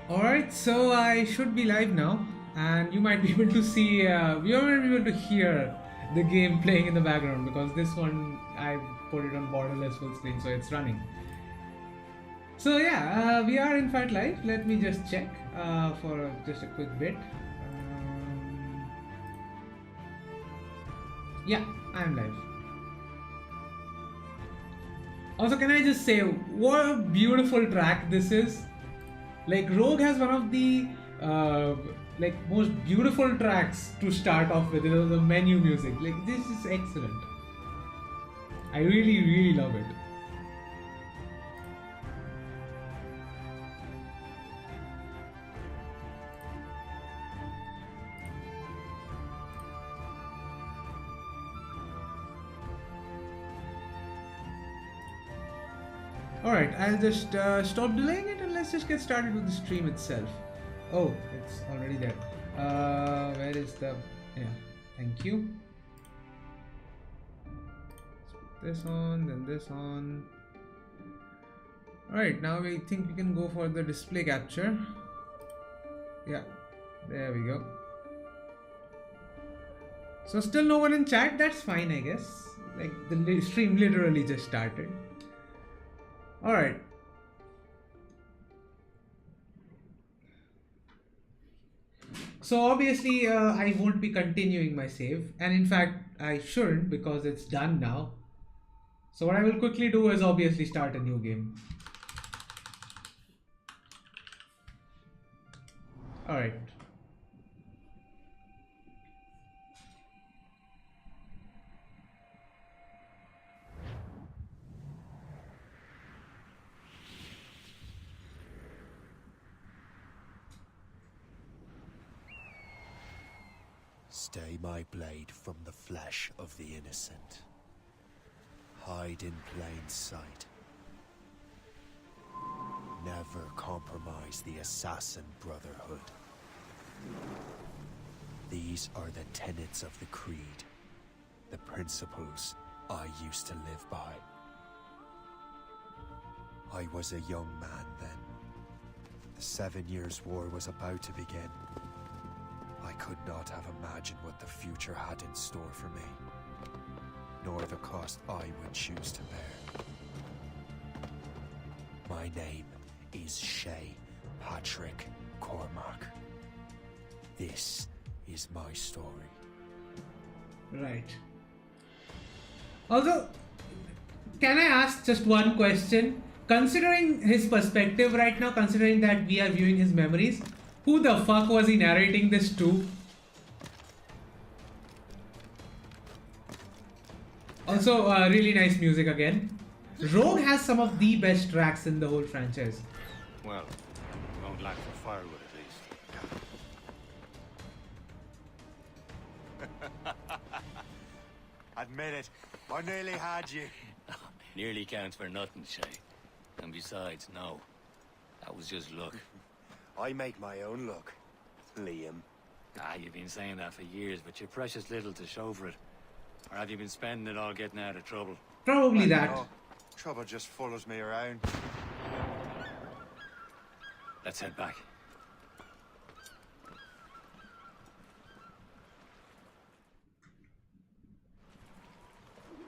Alright, so I should be live now, and you might be able to see, you might be able to hear the game playing in the background because this one I put it on borderless full screen, so it's running. So yeah, we are in fact live. Let me just check for just a quick bit. Yeah, I am live. Also, can I just say what a beautiful track this is? Like Rogue has one of the like most beautiful tracks to start off with. The menu music, like this is excellent. I really love it. Alright, I'll just stop delaying it and let's just get started with the stream itself. Oh, it's already there. Where is the... Yeah, thank you. Let's put this on, then this on. Alright, now we think we can go for the display capture. Yeah, there we go. So still no one in chat, that's fine I guess. Like the stream literally just started. Alright. So obviously I won't be continuing my save, and in fact I shouldn't because it's done now. So what I will quickly do is obviously start a new game. Alright. Stay my blade from the flesh of the innocent. Hide in plain sight. Never compromise the Assassin Brotherhood. These are the tenets of the Creed, the principles I used to live by. I was a young man then. The 7 Years' War was about to begin. I could not have imagined what the future had in store for me, nor the cost I would choose to bear. My name is Shay Patrick Cormac. This is my story. Right. Also, can I ask just one question? Considering his perspective right now, considering that we are viewing his memories, who the fuck was he narrating this to? Also, really nice music again. Rogue has some of the best tracks in the whole franchise. Well, we won't lack for firewood at least. Admit it, I nearly had you. Nearly counts for nothing, Shay. And besides, no. That was just luck. I make my own luck, Liam. You've been saying that for years, but you're precious little to show for it. Or have you been spending it all getting out of trouble? Probably that. No, trouble just follows me around. Let's head back.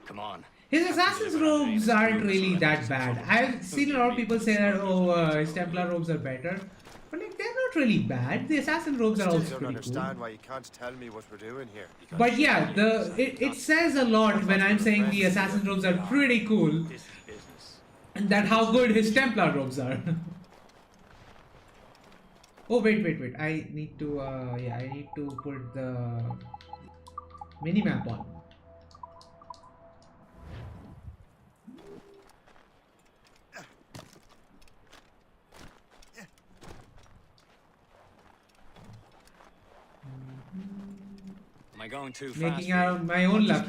Come on. His assassin's robes aren't really that bad. I've seen a lot of people say that, oh, his Templar robes are better. But like, they're not really bad. The assassin robes are also I don't pretty understand cool. why you can't tell me what we're doing here. But yeah, it says a lot when I'm saying the assassin robes are pretty cool. This is business. And that how good his Templar robes are. Oh, wait. I need to, yeah, I need to put the minimap on. Am I going too fast? Making out my own luck.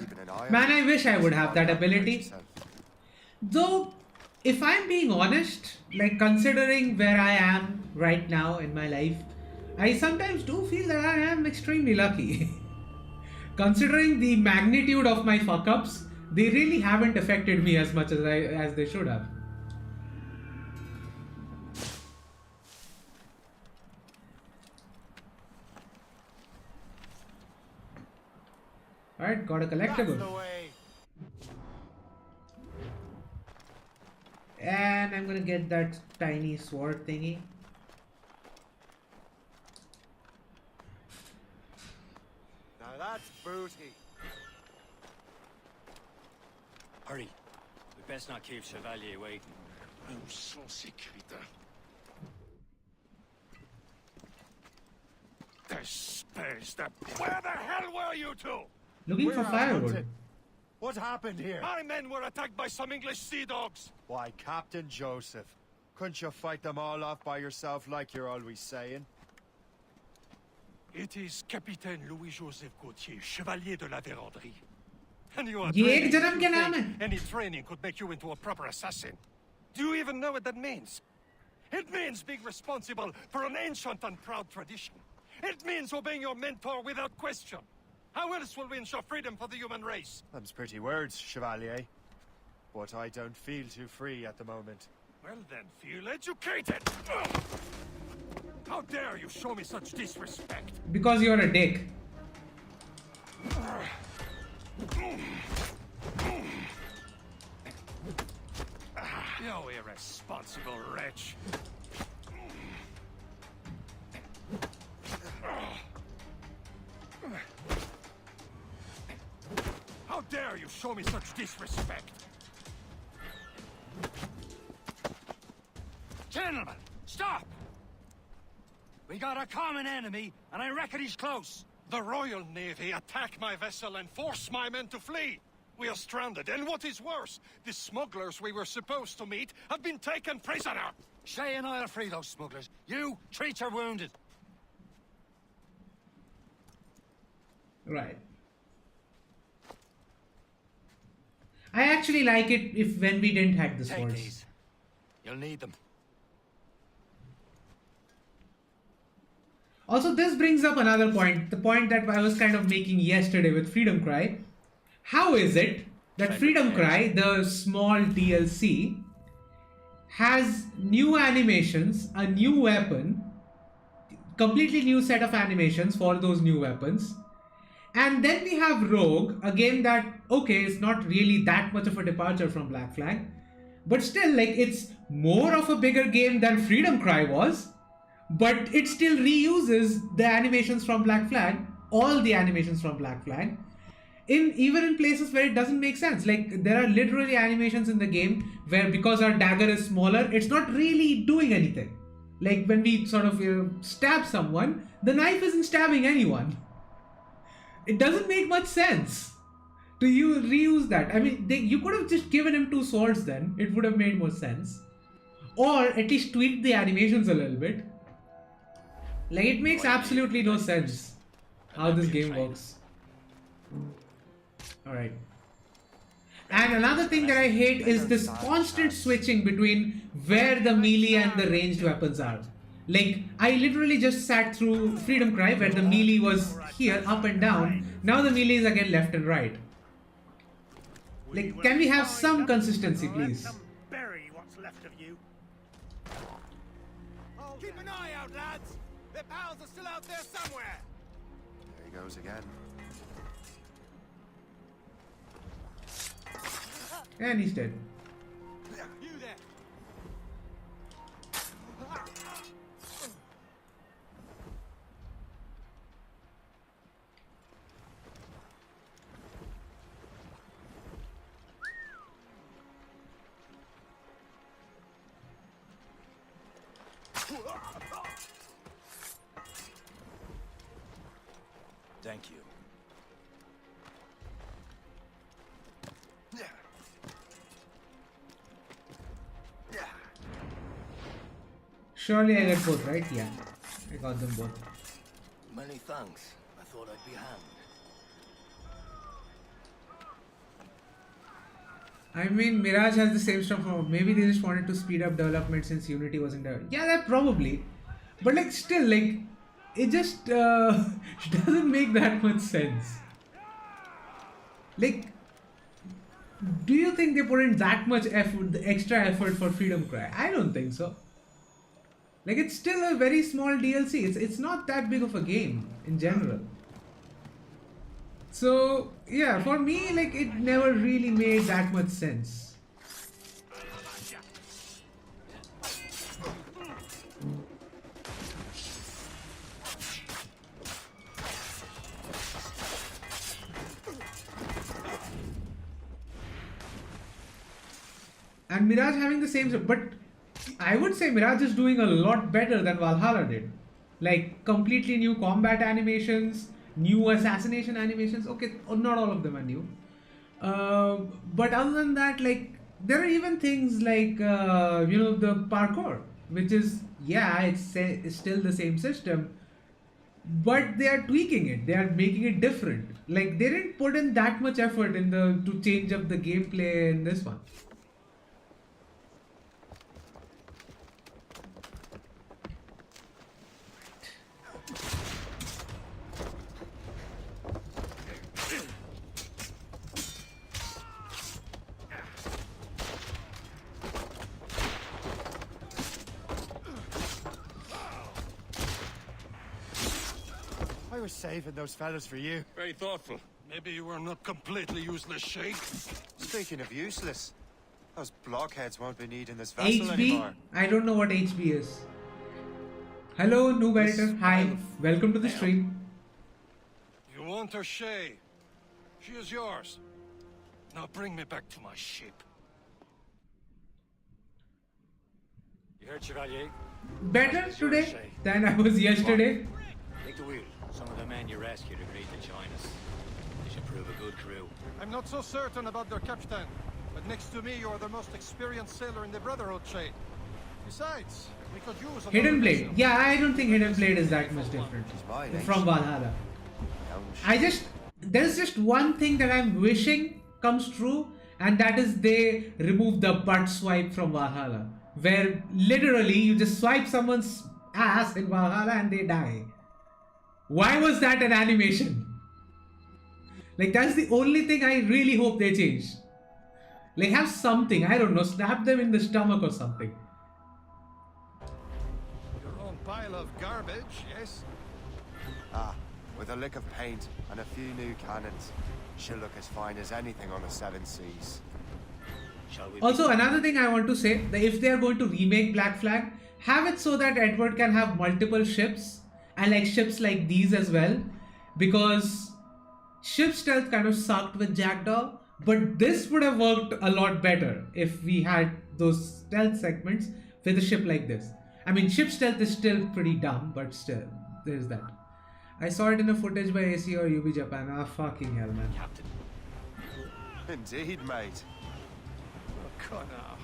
Man, I wish I would have that ability. Though, if I'm being honest, like considering where I am right now in my life, I sometimes do feel that I am extremely lucky. Considering the magnitude of my fuck-ups, they really haven't affected me as much as they should have. Alright, got a collectible. And I'm gonna get that tiny sword thingy. Now that's booty. Hurry. We best not keep Chevalier waiting. Nous sommes sécuritaires. Where the hell were you two? Looking for firewood. What happened here? My men were attacked by some English sea dogs. Why, Captain Joseph, couldn't you fight them all off by yourself like you're always saying? It is Capitaine Louis-Joseph Gauthier, Chevalier de la Vérendrye. And you are ये एक training जन्म to क्या नाम think है? any training could make you into a proper assassin. Do you even know what that means? It means being responsible for an ancient and proud tradition. It means obeying your mentor without question. How else will we ensure freedom for the human race? Them's pretty words, Chevalier. But I don't feel too free at the moment. Well then, feel educated! How dare you show me such disrespect? Because you're a dick. You irresponsible wretch. How dare you show me such disrespect? Gentlemen, stop! We got a common enemy, and I reckon he's close. The Royal Navy attack my vessel and force my men to flee. We are stranded, and what is worse, the smugglers we were supposed to meet have been taken prisoner. Shay and I'll free those smugglers. You, treat your wounded. Right. I actually like it if when we didn't hack the Take swords. these. You'll need them. Also, this brings up another point, the point that I was kind of making yesterday with Freedom Cry. How is it that Freedom Cry, the small DLC, has new animations, a new weapon, completely new set of animations for those new weapons, and then we have Rogue, a game that, okay, is not really that much of a departure from Black Flag, but still, like, it's more of a bigger game than Freedom Cry was. But it still reuses the animations from Black Flag, all the animations from Black Flag, even in places where it doesn't make sense. Like, there are literally animations in the game where, because our dagger is smaller, it's not really doing anything. Like, when we sort of stab someone, the knife isn't stabbing anyone. It doesn't make much sense to you reuse that. I mean, you could have just given him two swords then. It would have made more sense. Or at least tweak the animations a little bit. Like, it makes absolutely no sense how this game works. Alright. And another thing that I hate is this constant switching between where the melee and the ranged weapons are. Like, I literally just sat through Freedom Cry where the melee was here, up and down. Now the melee is again left and right. Like, can we have some consistency, please? Bury what's left of you. Keep an eye out, lads! Their pals are still out there somewhere! There he goes again. And he's dead. You there! Thank you. Surely I got both, right? Yeah. I got them both. Many thanks. I thought I'd be hanged. I mean, Mirage has the same stuff. Maybe they just wanted to speed up development since Unity wasn't there. Yeah, that probably. But like, still, like, it just doesn't make that much sense. Like, do you think they put in that much effort, the extra effort for Freedom Cry? I don't think so. Like, it's still a very small DLC. It's not that big of a game in general. So yeah, for me, like it never really made that much sense. And Mirage having the same, but I would say Mirage is doing a lot better than Valhalla did. Like completely new combat animations, new assassination animations. Okay, not all of them are new. But other than that, like there are even things like the parkour, which is it's still the same system, but they are tweaking it. They are making it different. Like they didn't put in that much effort in the to change up the gameplay in this one. I was saving those fellas for you. Very thoughtful. Maybe you were not completely useless, Shay. Speaking of useless, those blockheads won't be needing this vessel HB? anymore. I don't know what HB is. Hello, noob editor. Hi, welcome to the stream. You want her, Shay? She is yours. Now bring me back to my ship. You heard, Chevalier? Better today than I was yesterday. Take the wheel. Some of the men you rescued agreed to join us. They should prove a good crew. I'm not so certain about their captain, but next to me you are the most experienced sailor in the Brotherhood, Shay. Besides, we could use another Hidden Blade. vessel. Yeah, I don't think Hidden Blade is that much different from Valhalla. There's just one thing that I'm wishing comes true, and that is they remove the butt swipe from Valhalla, where literally you just swipe someone's ass in Valhalla and they die. Why was that an animation? Like that's the only thing I really hope they change. Like have something, I don't know, snap them in the stomach or something. Your own pile of garbage, yes? Ah, with a lick of paint and a few new cannons, she'll look as fine as anything on the Seven Seas. Shall we Also, another thing I want to say, that if they are going to remake Black Flag, have it so that Edward can have multiple ships, and like ships like these as well, because ship stealth kind of sucked with Jackdaw, but this would have worked a lot better if we had those stealth segments with a ship like this. I mean, ship stealth is still pretty dumb, but still, there's that. I saw it in a footage by AC or UB Japan. Ah, fucking hell, man. Captain? Indeed, mate. Connor.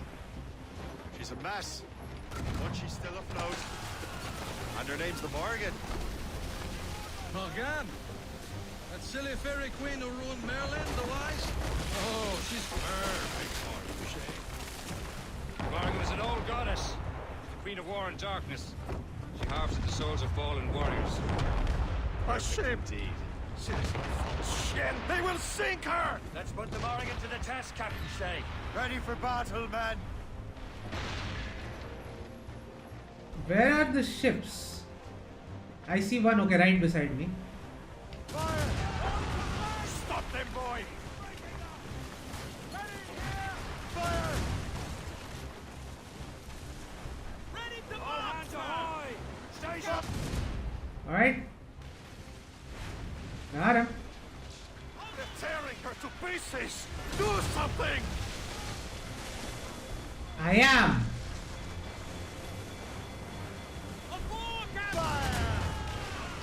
She's a mess, but she's still afloat. And her name's the Morgan. Morgan? That silly fairy queen who ruined Merlin, the wise? Oh, she's perfect for you, Shay. Morgan is an old goddess. The queen of war and darkness. She harves at the souls of fallen warriors. A ship! Indeed. Shit! They will sink her! Let's put the Morgan to the test, Captain Shay. Ready for battle, men. Where are the ships? I see one, okay, right beside me. Fire! Stop them, boy! Fire! Ready to All hands ahoy! Station! Alright. Got him. They're tearing her to pieces! Do something! I am. Aboard, Captain! Fire!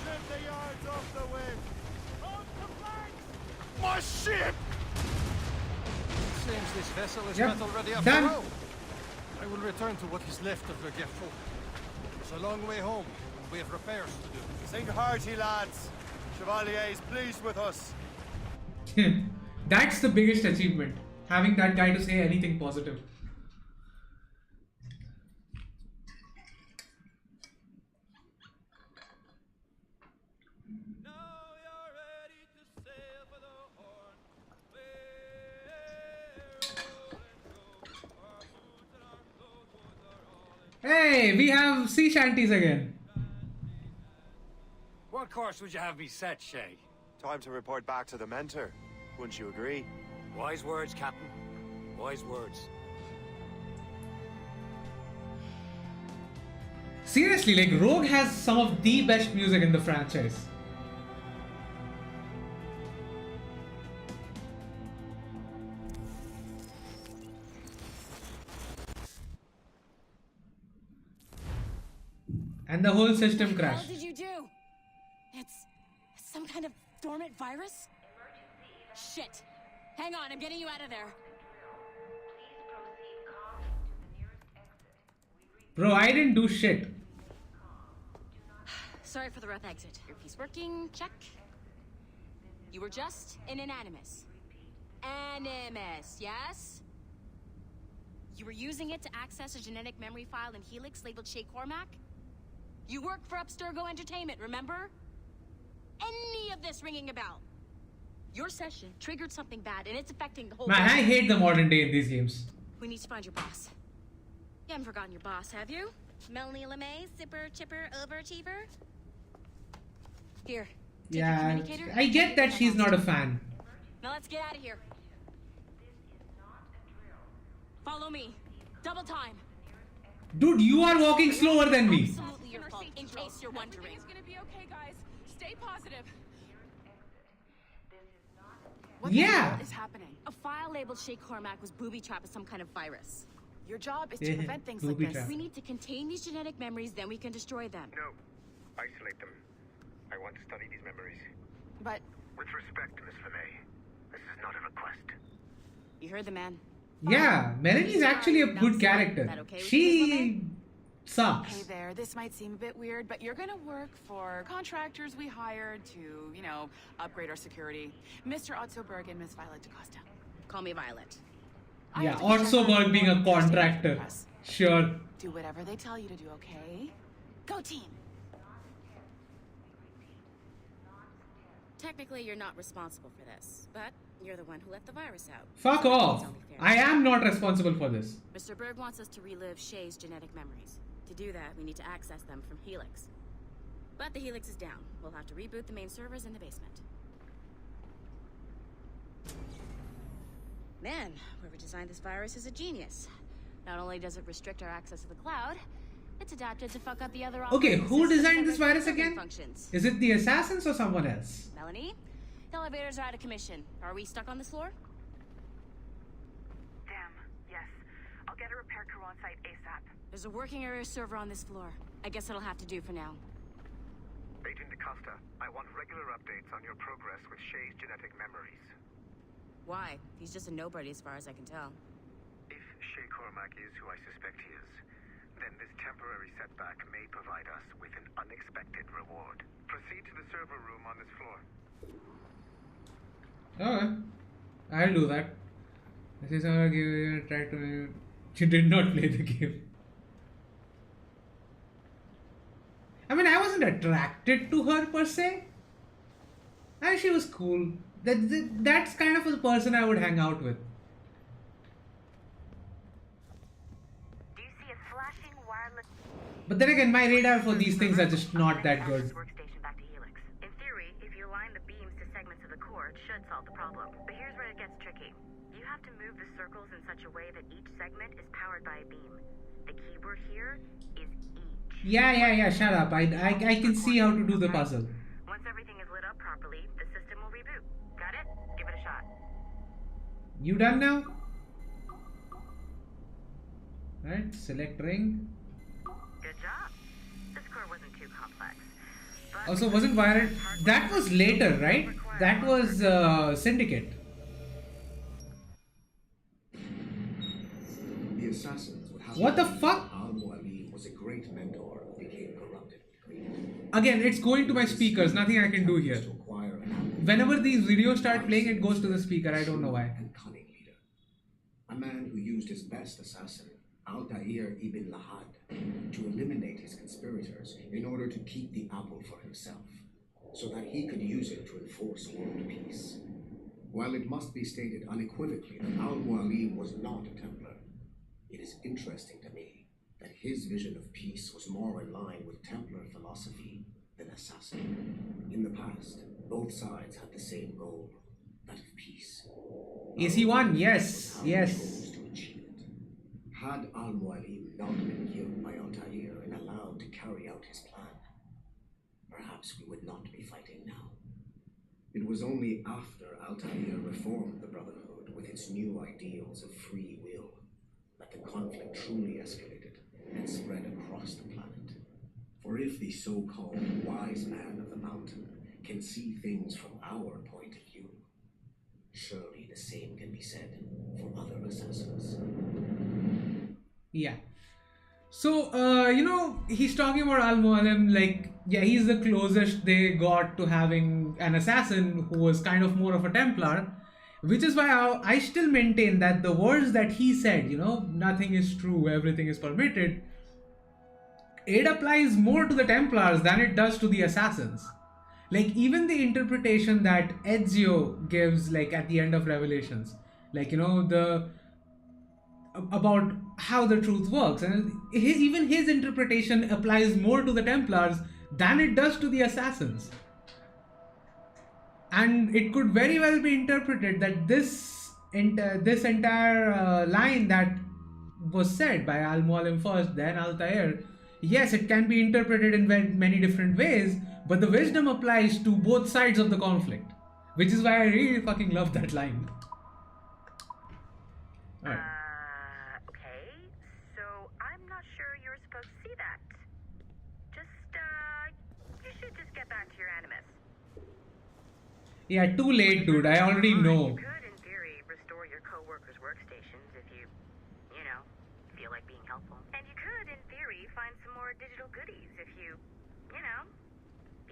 Trim the yards off the wind! Off the flanks! My ship! Seems this vessel is Yep, not already after done. all. I will return to what is left of the Gefo. It's a long way home, and we have repairs to do. Sing hearty, lads. Chevalier is pleased with us. That's the biggest achievement. Having that guy to say anything positive. Hey, we have sea shanties again. What course would you have me set, Shay? Time to report back to the mentor. Wouldn't you agree? Wise words, Captain. Wise words. Seriously, like Rogue has some of the best music in the franchise. And the whole system What crashed. did you do? It's some kind of dormant virus? Shit. Hang on, I'm getting you out of there. Bro, I didn't do shit. Sorry for the rough exit. Your piece working? Check. You were just an animus. Animus, yes? You were using it to access a genetic memory file in Helix labeled Shay Cormac? You worked for Abstergo Entertainment, remember? Any of this ringing a bell? Your session triggered something bad, and it's affecting the whole Man, I world. hate the modern day in these games. We need to find your boss. You haven't forgotten your boss, have you? Melanie LeMay, zipper, chipper, overachiever? Here, take your Yeah, communicator. I get that she's not a fan. Now let's get out of here. Follow me. Double time. Dude, you are walking slower than me. Absolutely your fault, in case you're wondering. Everything's gonna be okay, guys. Stay positive. Yeah. What is happening? A file labeled Shay Cormac was booby-trapped with some kind of virus. Your job is to Yeah, prevent things like booby this. trap. We need to contain these genetic memories, then we can destroy them. No. Isolate them. I want to study these memories. But With respect, Miss Lemay, this is not a request. You heard the man. Yeah, Melanie's actually a good character. That okay with She sucks. hey there, this might seem a bit weird, but you're gonna work for contractors we hired to, upgrade our security. Mr. Ottoberg and Miss Violet DaCosta. Call me Violet. I Yeah, have to check also on about being a more testing contractor. press. Sure. Do whatever they tell you to do, okay? Go team! Technically, you're not responsible for this, but you're the one who let the virus out. Fuck So off. it's only fair. I am not responsible for this. Mr. Berg wants us to relive Shay's genetic memories. To do that, we need to access them from Helix. But the Helix is down. We'll have to reboot the main servers in the basement. Man, whoever designed this virus is a genius. Not only does it restrict our access to the cloud, it's adapted to fuck up the other Okay, operating who systems designed and this their virus serving again? Functions. Is it the assassins or someone else? Melanie, the elevators are out of commission. Are we stuck on this floor? Damn, yes. I'll get a repair crew on site ASAP. There's a working area server on this floor. I guess it'll have to do for now. Agent DaCosta, I want regular updates on your progress with Shay's genetic memories. Why? He's just a nobody as far as I can tell. If Shay Cormac is who I suspect he is, then this temporary setback may provide us with an unexpected reward. Proceed to the server room on this floor. Okay. I'll do that. This is how I try to. She did not play the game. I mean, I wasn't attracted to her per se. And she was cool. That's kind of a person I would hang out with. Do you see a flashing wireless But then again, my radar for these things are just not that good. workstation back to Helix? In theory, if you align the beams to segments of the core, it should solve the problem. But here's where it gets tricky. You have to move the circles in such a way that each segment is powered by a beam. The keyword here is each. Yeah, shut up. I can see how to do the puzzle. Once everything is lit up properly, the system will reboot. Got it? Give it a shot. You done now? Right, select ring. Good job. This core wasn't too complex. But Also, wasn't Violent? That was later, right? That was Syndicate. The assassins would have What the to fuck? Al-Mualim was a great mentor who became corrupted. Again, it's going to my speakers. Nothing I can do here. To acquire an Whenever these videos start playing, it goes to the speaker. I don't know why. and cunning leader. A man who used his best assassin, Altair ibn Lahad, to eliminate his conspirators in order to keep the apple for himself, so that he could use it to enforce world peace. While it must be stated unequivocally that Al-Mualim was not a Templar, it is interesting to me that his vision of peace was more in line with Templar philosophy than assassin. In the past, both sides had the same goal, that of peace. AC1, yes, How yes. he chose to achieve it. Had Al-Mualim not been killed by Altair and allowed to carry out his plan, perhaps we would not be fighting now. It was only after Altair reformed the Brotherhood with its new ideals of free will that the conflict truly escalated and spread across the planet. For if the so-called wise man of the mountain can see things from our point of view, surely the same can be said for other assassins. Yeah. So, he's talking about Al-Mualim, like, yeah, he's the closest they got to having an assassin who was kind of more of a Templar, which is why I still maintain that the words that he said, nothing is true, everything is permitted, it applies more to the Templars than it does to the assassins. Like, even the interpretation that Ezio gives, like, at the end of Revelations, like, about how the truth works, and even his interpretation applies more to the Templars than it does to the assassins. And it could very well be interpreted that this entire line that was said by Al-Mualim first, then Altair, yes, it can be interpreted in many different ways, but the wisdom applies to both sides of the conflict, which is why I really fucking love that line. Alright. Okay, so I'm not sure you're supposed to see that. You should just get back to your animus. Yeah, too late, dude. I already know. You could, in theory, restore your co-workers' workstations if you feel like being helpful. And you could, in theory, find some more digital goodies if you.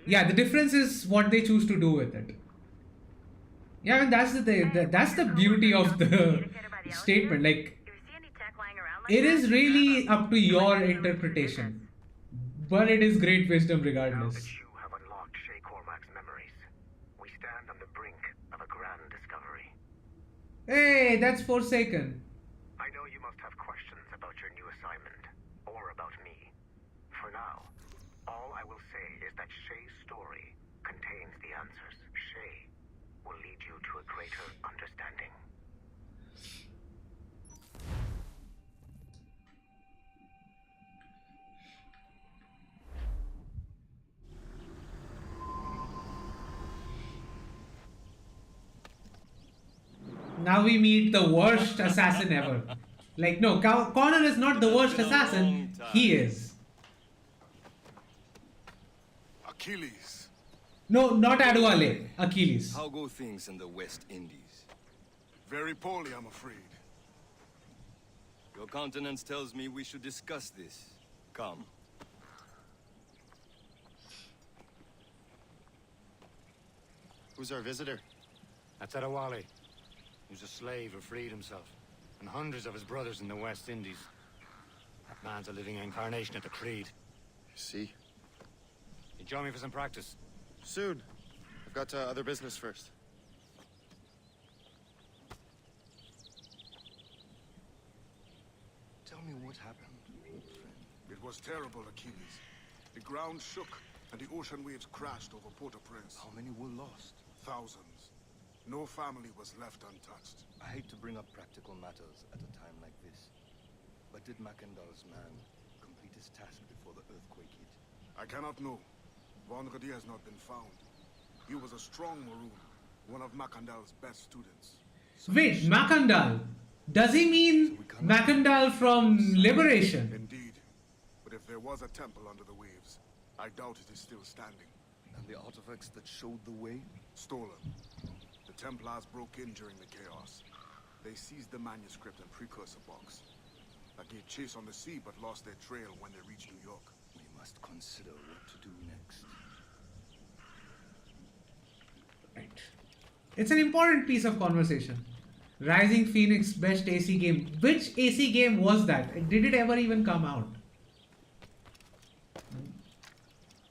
Yeah, the difference is what they choose to do with it. Yeah, I mean, that's the thing. That's the beauty of the statement. Like, it is really up to your interpretation, but it is great wisdom Now regardless. that you have unlocked Shay Cormac's memories, we stand on the brink of a grand discovery. Hey, that's Forsaken. I know you must have questions about your new assignment, or about me. For now, all I will say is that Shay's story contains the answers. Shay will lead you to a greater understanding. Now we meet the worst assassin ever. Like, no, Connor is not the worst assassin. He is. Achilles. No, not Adwale. Achilles. How go things in the West Indies? Very poorly, I'm afraid. Your countenance tells me we should discuss this. Come. Who's our visitor? That's Adewale. He was a slave who freed himself, and hundreds of his brothers in the West Indies. That man's a living incarnation of the Creed. See? You join me for some practice? Soon. I've got other business first. Tell me what happened, friend. It was terrible, Achilles. The ground shook, and the ocean waves crashed over Port-au-Prince. How many were lost? Thousands. No family was left untouched. I hate to bring up practical matters at a time like this. But did Macandal's man complete his task before the earthquake hit? I cannot know. Vonredi has not been found. He was a strong Maroon, one of Macandal's best students. Wait, Macandal. Does he mean Macandal from Liberation? Indeed. But if there was a temple under the waves, I doubt it is still standing. And the artifacts that showed the way? Stolen. The Templars broke in during the chaos. They seized the manuscript and precursor box. I gave chase on the sea but lost their trail when they reached New York. We must consider what to do next. Right. It's an important piece of conversation. Rising Phoenix best AC game. Which AC game was that? Did it ever even come out?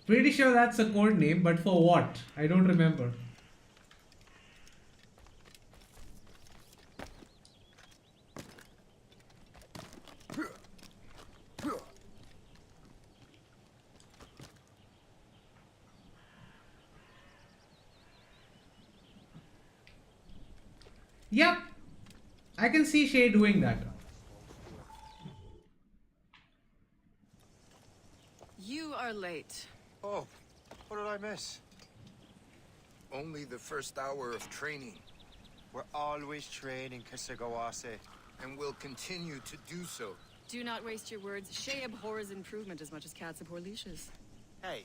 Pretty sure that's a code name, but for what? I don't remember. Yep. I can see Shay doing that. You are late. Oh, what did I miss? Only the first hour of training, We're always training, Kasagawase. and will continue to do so. Do not waste your words. Shay abhors improvement as much as cats abhor leashes. Hey,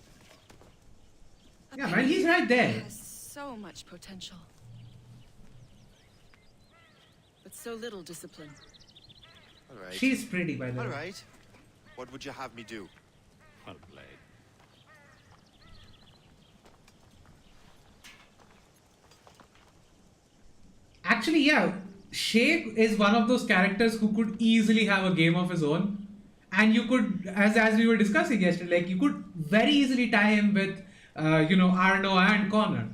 Yeah, man, he's right there. Has so much potential. But so little discipline. all right. She's pretty, by the All way. right. What would you have me do? Well played. Actually, yeah, Shay is one of those characters who could easily have a game of his own. And you could, as we were discussing yesterday, like you could very easily tie him with, Arno and Connor.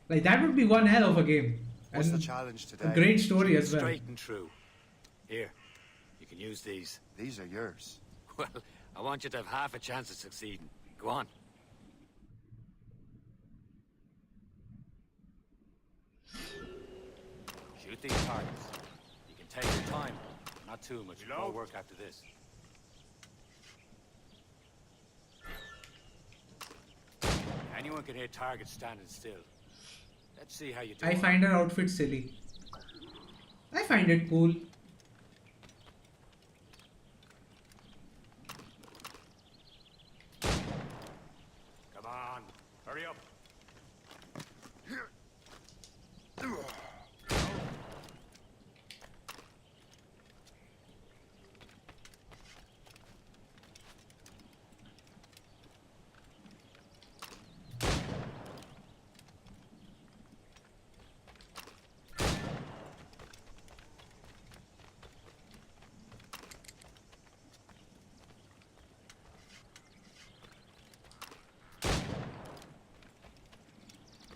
Like that would be one hell of a game. What's the And challenge a today? great story as well. Straight and true. Here, you can use these. These are yours. Well, I want you to have half a chance of succeeding. Go on. Shoot these targets. You can take your time. Not too much more work after this. Anyone can hit targets standing still. Let's see how you do. I find her outfit silly. I find it cool. Come on, hurry up.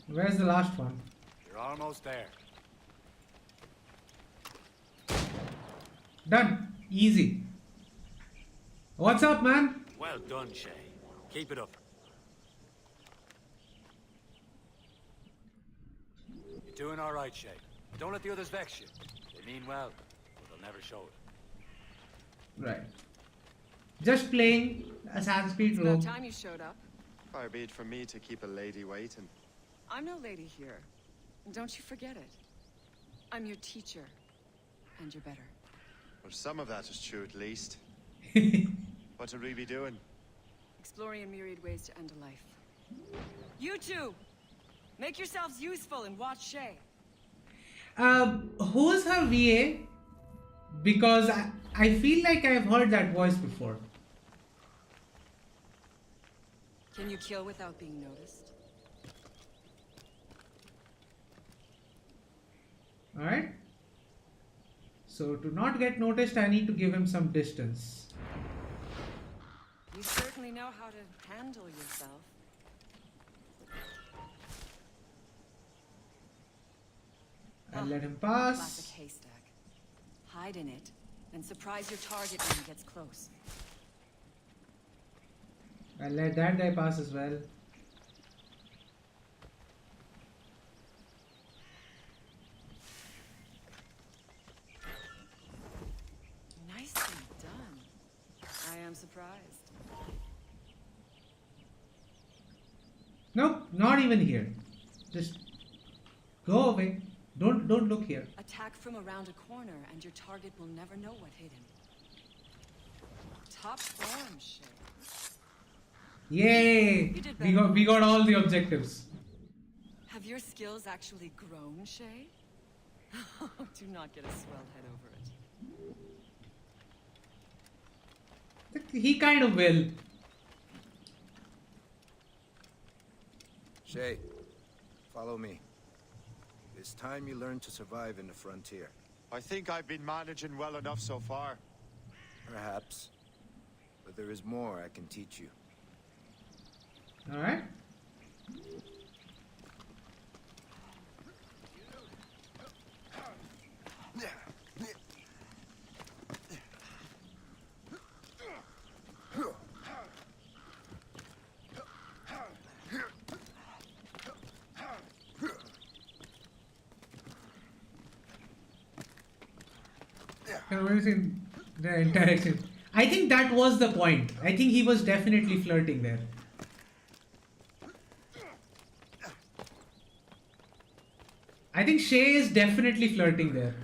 Where's the last one? You're almost there. Done. Easy. What's up, man? Well done, Shay. Keep it up. You're doing all right, Shay. Don't let the others vex you. They mean well, but they'll never show it. Right. Just playing Assassin's Creed It's Rogue. about time you showed up. Far be it from me to keep a lady waiting. I'm no lady here. Don't you forget it. I'm your teacher. And you're better. Well, some of that is true at least. What should we be doing? Exploring a myriad ways to end a life. You two! Make yourselves useful and watch Shay. Who's her VA? Because I feel like I've heard that voice before. Can you kill without being noticed? Alright. So to not get noticed, I need to give him some distance. You certainly know how to handle yourself. I'll let him Classic pass. haystack. Hide in it, and surprise your target when he gets close. I'll let that guy pass as well. Nicely done. I am surprised. Nope, not even here. Just go away. Don't look here. Attack from around a corner, and your target will never know what hit him. Top form, Shay. Yay! You did We better. got all the objectives. Have your skills actually grown, Shay? Do not get a swelled head over it. He kind of will. Shay, follow me. It's time you learn to survive in the frontier. I think I've been managing well enough so far. Perhaps. But there is more I can teach you. Alright. The interaction. I think that was the point. I think he was definitely flirting there. I think Shay is definitely flirting there.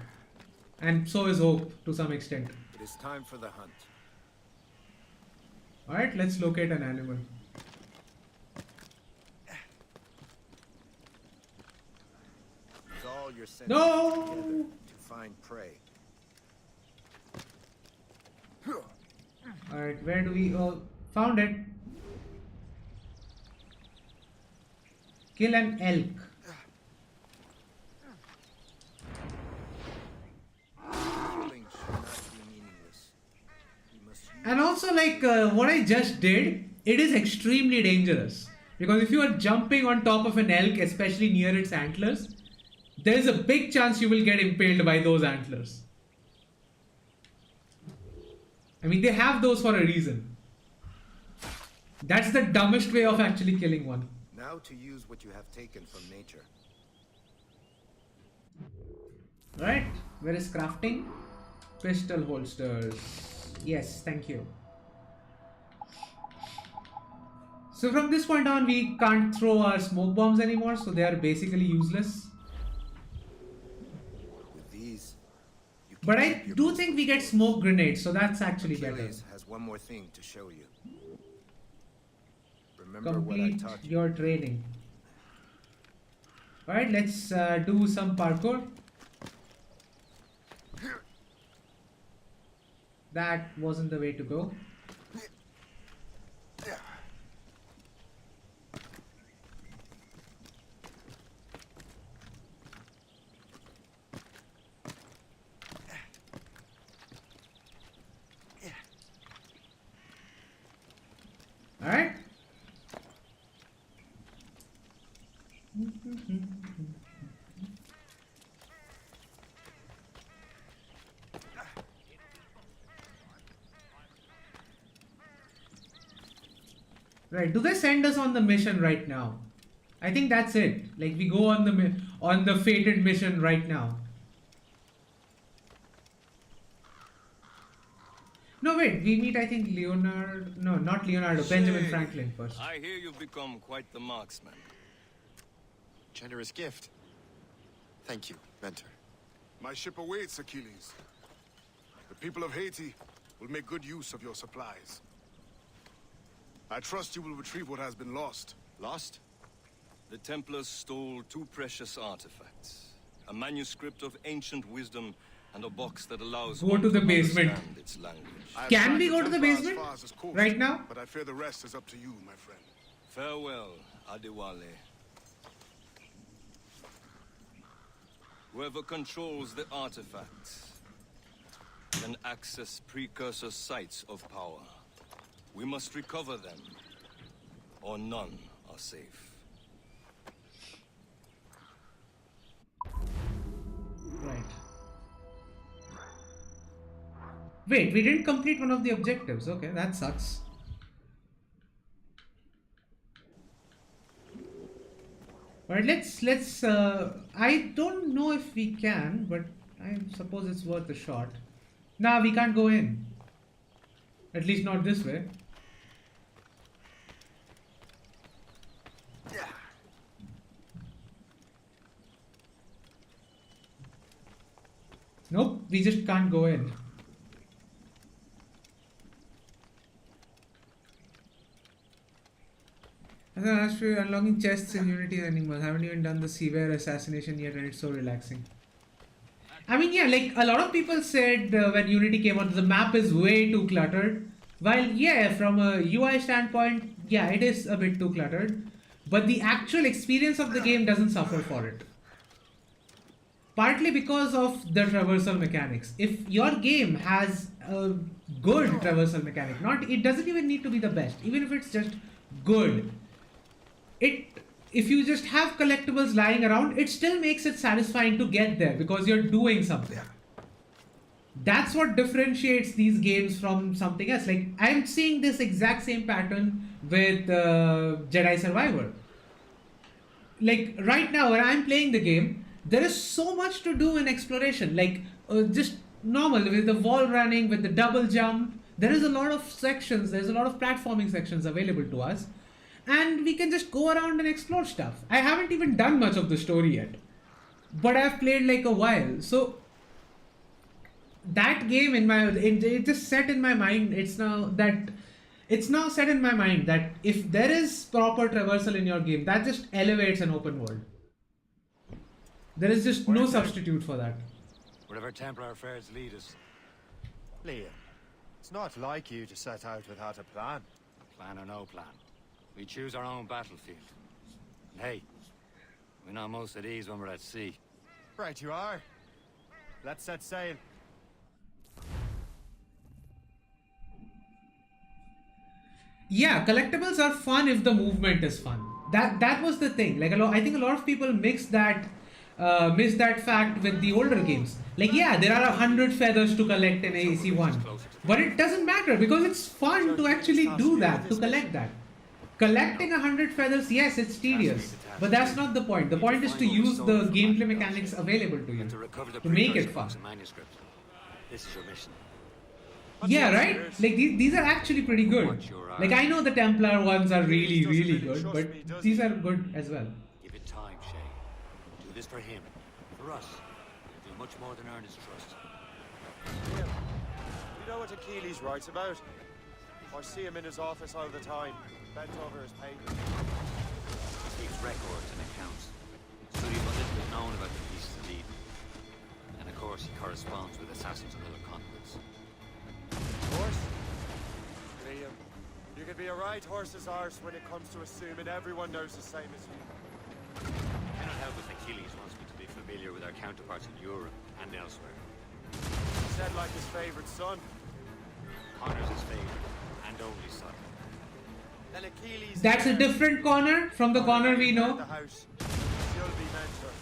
And so is Hope to some extent. It is time for the hunt. Alright, let's locate an animal. Use all your senses No! together to find prey. Alright, where do we... Oh, found it. Kill an elk. Killing should not be meaningless. You must use And also, like, what I just did, it is extremely dangerous. Because if you are jumping on top of an elk, especially near its antlers, there's a big chance you will get impaled by those antlers. I mean, they have those for a reason. That's the dumbest way of actually killing one. now to use what you have taken from nature. Right, where is crafting? Pistol holsters. Yes, thank you. So from this point on, we can't throw our smoke bombs anymore, so they are basically useless. With these, you can But I keep your do think we get smoke grenades, so that's actually better. Achilles has one more thing to show you. Remember what I Complete taught you. your training. Alright, let's do some parkour. That wasn't the way to go. Alright. Right, do they send us on the mission right now? I think that's it. Like we go on the fated mission right now. No, wait, we meet, I think, Leonardo. No, not Leonardo, Benjamin Shay, Franklin first. I hear you've become quite the marksman. Generous gift. Thank you, mentor. My ship awaits, Achilles. The people of Haiti will make good use of your supplies. I trust you will retrieve what has been lost. Lost? The Templars stole two precious artifacts. A manuscript of ancient wisdom and a box that allows Go one to the to basement. understand its language. I have Can tracked we go to the Templar as basement? far as this coast, Right now? But I fear the rest is up to you, my friend. Farewell, Adewale. Whoever controls the artifacts can access precursor sites of power. We must recover them, or none are safe. Right. Wait, we didn't complete one of the objectives. Okay, that sucks. Alright, let's I don't know if we can, but I suppose it's worth a shot. Nah, we can't go in. At least not this way. Nope, we just can't go in. As for unlocking chests in Unity anymore, haven't even done the severe assassination yet, and it's so relaxing. I mean, yeah, like a lot of people said when Unity came out, the map is way too cluttered. While, yeah, from a UI standpoint, yeah, it is a bit too cluttered. But the actual experience of the game doesn't suffer for it. Partly because of the traversal mechanics. If your game has a good traversal mechanic, it doesn't even need to be the best, even if it's just good. If you just have collectibles lying around, it still makes it satisfying to get there because you're doing something. That's what differentiates these games from something else. Like, I'm seeing this exact same pattern with Jedi Survivor. Like, right now when I'm playing the game, there is so much to do in exploration. Like, just normal with the wall running, with the double jump. There is a lot of sections, there's a lot of platforming sections available to us, and we can just go around and explore stuff. I haven't even done much of the story yet, but I've played like a while. So that game it just set in my mind. It's now set in my mind that if there is proper traversal in your game, that just elevates an open world. There is just no substitute for that. Wherever Templar affairs lead us. Liam, it's not like you to set out without a plan. Plan or no plan. We choose our own battlefield. And hey, we're not most at ease when we're at sea. Right you are. Let's set sail. Yeah, collectibles are fun if the movement is fun. That was the thing. Like I think a lot of people miss that fact with the older games. Like, yeah, there are 100 feathers to collect in AC1, but it doesn't matter because it's fun to actually do that, to collect that. Collecting 100 feathers, yes, it's tedious, but that's not the point. The point is to use the gameplay mechanics available to you to make it fun. This is your mission. Yeah, right? Like these are actually pretty good. Like I know the Templar ones are really, really good, but these are good as well. Give it time, Shay. Do this for him. For us. You'll do much more than earn his trust. Yeah. You know what Achilles writes about? I see him in his office all the time, bent over his papers. He keeps records and accounts. Studies what little is known about the pieces of Eden. And of course he corresponds with assassins on other continents. Horse? Liam, you can be a right horse's arse when it comes to assuming everyone knows the same as you. I cannot help if Achilles wants me to be familiar with our counterparts in Europe and elsewhere. He said like his favorite son. Connor's his favorite and only son. Then Achilles. That's a different Connor from the Connor we know. The house. You'll be mentor.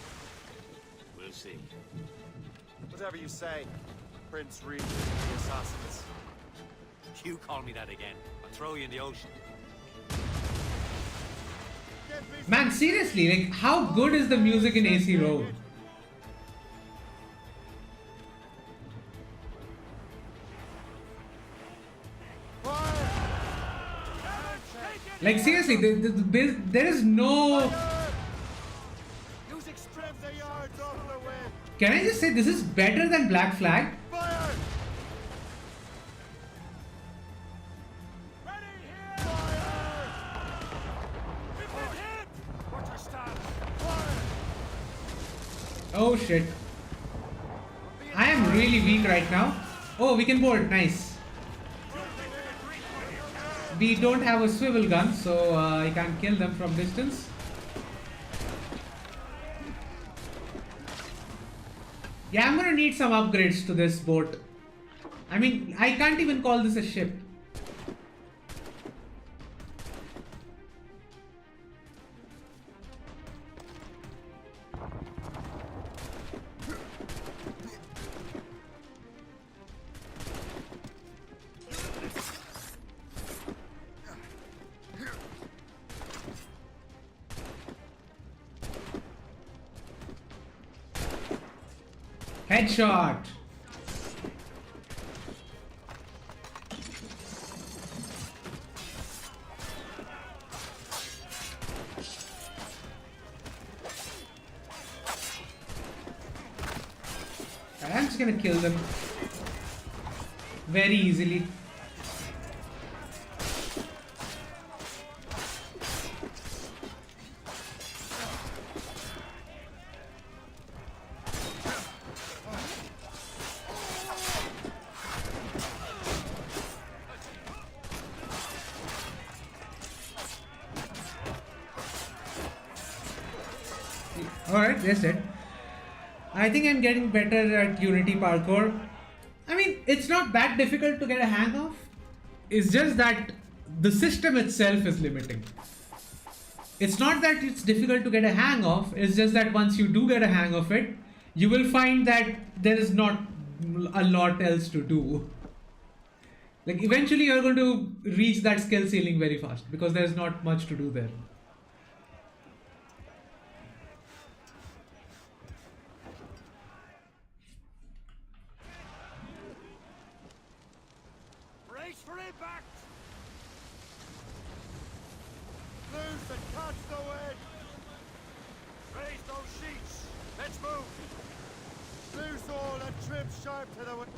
We'll see. Whatever you say, Prince Regent of the Assassins. You call me that again, I'll throw you in the ocean. Man, seriously, like how good is the music in AC Rogue? Like seriously, there is no... Can I just say this is better than Black Flag? Oh shit. I am really weak right now. Oh, we can board. Nice. We don't have a swivel gun, so I can't kill them from distance. Yeah, I'm gonna need some upgrades to this boat. I mean, I can't even call this a ship. Headshot! I'm just gonna kill them very easily. Alright, that's it. I think I'm getting better at Unity parkour. I mean, it's not that difficult to get a hang of. It's just that the system itself is limiting. It's not that it's difficult to get a hang of, it's just that once you do get a hang of it, you will find that there is not a lot else to do. Like eventually you're going to reach that skill ceiling very fast because there's not much to do there. for impact! Loose and catch the wind! Raise those sheets! Let's move! Loose all and trim sharp to the wind!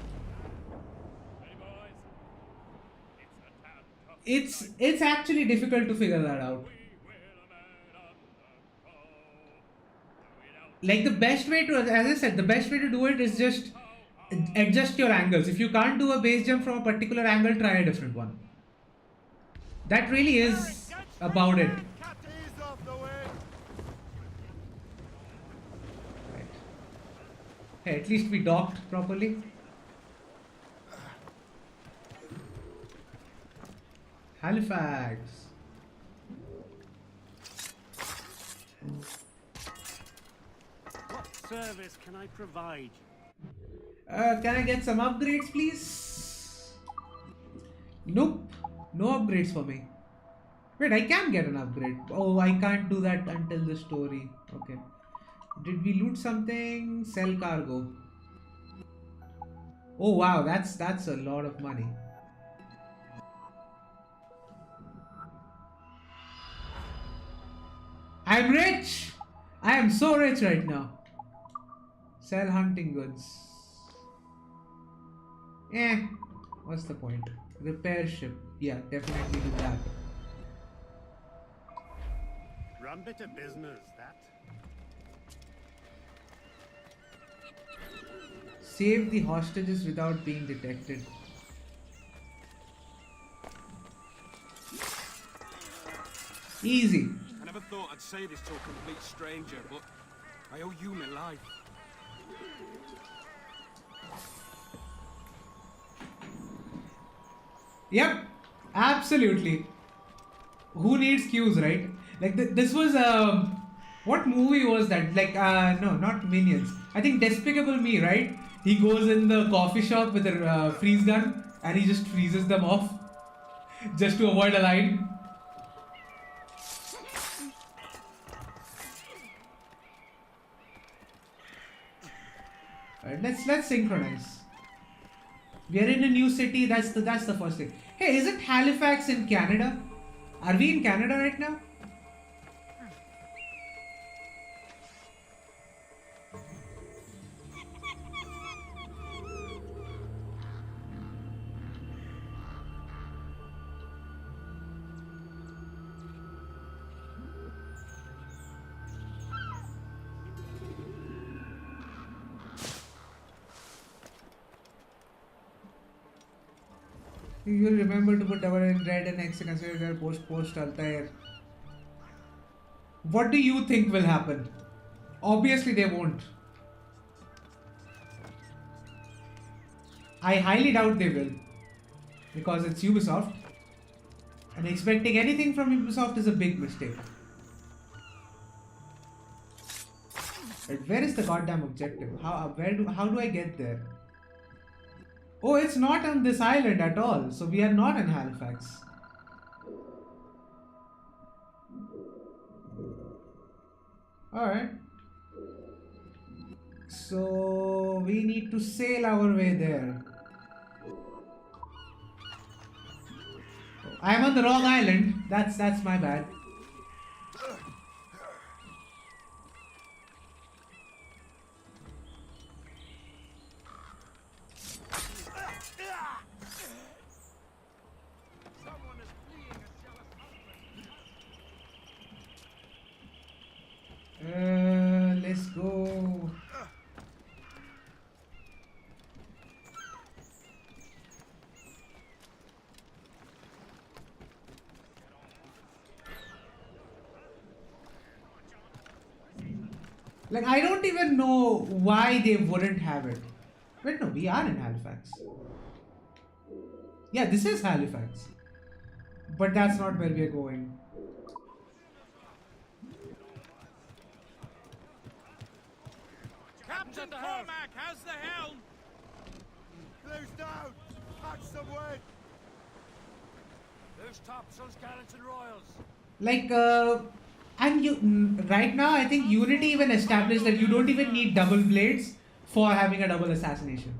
It's actually difficult to figure that out. Like the best way to, as I said, the best way to do it is just adjust your angles. If you can't do a base jump from a particular angle, try a different one. That really is about it. Right. Hey, at least we docked properly. Halifax. What service can I provide? Can I get some upgrades, please? Nope. No upgrades for me. Wait, I can get an upgrade. Oh, I can't do that until the story. Okay. Did we loot something? Sell cargo. Oh wow, that's a lot of money. I'm rich! I am so rich right now. Sell hunting goods. What's the point? Repair ship. Yeah, definitely do that. Run bit of business, that. Save the hostages without being detected. Easy. I never thought I'd say this to a complete stranger, but I owe you my life. Yep, absolutely. Who needs cues, right? Like this was what movie was that? Like no, not Minions. I think Despicable Me, right? He goes in the coffee shop with a freeze gun and he just freezes them off just to avoid a line. Alright, let's synchronize. We are in a new city. That's the first thing. Hey, isn't Halifax in Canada? Are we in Canada right now? You'll remember to put double in red and X and consider post Altair. What do you think will happen? Obviously they won't. I highly doubt they will. Because it's Ubisoft. And expecting anything from Ubisoft is a big mistake. But where is the goddamn objective? How do I get there? Oh, it's not on this island at all. So we are not in Halifax. Alright. So we need to sail our way there. I'm on the wrong island. That's my bad. Let's go. Like, I don't even know why they wouldn't have it. Wait, no, we are in Halifax. Yeah, this is Halifax. But that's not where we are going. Captain Cormac, how's the helm? Close down! Catch some wind! Loose topsails, gallants and royals. Like, and you right now I think Unity even established that you don't even need double blades for having a double assassination.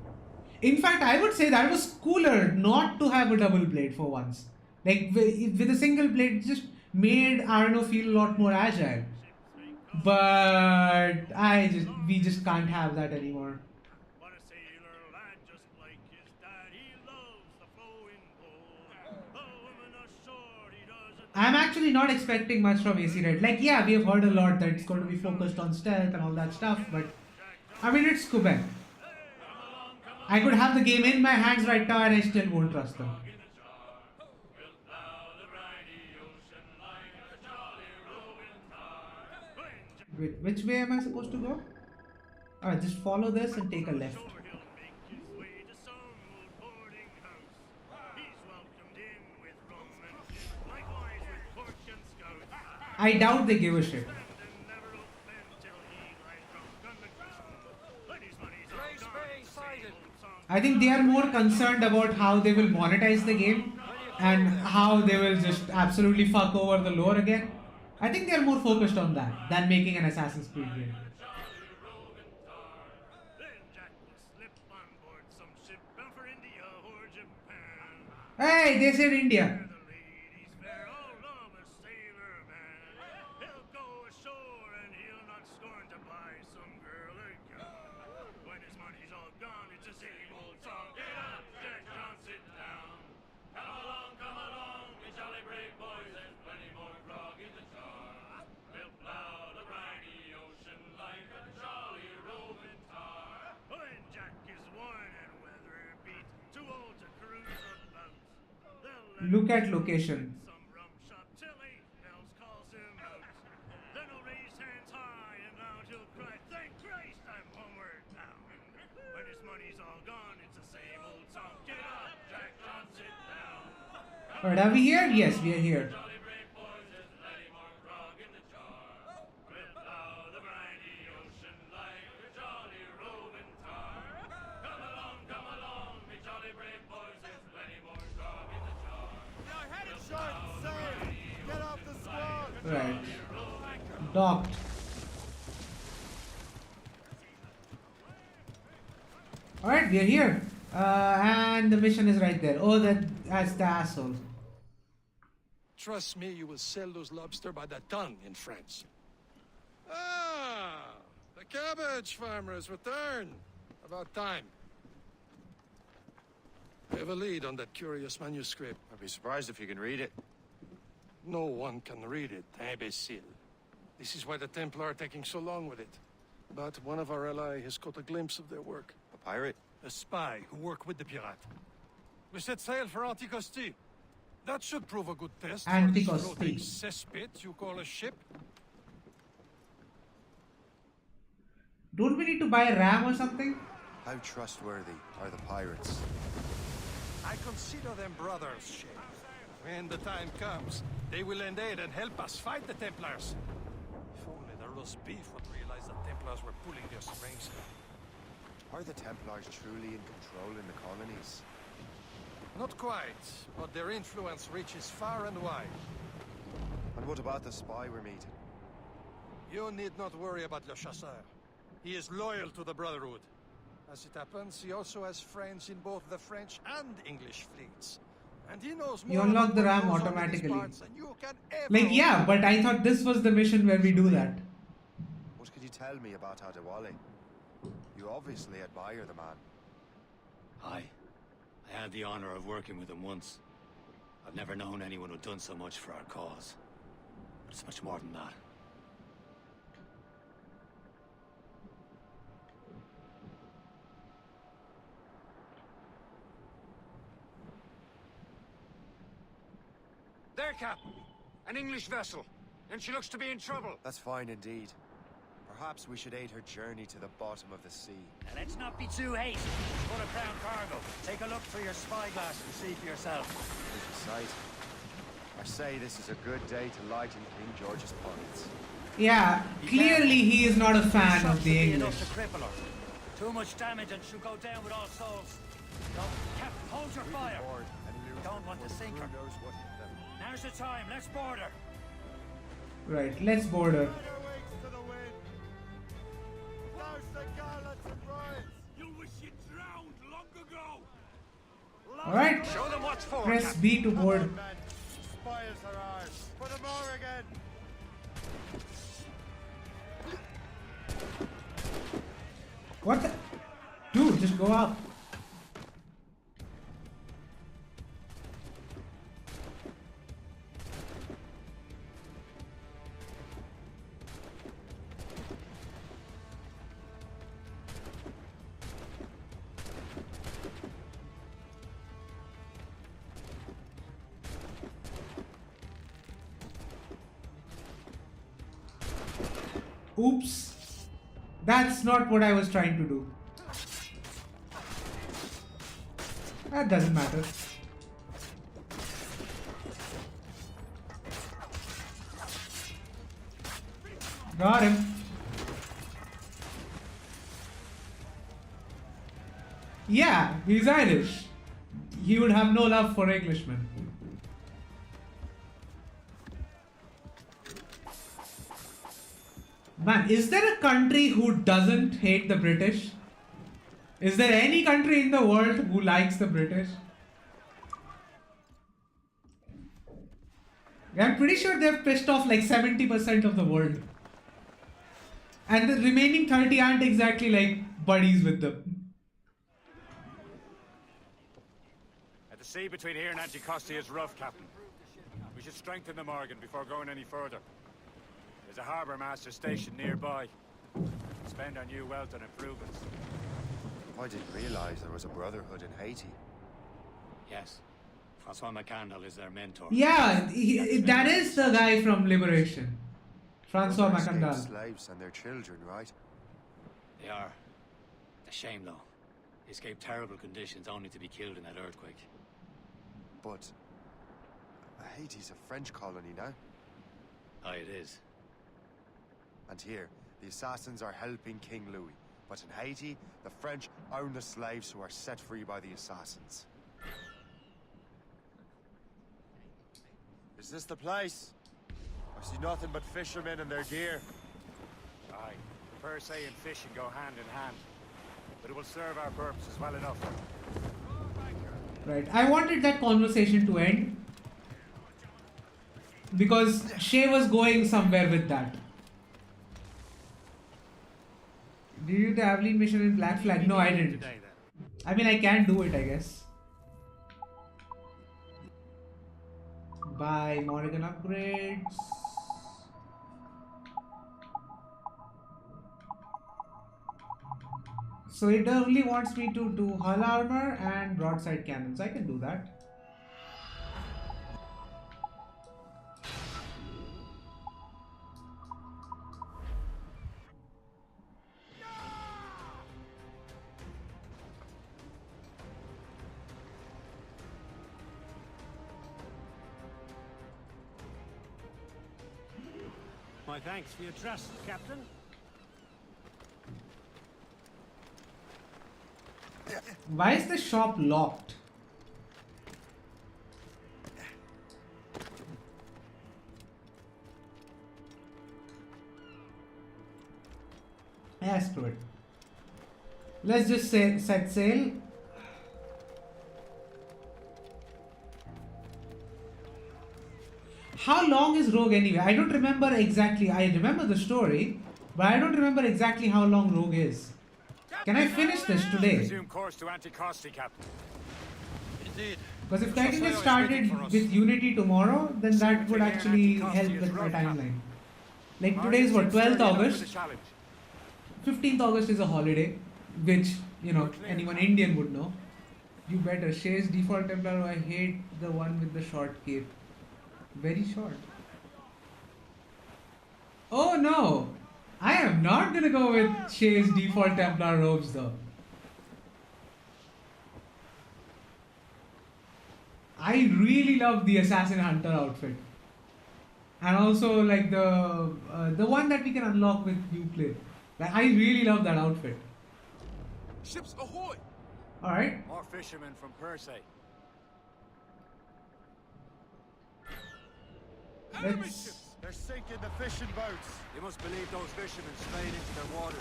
In fact, I would say that was cooler not to have a double blade for once. Like with a single blade, it just made Arno feel a lot more agile. But we just can't have that anymore. I'm actually not expecting much from AC Red. Like, yeah, we have heard a lot that it's going to be focused on stealth and all that stuff, but I mean, it's Quebec. I could have the game in my hands right now and I still won't trust them. Wait, which way am I supposed to go? Alright, just follow this and take a left. I doubt they give a shit. I think they are more concerned about how they will monetize the game and how they will just absolutely fuck over the lore again. I think they are more focused on that than making an Assassin's Creed game. Hey, they said India. Look at location. Alright, are we here? Yes, we are here. Right. Docked. Alright, we are here. And the mission is right there. Oh, that's the asshole. Trust me, you will sell those lobster by the ton in France. Ah, the cabbage farmer has returned. About time. I have a lead on that curious manuscript. I'd be surprised if you can read it. No one can read it, imbecile. This is why the Templar are taking so long with it. But one of our allies has caught a glimpse of their work. A pirate? A spy who worked with the pirate. We set sail for Anticosti. That should prove a good test. Anticosti. Cesspit you call a ship? Don't we need to buy RAM or something? How trustworthy are the pirates? I consider them brothers, Shay. When the time comes, they will lend aid and help us fight the Templars. If only the roast beef would realize the Templars were pulling their strings. Are the Templars truly in control in the colonies? Not quite, but their influence reaches far and wide. And what about the spy we're meeting? You need not worry about Le Chasseur. He is loyal to the Brotherhood. As it happens, he also has friends in both the French and English fleets. And he knows more. You unlock the RAM automatically. Like, yeah, but I thought this was the mission where we do that. What could you tell me about Adewale? You obviously admire the man. Aye. I had the honor of working with him once. I've never known anyone who'd done so much for our cause. But it's much more than that. There, Captain. An English vessel. And she looks to be in trouble. That's fine indeed. Perhaps we should aid her journey to the bottom of the sea. Now let's not be too hasty. Full of crown cargo. Take a look through your spyglass and see for yourself. There's a sight. I say this is a good day to lighten King George's pockets. Yeah, clearly he is not a fan of the English. Enough to cripple her. Too much damage and she'll go down with all souls. Captain, hold your fire. Don't want to sink her. Now's the time. Let's board her. Right, let's board her. Douse the gallants and royals! You wish you drowned long ago! Alright. Show them what's for. Press B to board. Spoils are ours. Put them over again. What the? Dude, just go up. Oops. That's not what I was trying to do. That doesn't matter. Got him. Yeah, he's Irish. He would have no love for Englishmen. Man, is there a country who doesn't hate the British? Is there any country in the world who likes the British? I'm pretty sure they've pissed off like 70% of the world. And the remaining 30 aren't exactly like buddies with them. The sea between here and Anticosti is rough, Captain. We should strengthen the Morgan before going any further. There's a harbour master station nearby. Spend our new wealth on improvements. I didn't realize there was a brotherhood in Haiti. Yes. Francois McCandle is their mentor. Yeah, that is the guy from Liberation. Francois Those are escaped McCandle. slaves and their children, right? They are. A shame, though. They escaped terrible conditions only to be killed in that earthquake. But Haiti's a French colony now. Aye, it is. And here, the assassins are helping King Louis. But in Haiti, the French own the slaves who are set free by the assassins. Is this the place? I see nothing but fishermen and their gear. Aye. Per se and fishing go hand in hand. But it will serve our purposes well enough. Right. I wanted that conversation to end. Because Shay was going somewhere with that. Did you do the Aveline mission in Black Flag? No, I didn't. I mean, I can do it, I guess. Buy Morrigan upgrades. So it only wants me to do hull armor and broadside cannons. I can do that. My thanks for your trust, Captain. Why is the shop locked? Yeah, screw it. Let's just say set sail. How long is Rogue anyway? I don't remember exactly. I remember the story, but I don't remember exactly how long Rogue is. Can I finish this today? Resume course to Anticosti, Captain. Indeed. Because if I can get started with Unity tomorrow, then that would actually help with my timeline. Like today is what, 12th August? 15th August is a holiday, which, you know, anyone Indian would know. You better. Shay's default Templar, I hate the one with the short cape. Very short. Oh no! I am not gonna go with Shay's default Templar robes though. I really love the Assassin Hunter outfit. And also like the one that we can unlock with Euclid. Like, I really love that outfit. Ships ahoy! Alright. More fishermen from Persay. They're sinking the fishing boats. You must believe those fishermen strayed into their waters.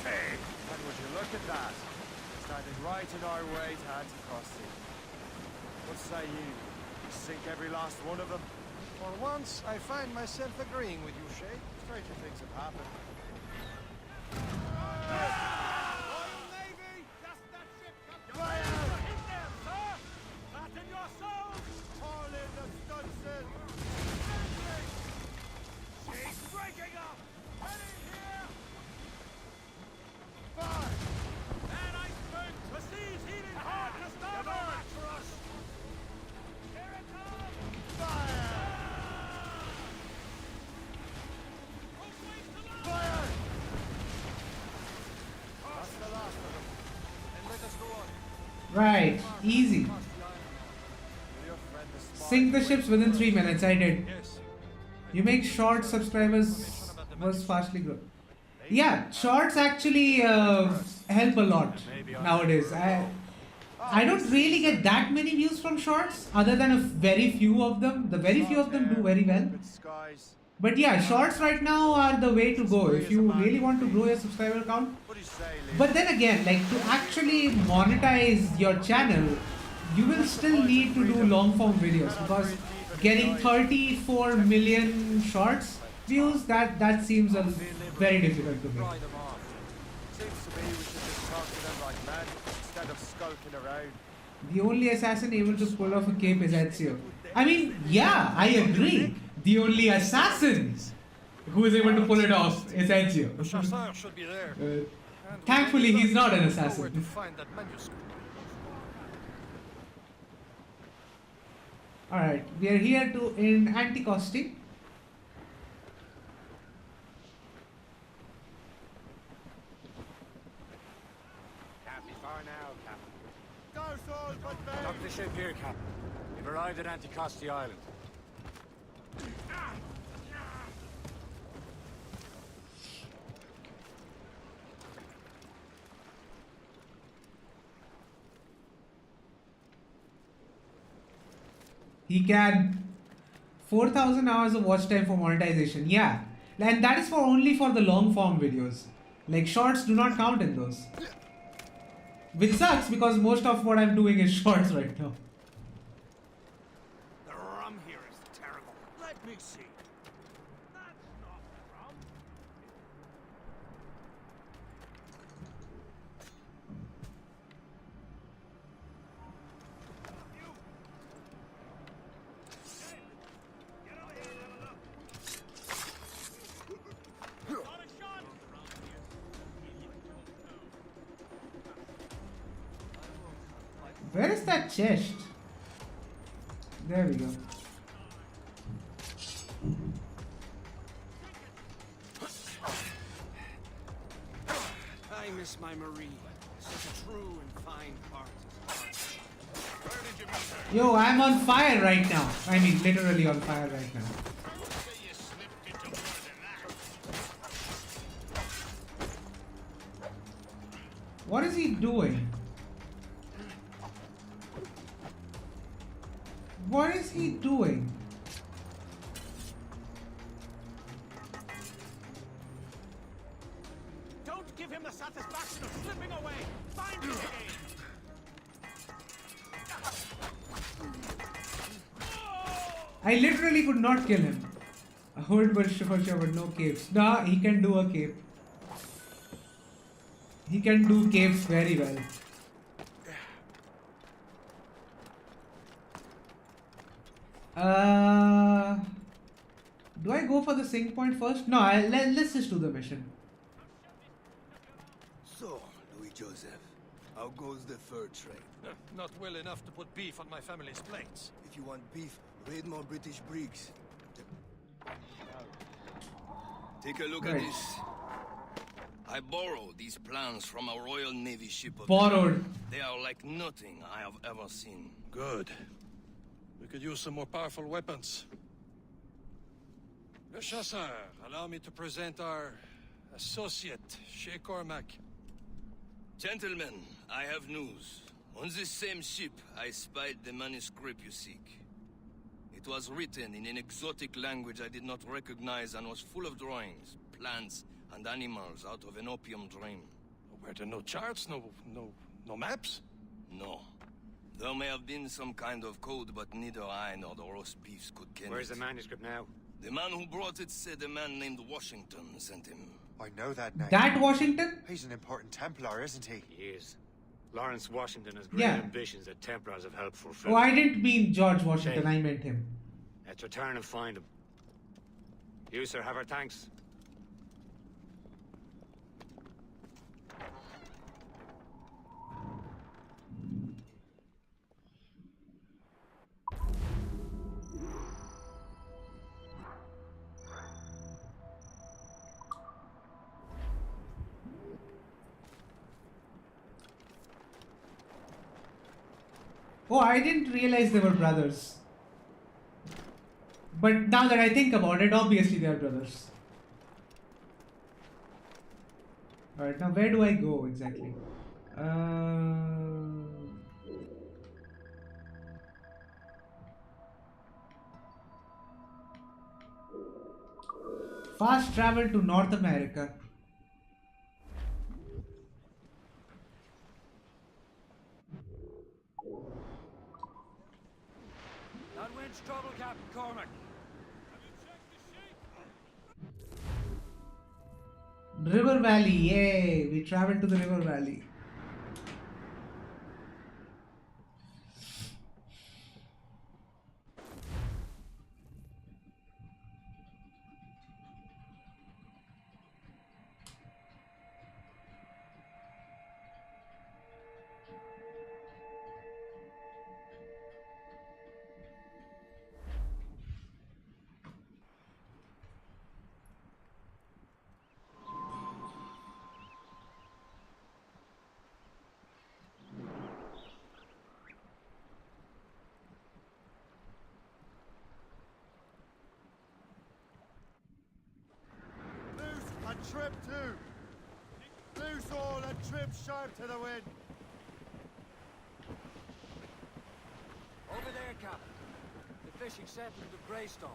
And would you look at that? standing right in our way to Anticosti. What say you? We sink every last one of them? For once, I find myself agreeing with you, Shay. Stranger things have happened. Royal Navy! Just that ship, Captain! Fire! Hit them, sir! Fasten your souls! Haul in the stunsail! She's breaking up! Heading here! Fire! Man iceberg! The sea's heaving hard to starboard! For us! Here it comes! Fire! Fire! That's the last of them. And let us go on. Right, easy. Sink the ships within 3 minutes. I did. You make short subscribers was fastly grow. Yeah, shorts actually help a lot nowadays. I don't really get that many views from shorts, other than a very few of them. The very few of them do very well. But yeah, shorts right now are the way to go if you really want to grow your subscriber count. But then again, like to actually monetize your channel, you will still need to do long form videos, because getting 34 million shorts views, that seems very difficult to make. Seems to me we should just talk to them like men instead of skulking around. The only assassin able to pull off a cape is Ezio. I mean, yeah, I agree. The only assassin who is able to pull it off is Ezio. Should be there. Thankfully, he's not an assassin. To find that manuscript. Alright, we are here in Anticosti. Can't be far now, Captain. Go, souls, but they... Dock the ship here, Captain. We've arrived at Anticosti Island. He can 4,000 hours of watch time for monetization. Yeah, and that is only for the long form videos. Like shorts do not count in those. Which sucks because most of what I'm doing is shorts right now. The rum here is terrible. Let me see. That's not rum. Where is that chest? There we go. I miss my Marie. Such a true and fine part. Where did you meet her? Yo, I'm on fire right now. I mean, literally on fire right now. What is he doing? What is he doing? Don't give him the satisfaction of slipping away. Find him again. I literally could not kill him. A hold for sure, but no capes. Nah, he can do a cape. He can do capes very well. Do I go for the sync point first? No, let's just do the mission. So, Louis Joseph, how goes the fur trade? Not well enough to put beef on my family's plates. If you want beef, raid more British brigs. Take a look at this. I borrowed these plans from a Royal Navy ship. Borrowed. They are like nothing I have ever seen. Good. We could use some more powerful weapons. Le Chasseur, allow me to present our associate, Shay Cormac. Gentlemen, I have news. On this same ship, I spied the manuscript you seek. It was written in an exotic language I did not recognize and was full of drawings, plants, and animals out of an opium dream. Were there no charts, no No maps? No. There may have been some kind of code, but neither I nor the roast beefs could ken Where's it. the manuscript now? The man who brought it said a man named Washington sent him. I know that name. That Washington? He's an important Templar, isn't he? He is. Lawrence Washington has great Yeah. ambitions that Templars have helped fulfill. Oh, I didn't mean George Washington, Shay. I meant him. Let's return and find him. You, sir, have our thanks. Oh, I didn't realize they were brothers. But now that I think about it, obviously they are brothers. Alright, now where do I go exactly? Fast travel to North America. That wind's trouble, Captain Cormac. River Valley, yay! We traveled to the River Valley. Trip two. Loose all and trim sharp to the wind. Over there, Captain. The fishing settlement of Greystone.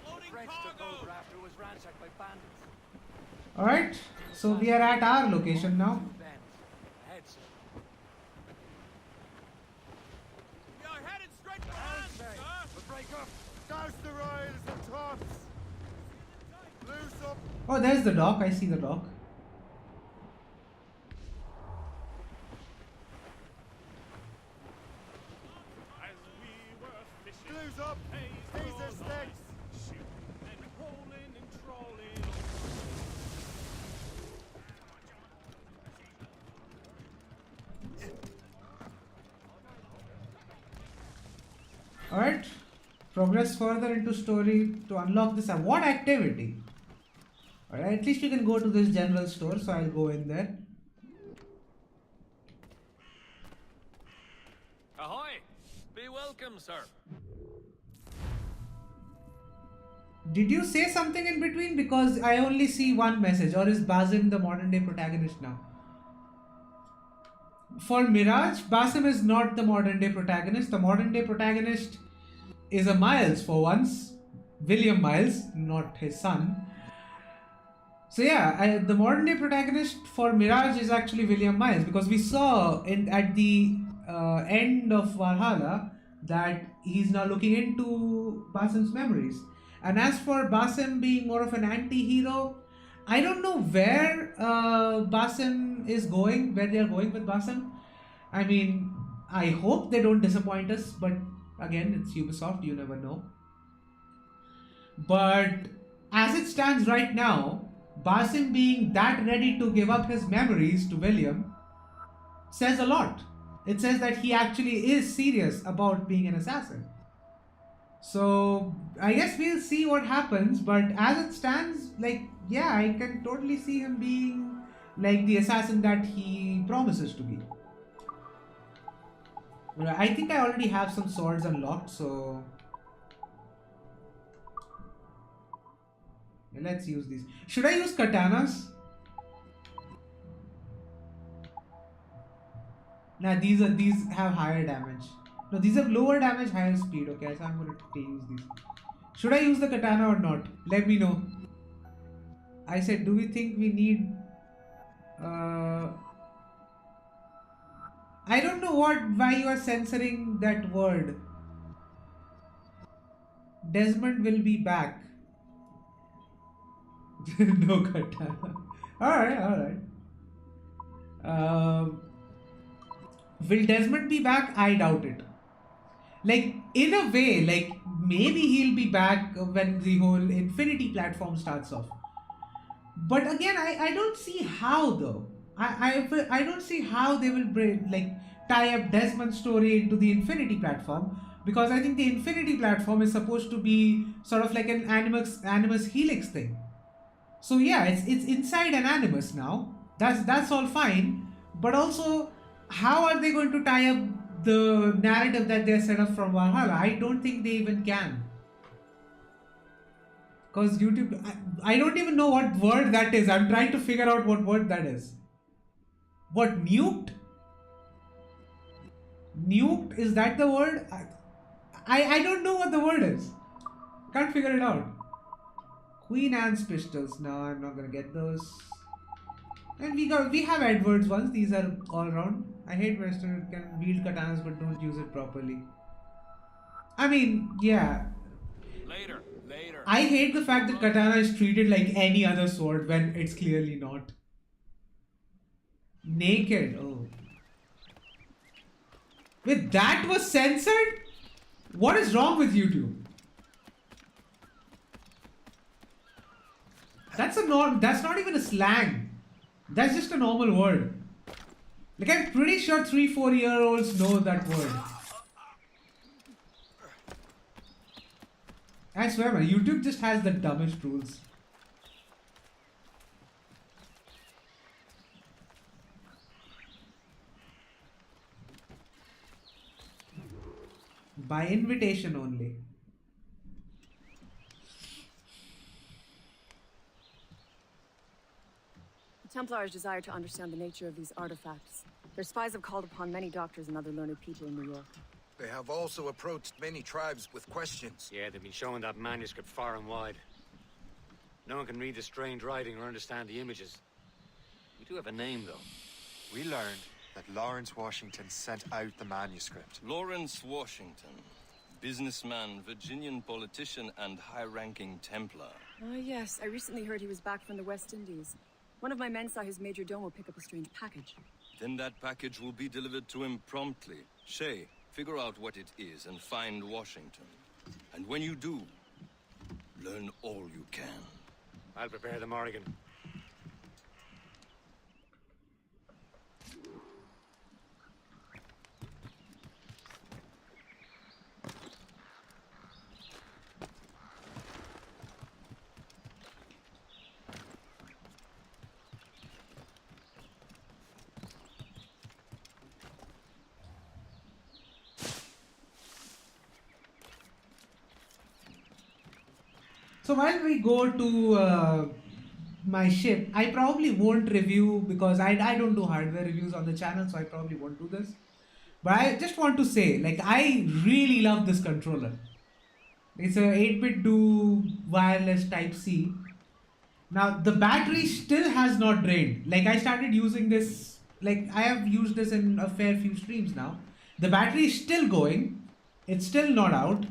The French took over after it was ransacked by bandits. Alright, so we are at our location now. Ahead, sir. We are headed straight for land, sir. We'll break up. Douse the rails and tops. Loose up. Oh, there's the dock. I see the dock. Blues up. These are sticks. Alright. Progress further into story to unlock this. What activity? Alright, at least you can go to this general store, so I'll go in there. Ahoy! Be welcome, sir. Did you say something in between? Because I only see one message. Or is Basim the modern day protagonist now? For Mirage, Basim is not the modern day protagonist. The modern day protagonist is a Miles for once. William Miles, not his son. So yeah, the modern day protagonist for Mirage is actually William Miles, because we saw at the end of Valhalla that he's now looking into Basim's memories. And as for Basim being more of an anti-hero, I don't know where Basim is going, where they are going with Basim. I mean, I hope they don't disappoint us, but again, it's Ubisoft, you never know. But as it stands right now, Basim being that ready to give up his memories to William says a lot. It says that he actually is serious about being an assassin. So I guess we'll see what happens, but as it stands, like, yeah, I can totally see him being like the assassin that he promises to be. I think I already have some swords unlocked, so let's use these. Should I use katanas? Nah, these have higher damage. No, these have lower damage, higher speed. Okay, so I'm going to use these. Should I use the katana or not? Let me know. I said, do we think we need I don't know why you are censoring that word. Desmond will be back. No katana. Alright. Will Desmond be back? I doubt it. Like, in a way, like, maybe he'll be back when the whole Infinity platform starts off. But again, I don't see how though. I don't see how they will bring, like, tie up Desmond's story into the Infinity platform, because I think the Infinity platform is supposed to be sort of like an Animus Helix thing. So yeah, it's inside an Animus now. That's all fine. But also, how are they going to tie up the narrative that they're set up from Valhalla? I don't think they even can. Because YouTube, I don't even know what word that is. I'm trying to figure out what word that is. What, nuked? Nuked? Is that the word? I don't know what the word is. Can't figure it out. Queen Anne's pistols. No, I'm not gonna get those. And we have Edwards ones. These are all around. I hate Western can wield katanas but don't use it properly. I mean, yeah. Later. I hate the fact that katana is treated like any other sword when it's clearly not. Naked. Oh. Wait, that was censored? What is wrong with YouTube? That's not even a slang. That's just a normal word. Like, I'm pretty sure 3-4-year-olds know that word. I swear, man, YouTube just has the dumbest rules. By invitation only. The Templars desire to understand the nature of these artifacts. Their spies have called upon many doctors and other learned people in New York. They have also approached many tribes with questions. Yeah, they've been showing that manuscript far and wide. No one can read the strange writing or understand the images. We do have a name, though. We learned that Lawrence Washington sent out the manuscript. Lawrence Washington. Businessman, Virginian politician, and high-ranking Templar. Ah, yes. I recently heard he was back from the West Indies. One of my men saw his major domo pick up a strange package. Then that package will be delivered to him promptly. Shay, figure out what it is and find Washington. And when you do, learn all you can. I'll prepare the Morrigan. So while we go to my ship, I probably won't review because I don't do hardware reviews on the channel, so I probably won't do this. But I just want to say, like, I really love this controller. It's a 8-bit to wireless Type-C. Now, the battery still has not drained. Like, I started using this, like, I have used this in a fair few streams now. The battery is still going. It's still not out.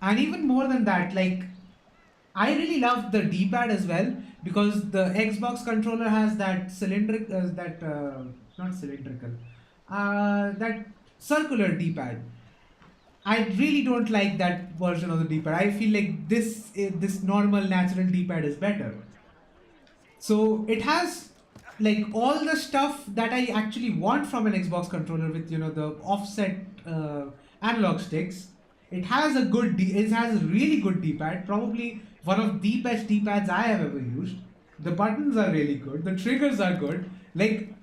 And even more than that, like, I really love the D-pad as well, because the Xbox controller has that that circular D-pad. I really don't like that version of the D-pad. I feel like this normal natural D-pad is better. So it has like all the stuff that I actually want from an Xbox controller with, you know, the offset analog sticks. It has a really good D-pad, probably one of the best D-pads I have ever used. The buttons are really good, the triggers are good. Like,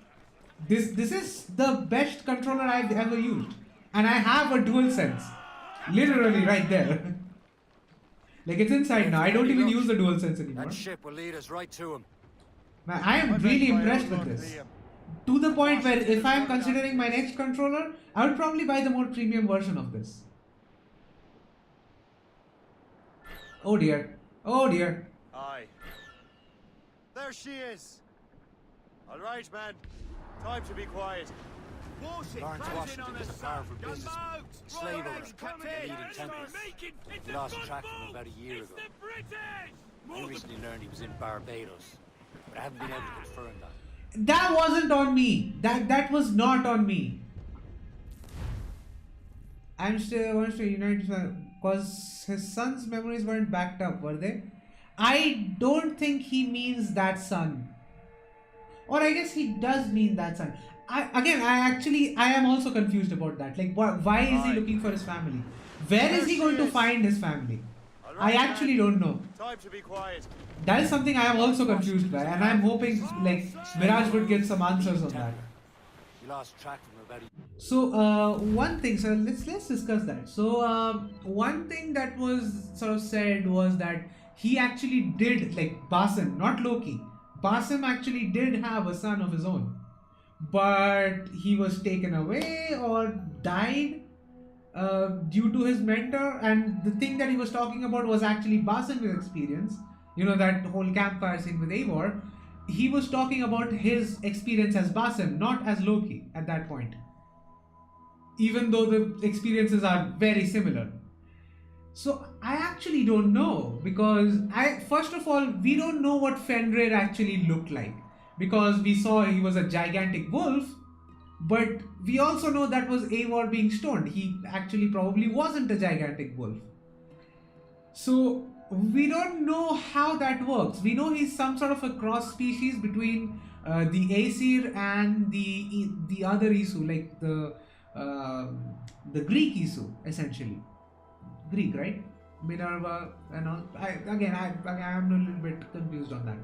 this is the best controller I've ever used. And I have a DualSense. Literally right there. Like, it's inside now. I don't even use the DualSense anymore. That ship will lead us right to him. Man, I am really impressed with this. To the point where if I am considering my next controller, I would probably buy the more premium version of this. Oh dear. Oh dear. Aye. There she is. All right, man. Time to be quiet. Lawrence Washington was a powerful businessman, a slave owner, a leading Templar. We lost track of him about a year ago. I recently learned he was in Barbados, but I haven't been able to confirm that. That wasn't on me. That was not on me. I'm still wants to unite because his son's memories weren't backed up, were they? I don't think he means that son. Or I guess he does mean that son. I am also confused about that. Like, why is he looking for his family? Where is he going to find his family? I actually don't know. Time to be quiet. That is something I am also confused by, and I'm hoping like Mirage would get some answers on that. We lost track of him about a So one thing, so let's discuss that. So one thing that was sort of said was that he actually did, like Basim, not Loki. Basim actually did have a son of his own, but he was taken away or died due to his mentor. And the thing that he was talking about was actually Basim's experience. You know, that whole campfire scene with Eivor. He was talking about his experience as Basim, not as Loki at that point. Even though the experiences are very similar. So I actually don't know, because first of all, we don't know what Fenrir actually looked like, because we saw he was a gigantic wolf, but we also know that was Eivor being stoned. He actually probably wasn't a gigantic wolf. So we don't know how that works. We know he's some sort of a cross species between the Aesir and the other Isu, like the Greek Isu, essentially. Greek, right? Minerva and all. I'm a little bit confused on that.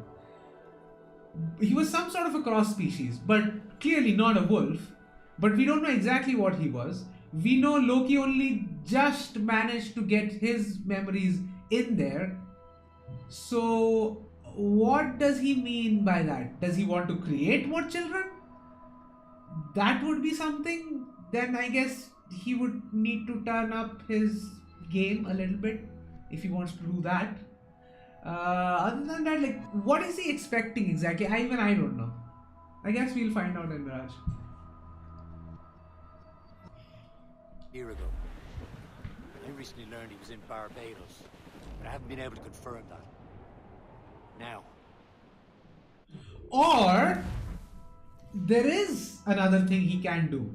He was some sort of a cross species, but clearly not a wolf. But we don't know exactly what he was. We know Loki only just managed to get his memories in there. So what does he mean by that? Does he want to create more children? That would be something. Then I guess he would need to turn up his game a little bit if he wants to do that. Other than that, like, what is he expecting exactly? I don't know. I guess we'll find out in Mirage. year ago. I recently learned he was in Barbados, but I haven't been able to confirm that. Now. Or there is another thing he can do.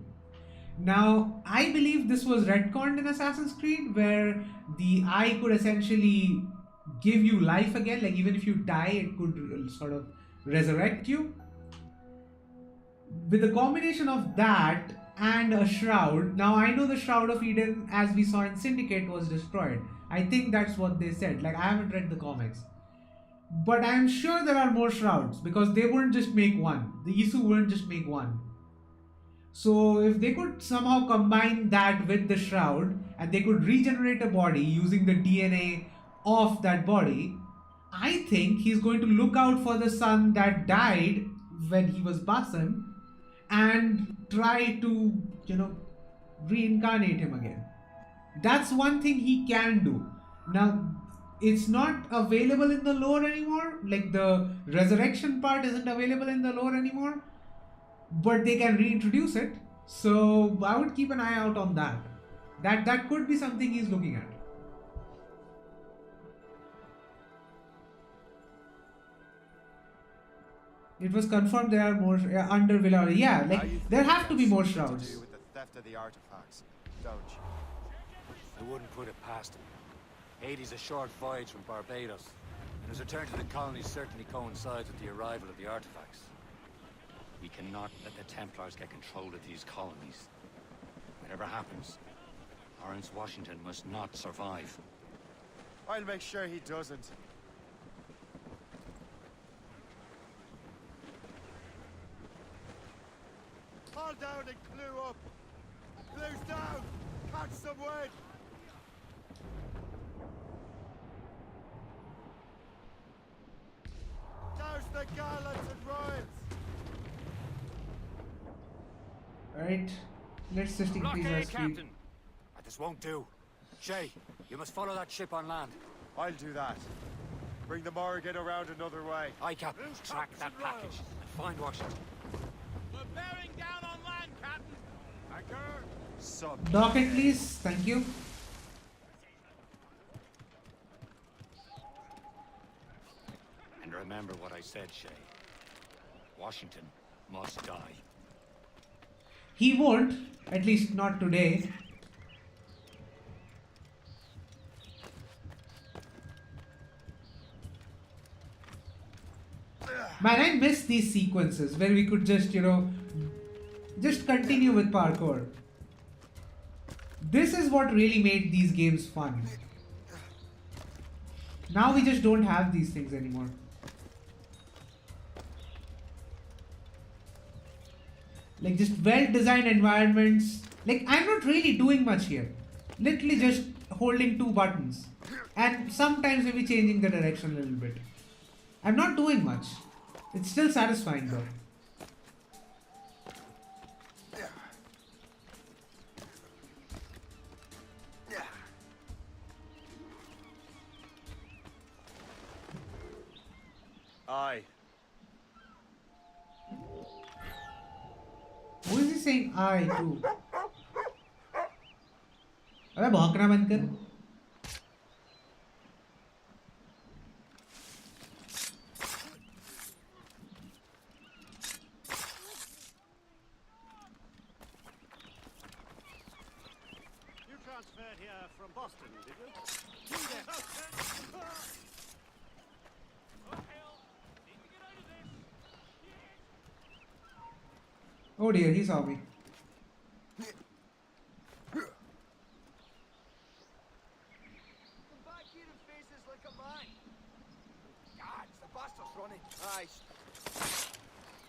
Now, I believe this was retconned in Assassin's Creed, where the eye could essentially give you life again. Like, even if you die, it could sort of resurrect you. With a combination of that and a shroud. Now, I know the Shroud of Eden, as we saw in Syndicate, was destroyed. I think that's what they said. Like, I haven't read the comics. But I'm sure there are more shrouds, because they wouldn't just make one. The Isu wouldn't just make one. So if they could somehow combine that with the shroud, and they could regenerate a body using the DNA of that body, I think he's going to look out for the son that died when he was Basim and try to, reincarnate him again. That's one thing he can do. Now, it's not available in the lore anymore. Like, the resurrection part isn't available in the lore anymore. But they can reintroduce it. So I would keep an eye out on that. That could be something he's looking at. It was confirmed there are more under Villar. Yeah, like there have to be more shrouds. To do with the theft of the artifacts, don't you? I wouldn't put it past him. Hades' a short voyage from Barbados, and his return to the colony certainly coincides with the arrival of the artifacts. We cannot let the Templars get control of these colonies. Whatever happens, Lawrence Washington must not survive. I'll make sure he doesn't. Haul down and clue up! Clue's down! Catch some wind! Douse the gallants and royals! Alright, let's just increase our speed. This won't do. Shay, you must follow that ship on land. I'll do that. Bring the Morrigan around another way. Aye, Captain. Track that package and find Washington. We're bearing down on land, Captain. Docket, please. Thank you. And remember what I said, Shay. Washington must die. He won't, at least not today. Man, I miss these sequences where we could just, just continue with parkour. This is what really made these games fun. Now we just don't have these things anymore. Like just well-designed environments. Like I'm not really doing much here. Literally just holding two buttons. And sometimes maybe changing the direction a little bit. I'm not doing much. It's still satisfying though. Aye. Who is he saying I to? अबे भौंकना बंद कर. You transferred here from Boston, did you? Oh dear, he saw me.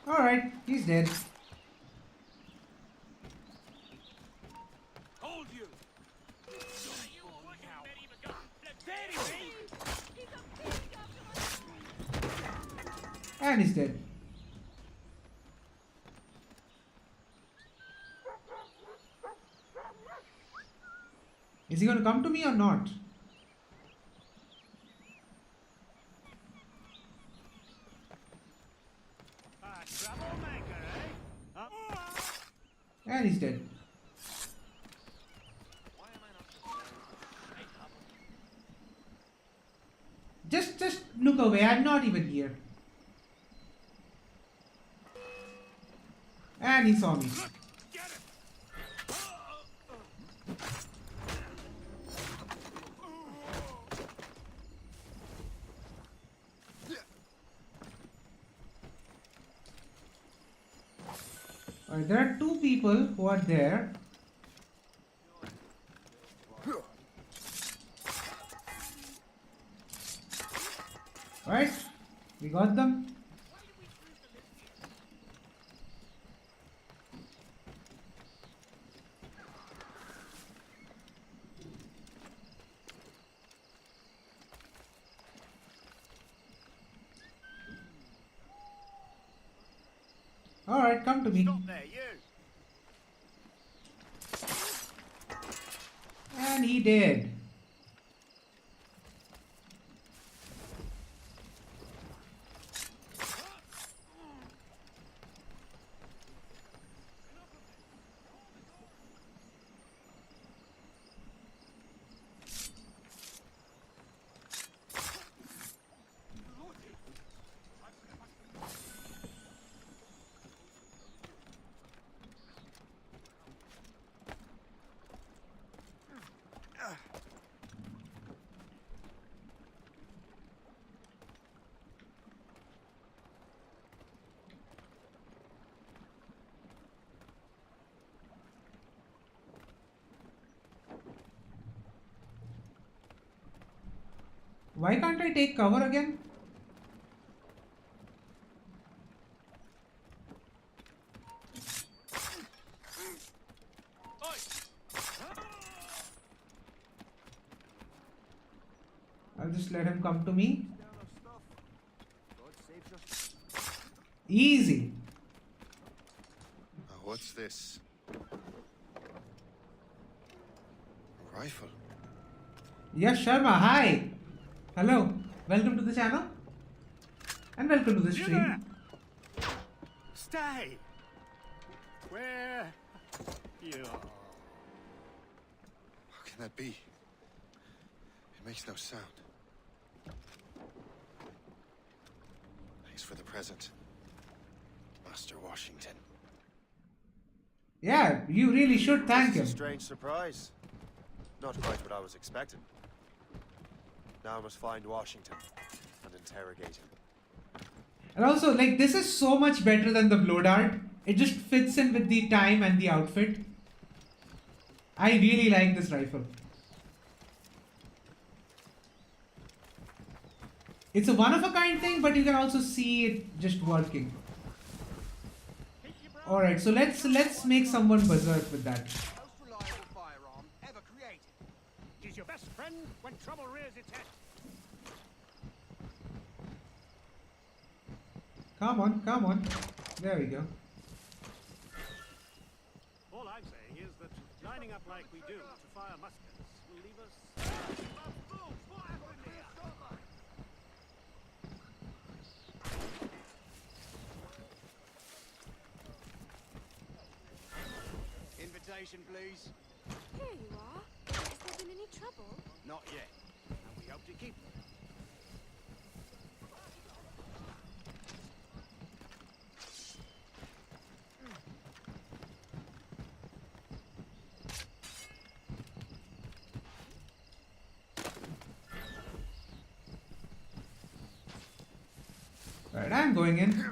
Alright, he's dead. Hold you! And he's dead. Is he going to come to me or not? And he's dead. Just look away. I'm not even here. And he saw me. Alright, there are two people who are there. Right, we got them. Alright, come to me. Stop there, you! And he did. Why can't I take cover again? I'll just let him come to me. Easy. What's this? A rifle. Yes, Sharma, hi. Hello, welcome to the channel. And welcome to the stream. Stay! Where Yeah. How can that be? It makes no sound. Thanks for the present, Master Washington. Yeah, you really should thank This him. is a strange surprise. Not quite what I was expecting. Now I must find Washington and interrogate him. And also, like, this is so much better than the blow dart. It just fits in with the time and the outfit. I really like this rifle. It's a one-of-a-kind thing, but you can also see it just working. Alright, so let's make someone berserk with that. Most reliable firearm ever created. It is your best friend when trouble rears its head. Come on, come on. There we go. All I'm saying is that lining up like we do to fire muskets will leave us... Invitation, please. Here you are. Has there been any trouble? Not yet. And we hope to keep them. Alright, I'm going in.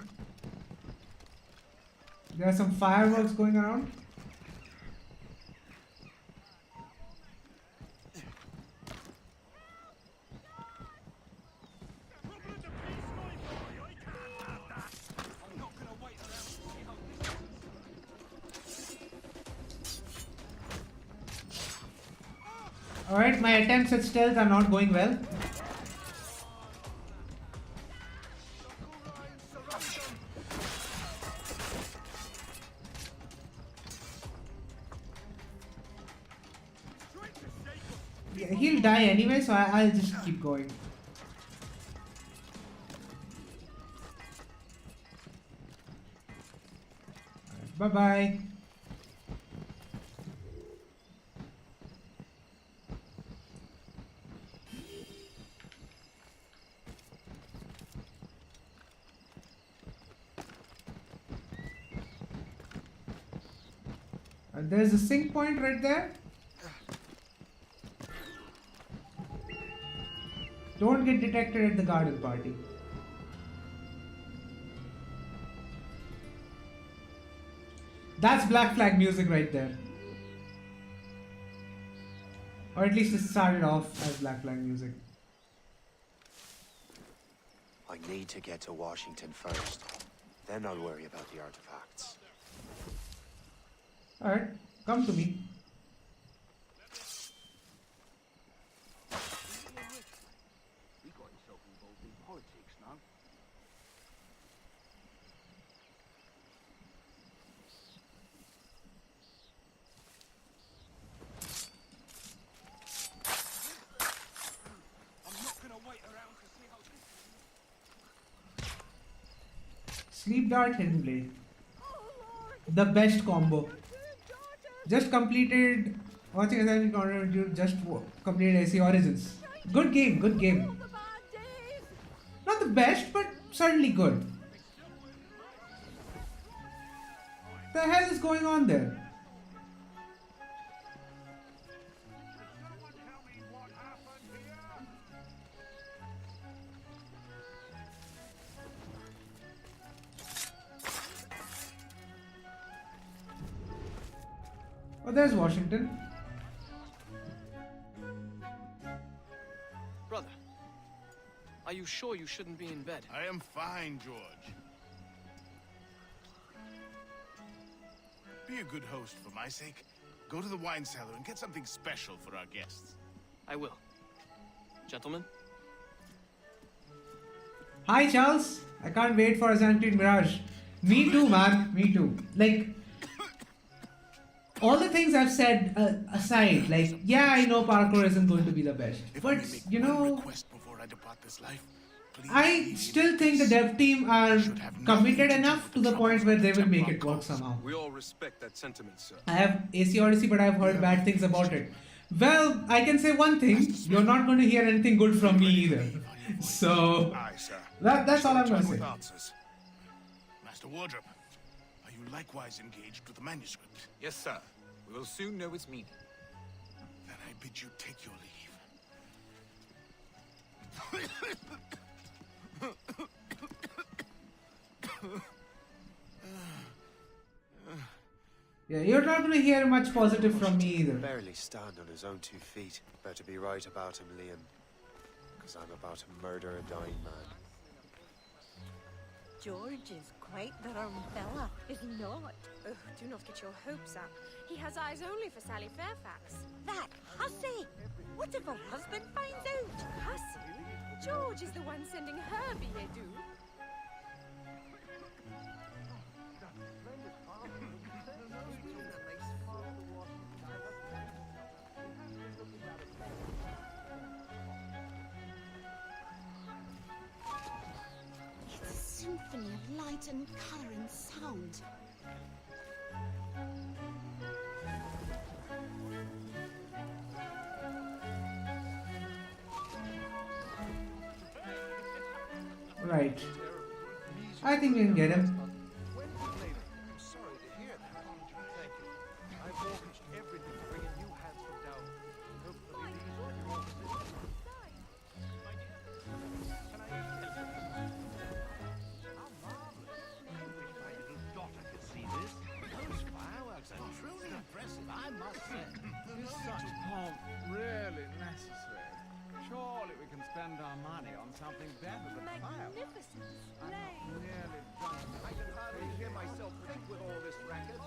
There are some fireworks going around. Alright, my attempts at stealth are not going well. Yeah, he'll die anyway, so I'll just keep going. Bye-bye. There's a sync point right there. Don't get detected at the garden party. That's Black Flag music right there. Or at least it started off as Black Flag music. I need to get to Washington first. Then I'll worry about the artifacts. Alright, come to me. We got himself involved in politics now. I'm not gonna wait around to see how this... Sleep Dart, Hidden Blade. The best combo. Just completed watching Assassin's Creed, you just completed AC Origins. Good game, good game. Not the best, but certainly good. The hell is going on there? Oh, there's Washington. Brother, are you sure you shouldn't be in bed? I am fine, George. Be a good host for my sake. Go to the wine cellar and get something special for our guests. I will. Gentlemen? Hi, Charles. I can't wait for Assassin's Creed Mirage. Me too, man. Me too. Like, all the things I've said aside, like, yeah, I know parkour isn't going to be the best, but you know, request before I depart this life, I still think the dev team are committed enough to the point where they will make it work somehow. We all respect that sentiment, sir. I have AC Odyssey, but I've heard bad things about it. Well, I can say one thing: you're not going to hear anything good from me either. So that's all I'm going to say. Master Wardrop, are you likewise engaged with the manuscript? Yes, sir. We will soon know its meaning. Then I bid you take your leave. Yeah, you're not going to hear much positive from me either. Barely stand on his own 2 feet. Better be right about him, Liam. Because I'm about to murder a dying man. George is quite the rum fella, is he not? Ugh, do not get your hopes up. He has eyes only for Sally Fairfax. That hussy! What if her husband finds out? Hussy? George is the one sending her billet-doux. Symphony of light and color and sound. Right. I think we can get him. I'm sorry to hear that. Thank you. I've mortgaged everything to bring in new hands from down. Hopefully these will be all assistance. Can I help you? How marvelous. I wish my little daughter could see this. Those fireworks are truly impressive, I must say. Is such pomp really necessary? Surely we can spend our money on something better than fireworks. Magnificent I'm display. nearly drunk. I can hardly hear myself think with all this racket.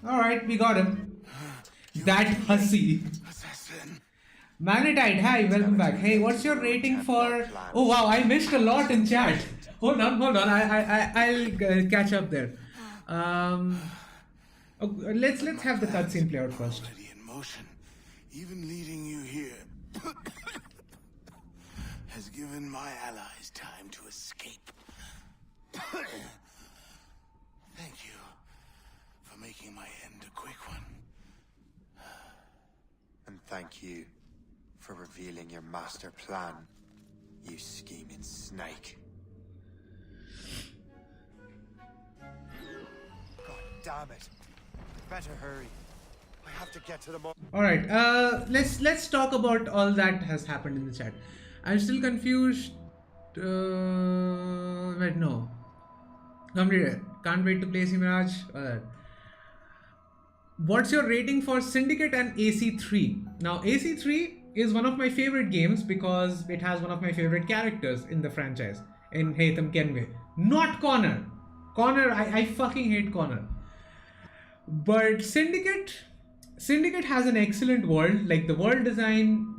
Alright, we got him. That hussy. Magnetite, hi, welcome back. Hey, what's your rating for... Oh wow, I missed a lot in chat. Hold on. I'll catch up there. Let's have the cutscene play out first. In motion, even leading you here has given my allies time to escape. Thank you for making my end a quick one. And thank you for revealing your master plan, you scheming snake. God damn it. Better hurry. I have to get to the Alright, let's talk about all that has happened in the chat. I'm still confused. Wait, no. Completed. Can't wait to play Mirage. What's your rating for Syndicate and AC3? Now, AC3 is one of my favorite games because it has one of my favorite characters in the franchise, in Haytham Kenway. Not Connor. Connor, I fucking hate Connor. But Syndicate has an excellent world. Like, the world design,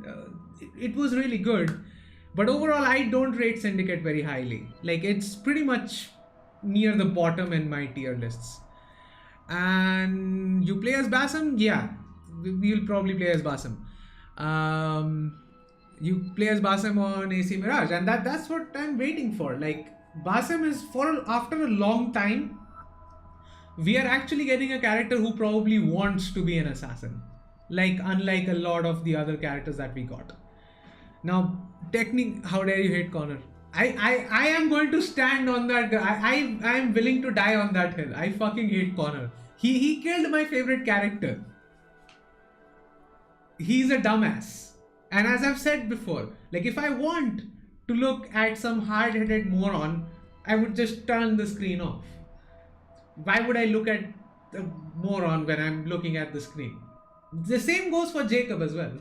it was really good. But overall, I don't rate Syndicate very highly. Like, it's pretty much near the bottom in my tier lists. And you play as Basim? Yeah, we'll probably play as Basim. You play as Basim on AC Mirage, and that's what I'm waiting for. Like, Basim is, after a long time, we are actually getting a character who probably wants to be an assassin. Like, unlike a lot of the other characters that we got. Now, how dare you hate Connor? I am going to stand on that. I am willing to die on that hill. I fucking hate Connor. He killed my favorite character. He's a dumbass. And as I've said before, like, if I want to look at some hard-headed moron, I would just turn the screen off. Why would I look at the moron when I'm looking at the screen? The same goes for Jacob as well.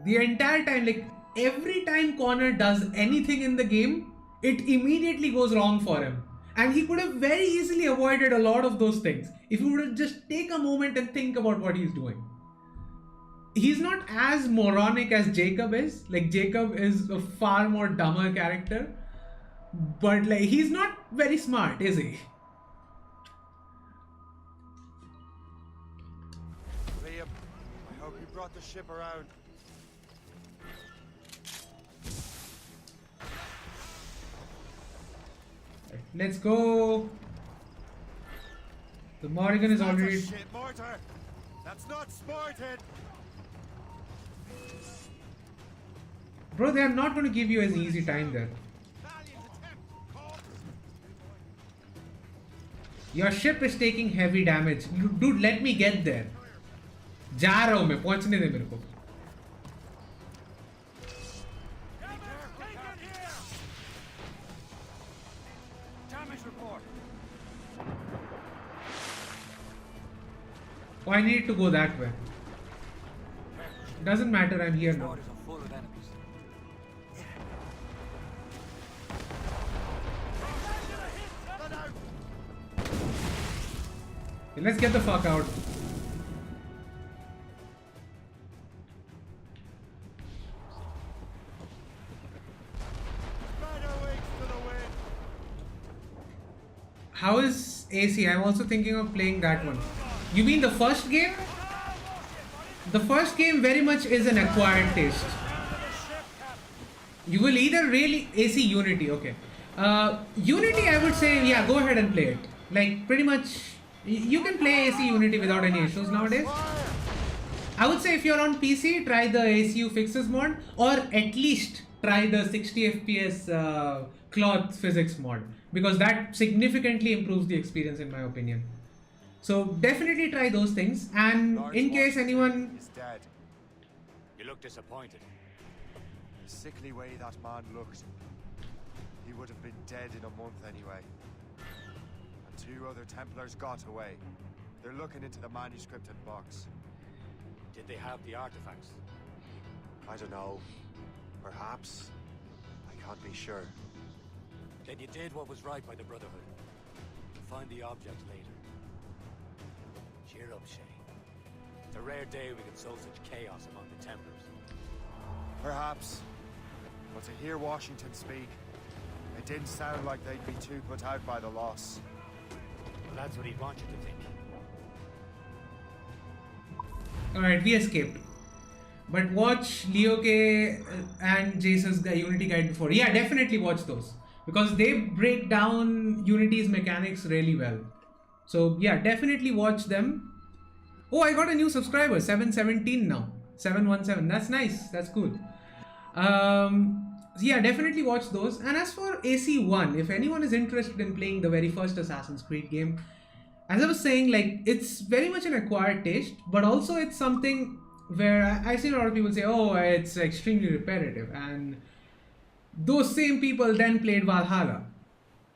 The entire time, like, every time Connor does anything in the game, it immediately goes wrong for him. And he could have very easily avoided a lot of those things if he would have just take a moment and think about what he's doing. He's not as moronic as Jacob is. Like, Jacob is a far more dumber character. But like, he's not very smart, is he? Liam, I hope you brought the ship around. Let's go. The Morrigan is already... Shit, mortar! That's not sported! Bro, they are not going to give you an easy time there. Your ship is taking heavy damage. Dude, let me get there. जा रहा हूँ मैं, पहुँचने दे मेरे को. Oh, I need to go that way. Doesn't matter, I'm here now. Okay, let's get the fuck out. How is AC? I'm also thinking of playing that one. You mean the first game? The first game very much is an acquired taste. You will either really... AC Unity, okay. Unity, I would say, yeah, go ahead and play it. Like, pretty much, you can play AC Unity without any issues nowadays. I would say if you're on PC, try the ACU Fixes mod, or at least try the 60 FPS cloth physics mod, because that significantly improves the experience in my opinion. So definitely try those things, and in case anyone... is dead. You look disappointed. The sickly way that man looked. He would have been dead in a month anyway. And 2 other Templars got away. They're looking into the manuscript and box. Did they have the artifacts? I don't know. Perhaps. I can't be sure. Then you did what was right by the Brotherhood. Find the object later. Cheer up, Shay. It's a rare day we can sow such chaos among the Templars. Perhaps. But to hear Washington speak, it didn't sound like they'd be too put out by the loss. Well, that's what he'd want you to think. Alright, we escaped. But watch Leo K and Jace's Unity guide before. Yeah, definitely watch those. Because they break down Unity's mechanics really well. So yeah, definitely watch them. Oh, I got a new subscriber, 717 now. 717. That's nice. That's cool. So yeah, definitely watch those. And as for AC1, if anyone is interested in playing the very first Assassin's Creed game, as I was saying, like, it's very much an acquired taste, but also it's something where I see a lot of people say, oh, it's extremely repetitive. And those same people then played Valhalla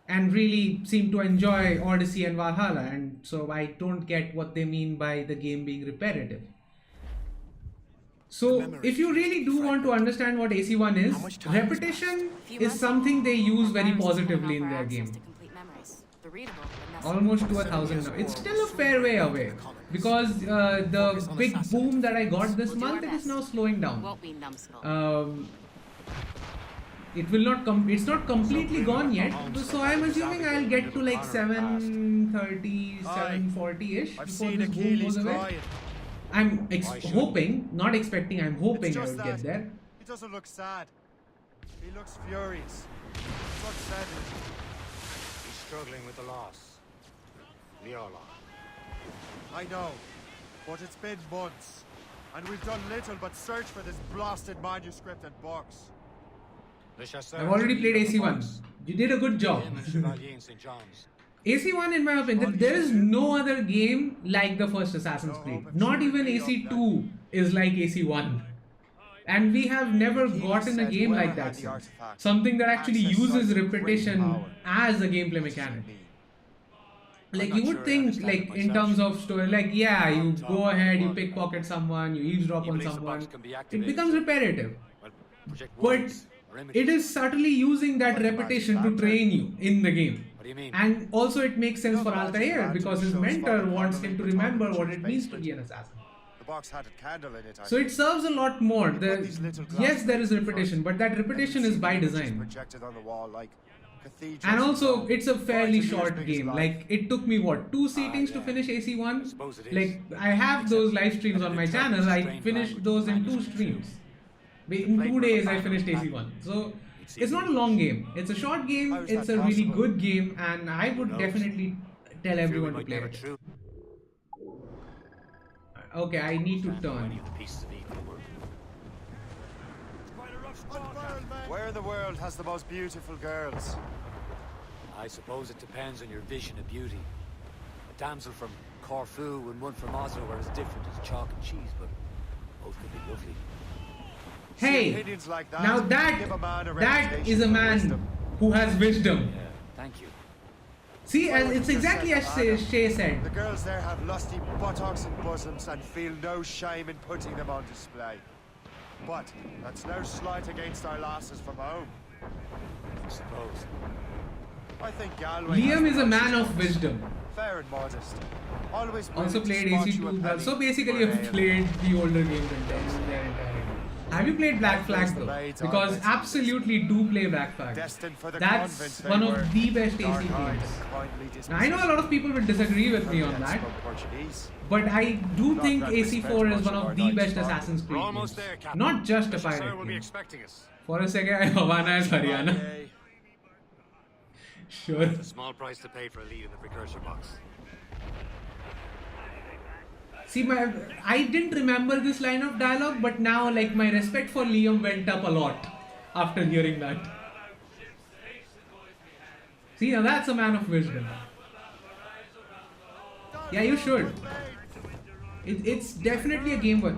and really seem to enjoy Odyssey and Valhalla. And so I don't get what they mean by the game being repetitive. So if you really do want to understand what AC1 is, repetition is something they use very positively in their game. Almost to 1,000 now. It's still a fair way away because the big boom that I got this month, it is now slowing down. It will not it's not completely gone yet, so I'm assuming I'll get to like 730, 740-ish before this boom goes away. I'm hoping, not expecting, I'm hoping I will get there. He doesn't look sad. He looks furious. He's unsettled. He's struggling with the loss. We all are. I know, but it's been months, and we've done little but search for this blasted manuscript and box. I've already played AC1. You did a good job. AC1, in my opinion, there is no other game like the first Assassin's Creed. Not even AC2 is like AC1. And we have never gotten a game like that since. Something that actually uses repetition as a gameplay mechanic. Like, you would think, like, in terms of story, like, yeah, you go ahead, you pickpocket someone, you eavesdrop on someone. It becomes repetitive. but it is subtly using that repetition to train you in the game. What do you mean? And also it makes sense for Altair because his mentor wants him to remember what it means to be an assassin. The box had a candle in it. So it serves a lot more. Yes, there is repetition, but that repetition is by design. Projected on the wall like cathedrals. And also, it's a fairly short game. Like, it took me, what, 2 seatings to finish AC1? Like, I have those live streams on my channel. I finished those in 2 streams. In 2 days, I finished AC1. So, it's not a long game. It's a short game. It's a really good game. And I would definitely tell everyone to play it. Okay, I need to turn. Where in the world has the most beautiful girls? I suppose it depends on your vision of beauty. A damsel from Corfu and one from Oslo are as different as chalk and cheese, but both could be lovely. Hey, now that is a man who has wisdom. Yeah, thank you. See, it's exactly as Shay said. The girls there have lusty buttocks and bosoms and feel no shame in putting them on display. But that's no slight against our lasses from home. I suppose. I think Galway. Liam is a man of wisdom. Fair and modest. Always also played AC2. So basically, you've played the older games entirely. Have you played Black Flag though? Because absolutely do play Black Flag. That's one of the best AC games. Now, I know a lot of people will disagree with me on that, but I do think AC4 is one of the best Assassin's Creed games. Not just a pirate game. For a second, I Havana is Haryana. Sure. It's a small price to pay for a lead in the precursor box. See, I didn't remember this line of dialogue, but now, like, my respect for Liam went up a lot after hearing that. See, now that's a man of wisdom. Yeah, you should. It's definitely a game where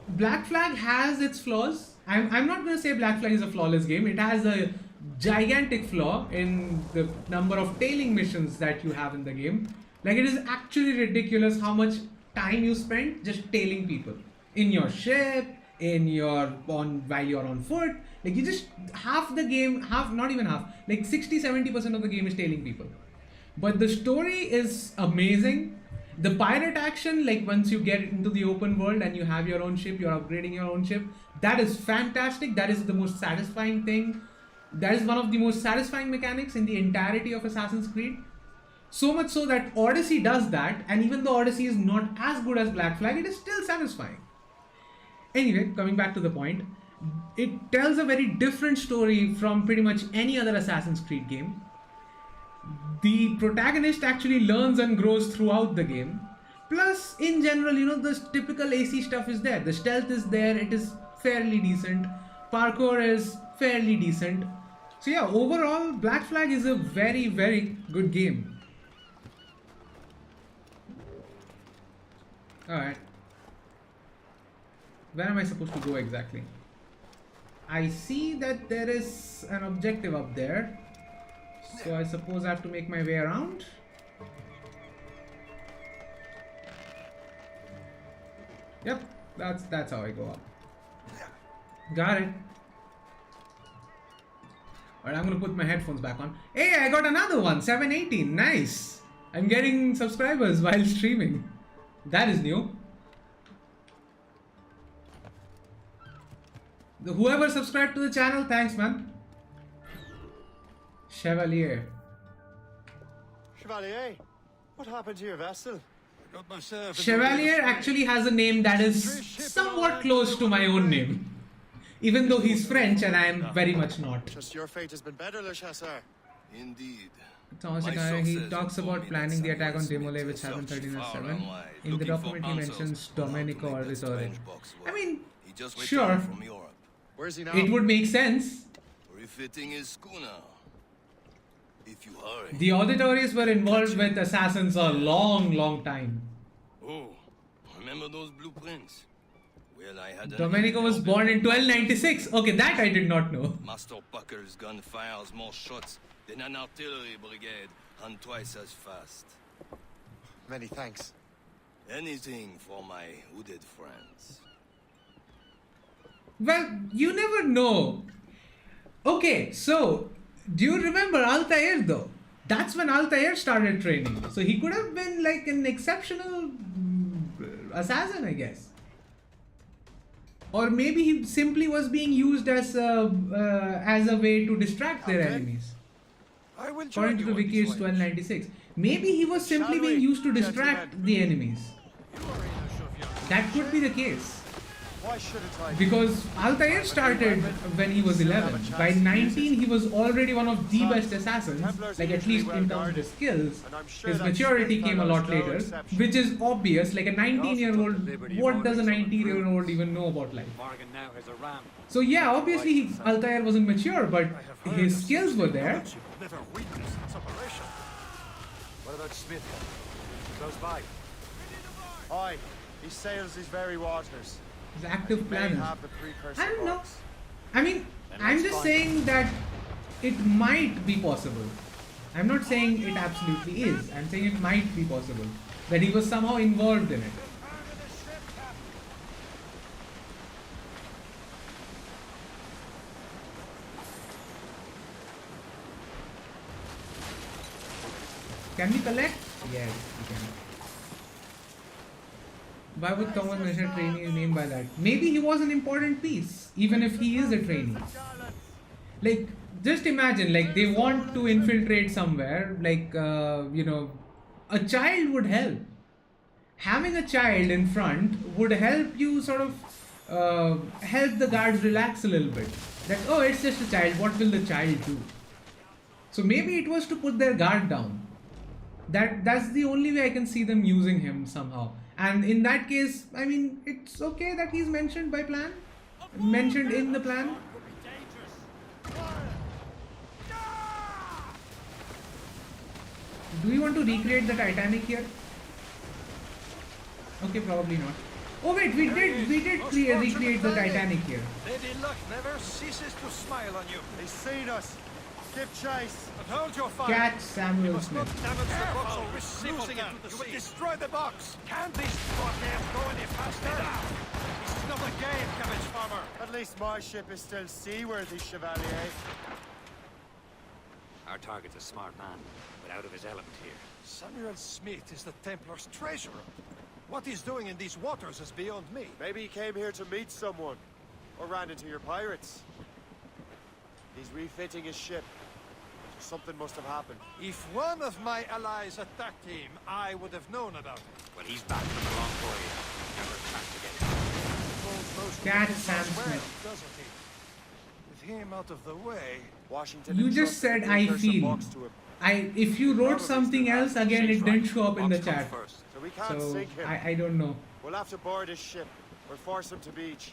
Black Flag has its flaws. I'm not going to say Black Flag is a flawless game. It has a gigantic flaw in the number of tailing missions that you have in the game. Like, it is actually ridiculous how much time you spend just tailing people in your ship, while you're on foot. Like, you just half the game, not even half, like 60-70% of the game is tailing people. But the story is amazing. The pirate action, like once you get into the open world and you have your own ship, you're upgrading your own ship, that is fantastic. That is the most satisfying thing. That is one of the most satisfying mechanics in the entirety of Assassin's Creed. So much so that Odyssey does that, and even though Odyssey is not as good as Black Flag, it is still satisfying. Anyway, coming back to the point, it tells a very different story from pretty much any other Assassin's Creed game. The protagonist actually learns and grows throughout the game. Plus, in general, you know, the typical AC stuff is there. The stealth is there, it is fairly decent. Parkour is fairly decent. So yeah, overall, Black Flag is a very, very good game. Alright. Where am I supposed to go exactly? I see that there is an objective up there. So I suppose I have to make my way around. Yep, that's how I go up. Got it. Alright, I'm gonna put my headphones back on. Hey, I got another one, 718, nice. I'm getting subscribers while streaming. That is new. Whoever subscribed to the channel, thanks, man. Chevalier. Chevalier, what happened to your vessel? I got myself. Chevalier actually has a name that is somewhat close to my own name. Even though he's French and I am very much not. Just your fate has been better, Le Chasseur. Indeed. He talks about planning the attack on Demolay, which happened 1307. In the document he mentions Domenico Auditore. I mean, sure, Where's he now? it would make sense. Refitting his schooner. If you hurry. The Auditores were involved with assassins a long time. Oh, remember those blueprints? Well, I had Domenico was born in 1296. Okay, that I did not know. Master Pucker's gun fires more shots than an artillery brigade, and twice as fast. Many thanks. Anything for my hooded friends. Well, you never know. Okay, so do you remember Altair though? That's when Altair started training. So he could have been like an exceptional assassin, I guess. Or maybe he simply was being used as a way to distract their enemies. According to the wiki, it's 1296. Maybe he was simply being used to distract the enemies. That could be the case. Why shouldn't I? Because Altair started when he was 11. By 19, he was already one of the best assassins, like at least in terms of his skills. His maturity came a lot later, which is obvious. Like a 19-year-old, what does a 19-year-old even know about life? So yeah, obviously Altair wasn't mature, but his skills were there. What about Smith? Close by. Aye, he sails these very waters. His active planners. I don't know. I mean, I'm just saying that it might be possible. I'm not saying it absolutely is. I'm saying it might be possible. That he was somehow involved in it. Can we collect? Yes, we can. Why would Thomas mention trainee is named by that? Maybe he was an important piece, even if he is a trainee. Like, just imagine, like, they want to infiltrate somewhere, like, you know, a child would help. Having a child in front would help you sort of help the guards relax a little bit. That, oh, it's just a child, what will the child do? So maybe it was to put their guard down. That's the only way I can see them using him somehow. And in that case, I mean, it's okay that he's mentioned by plan. Mentioned in the plan. Do we want to recreate the Titanic here? Okay, probably not. Oh wait, we did recreate the Titanic here. Lady Luck never ceases to smile on you. They've seen us. Give chase. But hold your fire. Catch Samuel You must not Smith. damage the box or risk losing it to the sea. You will destroy the box. Can't this goddamn go any faster? This is not a game, cabbage farmer. At least my ship is still seaworthy, Chevalier. Our target's a smart man, but out of his element here. Samuel Smith is the Templar's treasurer. What he's doing in these waters is beyond me. Maybe he came here to meet someone, or ran into your pirates. He's refitting his ship. Something must have happened. If one of my allies attacked him, I would have known about it. Well, he's back from a long voyage. Never tracked again. Catch Sam Smith. Doesn't he? With him out of the way, Washington. You just said I feel. If you wrote something else, again it didn't show up in the chat. So we can't sink him. I don't know. We'll have to board his ship or force him to beach.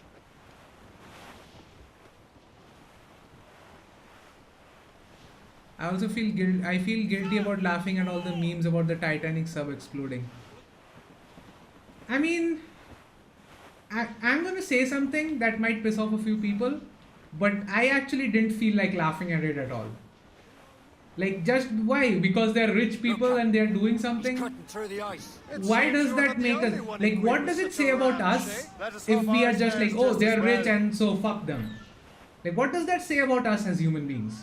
I also feel I feel guilty about laughing at all the memes about the Titanic sub exploding. I mean, I'm gonna say something that might piss off a few people, but I actually didn't feel like laughing at it at all. Like, just why? Because they're rich people and they're doing something? Why does that make us... Like, what does it say about us if we are just like, oh, they're rich and so fuck them? Like, what does that say about us as human beings?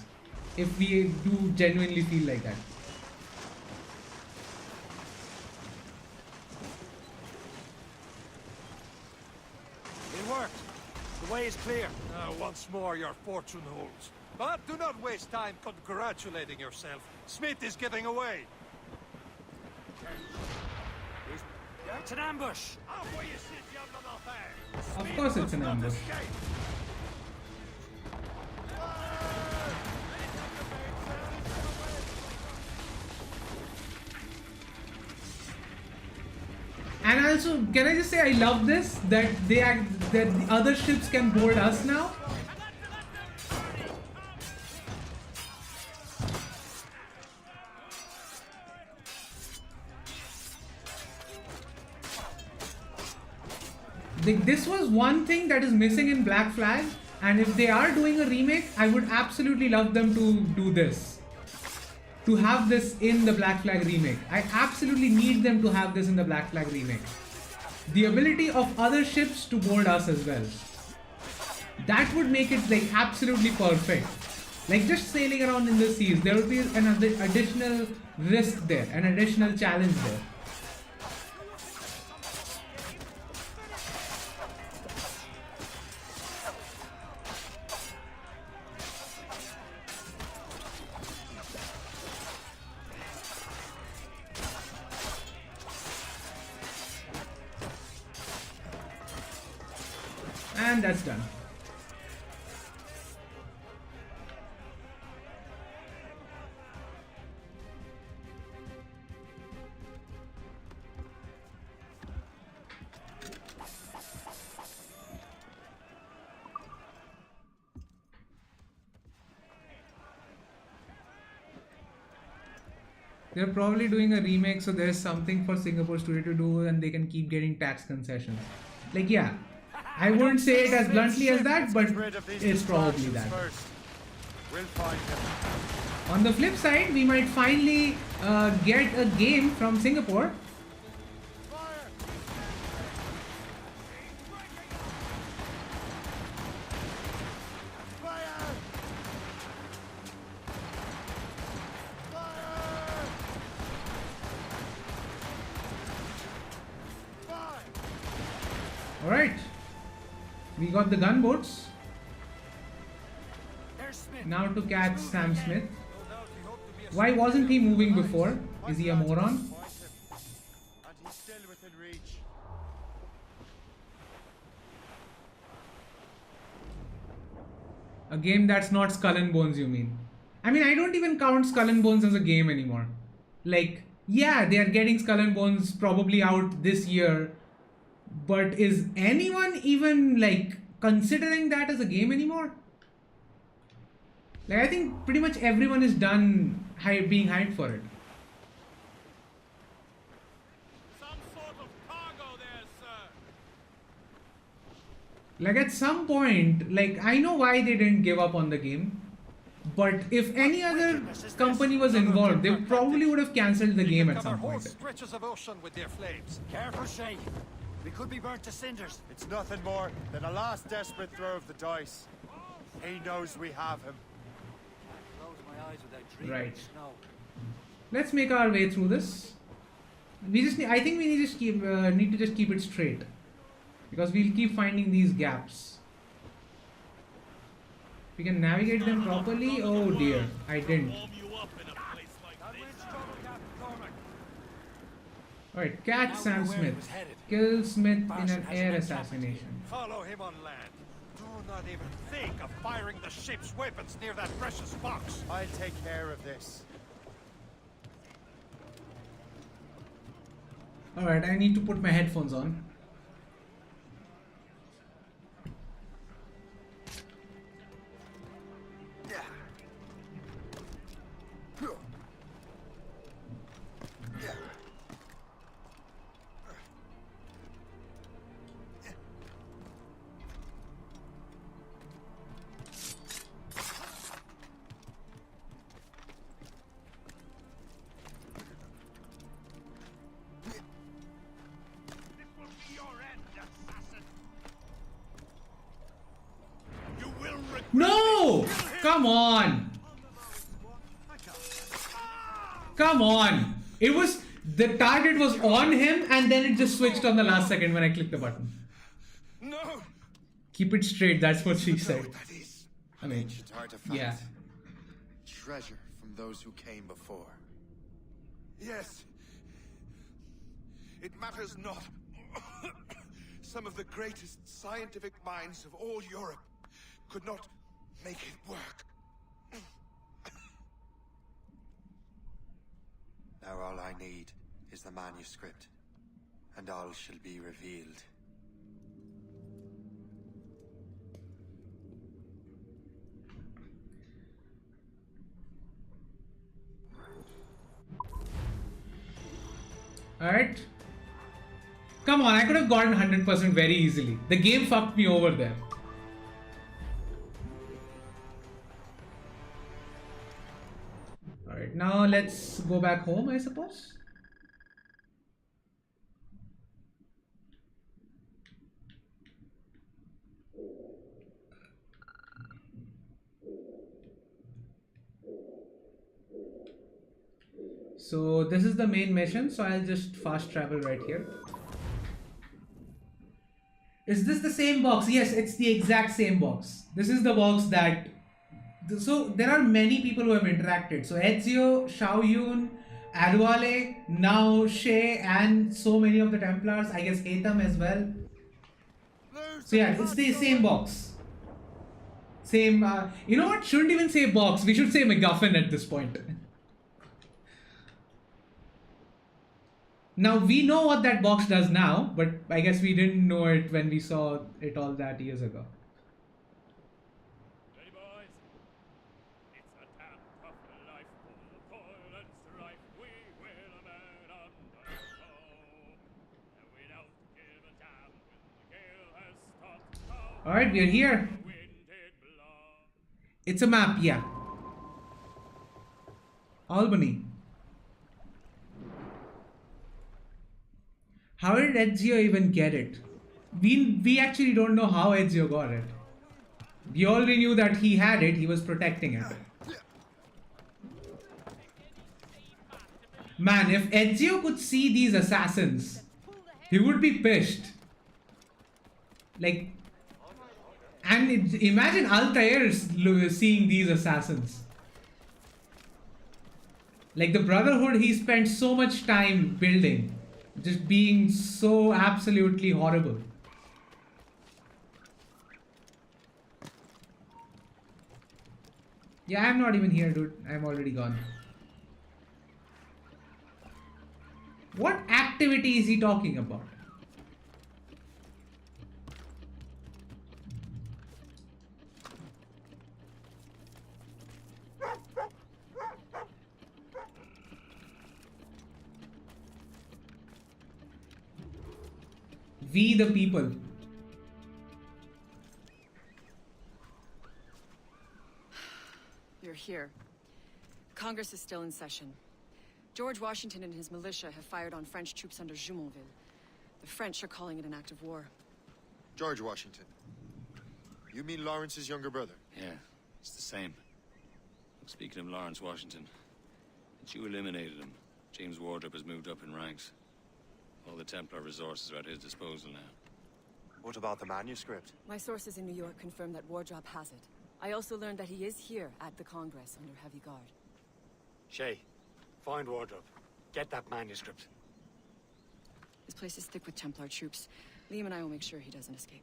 If we do genuinely feel like that. it worked. The way is clear. Once more, your fortune holds. But do not waste time congratulating yourself. Smith is getting away. It's an ambush. Of course it's an ambush. And also, can I just say I love this, that that the other ships can board us now? This was one thing that is missing in Black Flag, and if they are doing a remake, I would absolutely love them to do this. To have this in the Black Flag remake. I absolutely need them to have this in the Black Flag remake. The ability of other ships to board us as well. that would make it like absolutely perfect. Like just sailing around in the seas, there would be another additional risk there, an additional challenge there. And that's done. They're probably doing a remake, so there's something for Singapore studio to do and they can keep getting tax concessions. Like, yeah, I wouldn't say it as bluntly as that, but it's probably that. We'll find him. On the flip side, we might finally get a game from Singapore. Alright, we got the gunboats. Now to catch Sam Smith. Why wasn't he moving before? Is he a moron? And he's still within reach. A game that's not Skull and Bones, you mean? I mean, I don't even count Skull and Bones as a game anymore. Like, yeah, they are getting Skull and Bones probably out this year. But is anyone even like considering that as a game anymore? Like, I think pretty much everyone is done being hyped for it. Some sort of cargo there, sir. Like at some point, like I know why they didn't give up on the game. But if any other company was involved, they probably would have cancelled the game at some point. Stretches of ocean with their flames. Careful, Shay. We could be burnt to cinders. It's nothing more than a last desperate throw of the dice. He knows we have him. Close my eyes without dreaming. Right. No. Let's make our way through this. We just need, I think we need to just keep it straight, because we'll keep finding these gaps. We can navigate them properly. Oh dear, I didn't. Alright, catch Sam Smith. Kill Smith in an air assassination. Follow him on land. Do not even think of firing the ship's weapons near that precious box. I'll take care of this. Alright, I need to put my headphones on. No! Come on! Come on! It was, the target was on him and then it just switched on the last second when I clicked the button. No! Keep it straight, that's what she said. I mean, ancient artifact. yeah. Treasure from those who came before. Yes. It matters not. Some of the greatest scientific minds of all Europe could not make it work. Now all I need is the manuscript, and all shall be revealed. Alright. Come on, I could have gotten 100% very easily. The game fucked me over there. Alright, now let's go back home, I suppose. So this is the main mission, so I'll just fast travel right here. Is this the same box? Yes, it's the exact same box. This is the box that... So there are many people who have interacted. So Ezio, Xiaoyun, Adwale, now Shay, and so many of the Templars. I guess Hatham as well. So yeah, it's the same box. Same, you know what? Shouldn't even say box. We should say MacGuffin at this point. Now, we know what that box does now, but I guess we didn't know it when we saw it all that years ago. Ready, boys? It's a damn tough life full of toil and strife. We will abandon and we don't give a damn when the gale has stopped. Alright, we're here. It's a map, yeah. Albany. How did Ezio even get it? We actually don't know how Ezio got it. We already knew that he had it, he was protecting it. Man, if Ezio could see these assassins, he would be pissed. Like, and imagine Altair seeing these assassins. Like the Brotherhood he spent so much time building. Just being so absolutely horrible. Yeah, I'm not even here, dude. I'm already gone. What activity is he talking about? We the people. You're here. Congress is still in session. George Washington and his militia have fired on French troops under Jumonville. The French are calling it an act of war. George Washington. You mean Lawrence's younger brother? Yeah, it's the same. Speaking of Lawrence Washington, since you eliminated him, James Wardrop has moved up in ranks. All the Templar resources are at his disposal now. What about the manuscript? My sources in New York confirm that Wardrop has it. I also learned that he is here at the Congress under heavy guard. Shay, find Wardrop. Get that manuscript. This place is thick with Templar troops. Liam and I will make sure he doesn't escape.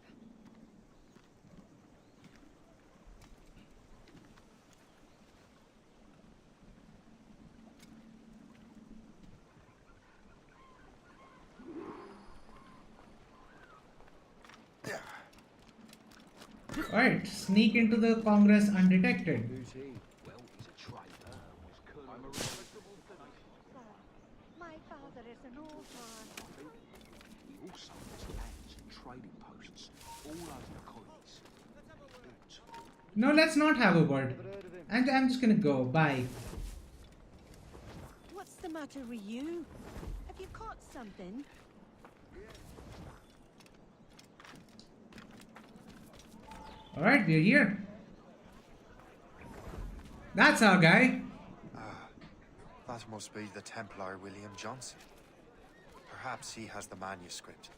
Alright, sneak into the Congress undetected. Who's he? Well, he's a traitor. Was Colonel My father is an author. He also has lands and trading posts all over the colonies. No, let's not have a word. I'm just gonna go. Bye. What's the matter with you? Have you caught something? Alright, we're here. That's our guy. That must be the Templar William Johnson. Perhaps he has the manuscript,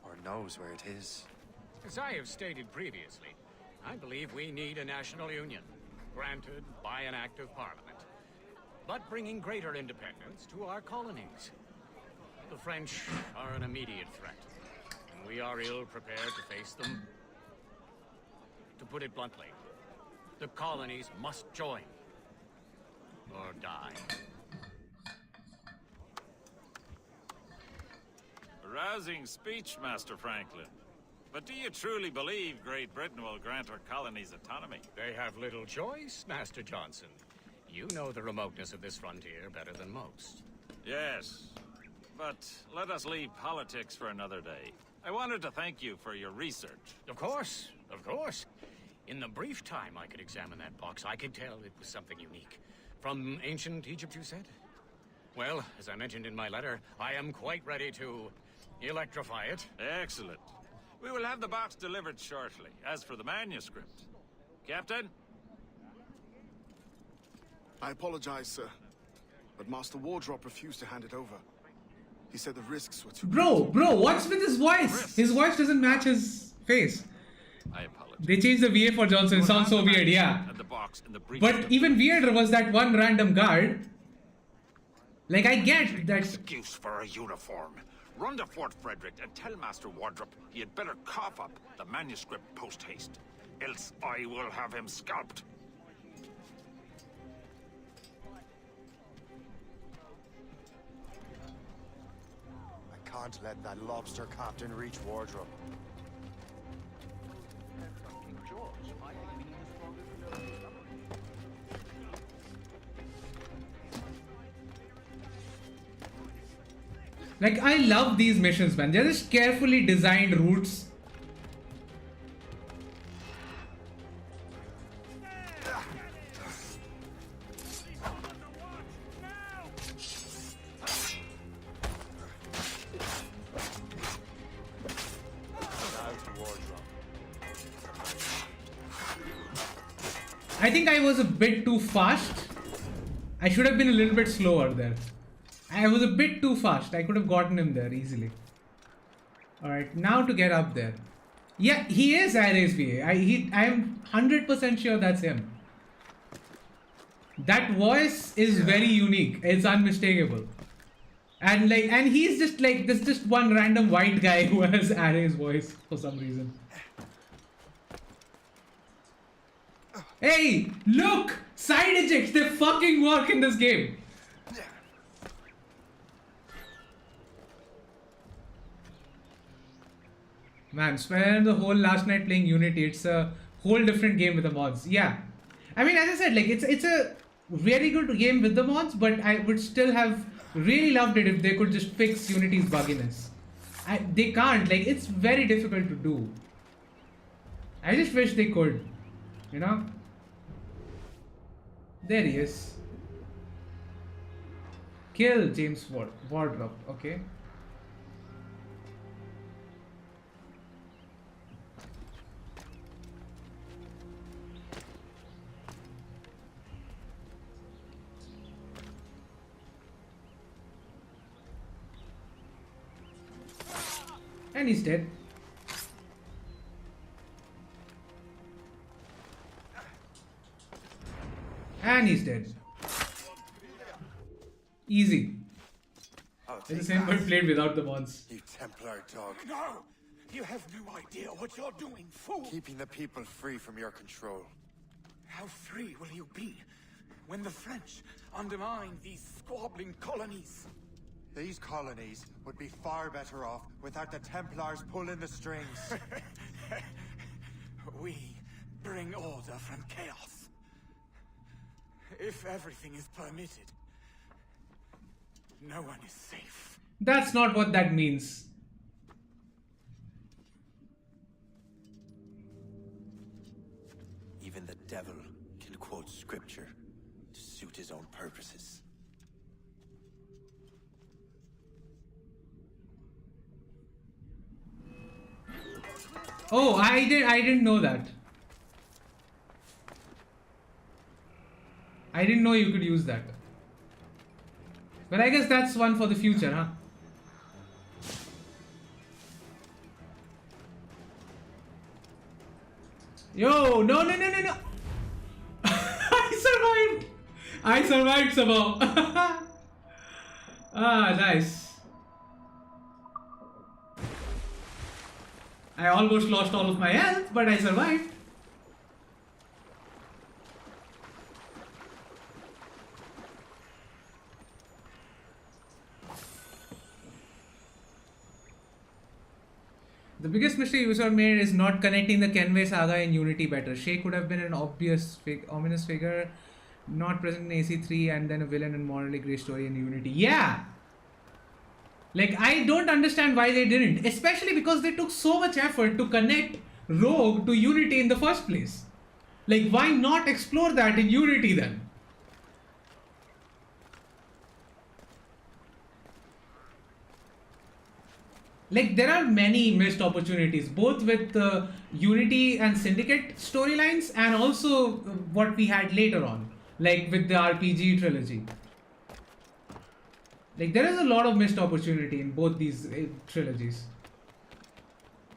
or knows where it is. As I have stated previously, I believe we need a national union, granted by an act of parliament, but bringing greater independence to our colonies. The French are an immediate threat, and we are ill prepared to face them. To put it bluntly, the colonies must join, or die. A rousing speech, Master Franklin. But do you truly believe Great Britain will grant our colonies autonomy? They have little choice, Master Johnson. You know the remoteness of this frontier better than most. Yes, but let us leave politics for another day. I wanted to thank you for your research. Of course, of course. In the brief time I could examine that box, I could tell it was something unique. From ancient Egypt, you said? Well, as I mentioned in my letter, I am quite ready to electrify it. Excellent. We will have the box delivered shortly. As for the manuscript... Captain? I apologize, sir. but Master Wardrop refused to hand it over. He said the risks were too Bro, what's with his voice? His voice doesn't match his face. I apologize. They changed the VA for Johnson. It sounds so weird, yeah. And the box and the brief. But even weirder was that one random guard. Like, I get that. Excuse for a uniform. Run to Fort Frederick and tell Master Wardrop he had better cough up the manuscript post-haste. Else I will have him scalped. I can't let that lobster captain reach Wardrop. King George, I think we need a stronger military. Like, I love these missions, man. They're just carefully designed routes. I think I was a bit too fast. I should have been a little bit slower there. I was a bit too fast. I could have gotten him there easily. Alright, now to get up there. Yeah, he is Ares VA. I am 100% sure that's him. That voice is very unique. It's unmistakable. And he's just like, there's just one random white guy who has Ares voice for some reason. Hey, look! Side ejects, they fucking work in this game. Man, spent the whole last night playing Unity. It's a whole different game with the mods. Yeah. I mean, as I said, like, it's a very good game with the mods, but I would still have really loved it if they could just fix Unity's bugginess. They can't. Like, it's very difficult to do. I just wish they could. You know? There he is. Kill James Wardrop. Okay. And he's dead. And he's dead. Easy. It's the same but played without the mods. You Templar dog. No! You have no idea what you're doing, fool! Keeping the people free from your control. How free will you be when the French undermine these squabbling colonies? These colonies would be far better off without the Templars pulling the strings. We bring order from chaos. If everything is permitted, no one is safe. That's not what that means. Even the devil can quote scripture to suit his own purposes. Oh, I didn't know that. I didn't know you could use that. But I guess that's one for the future, huh? Yo, no. I survived somehow. Ah, nice. I almost lost all of my health, but I survived. The biggest mistake user made is not connecting the Kenway saga in Unity better. Shay could have been an obvious, ominous figure, not present in AC3, and then a villain and morally grey story in Unity. Yeah! Like, I don't understand why they didn't. Especially because they took so much effort to connect Rogue to Unity in the first place. Like, why not explore that in Unity then? Like, there are many missed opportunities, both with Unity and Syndicate storylines, and also what we had later on, like with the RPG trilogy. Like, there is a lot of missed opportunity in both these trilogies.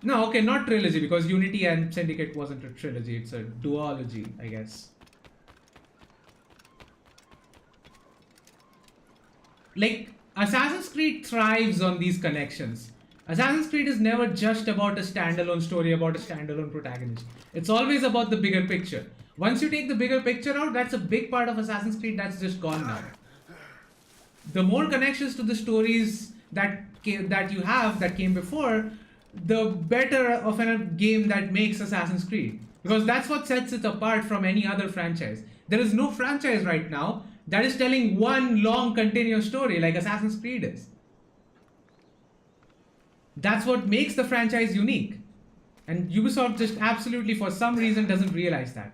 No, okay, not trilogy, because Unity and Syndicate wasn't a trilogy, it's a duology, I guess. Like, Assassin's Creed thrives on these connections. Assassin's Creed is never just about a standalone story about a standalone protagonist. It's always about the bigger picture. Once you take the bigger picture out, that's a big part of Assassin's Creed that's just gone now. The more connections to the stories that you have that came before, the better of a game that makes Assassin's Creed. Because that's what sets it apart from any other franchise. There is no franchise right now that is telling one long continuous story like Assassin's Creed is. That's what makes the franchise unique. And Ubisoft just absolutely, for some reason, doesn't realize that.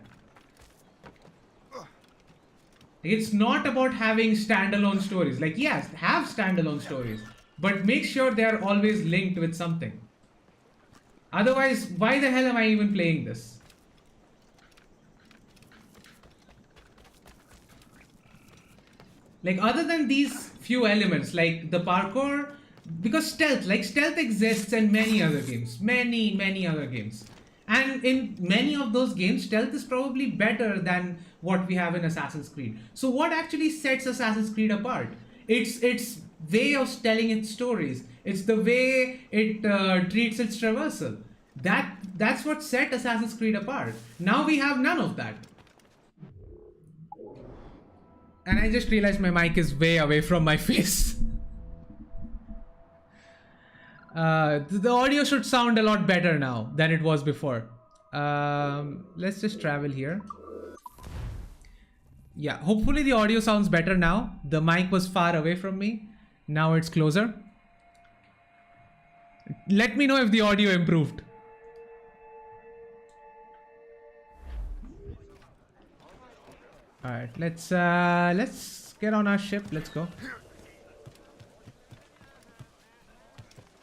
It's not about having standalone stories. Like, yes, have standalone stories, but make sure they are always linked with something. Otherwise, why the hell am I even playing this? Like, other than these few elements, like the parkour, because stealth exists in many other games. Many other games. And in many of those games, stealth is probably better than what we have in Assassin's Creed. So what actually sets Assassin's Creed apart? It's way of telling its stories. It's the way it treats its traversal. That's what set Assassin's Creed apart. Now we have none of that. And I just realized my mic is way away from my face. The audio should sound a lot better now than it was before. Let's just travel here. Yeah, hopefully the audio sounds better now. The mic was far away from me. Now it's closer. Let me know if the audio improved. All right, let's get on our ship. Let's go.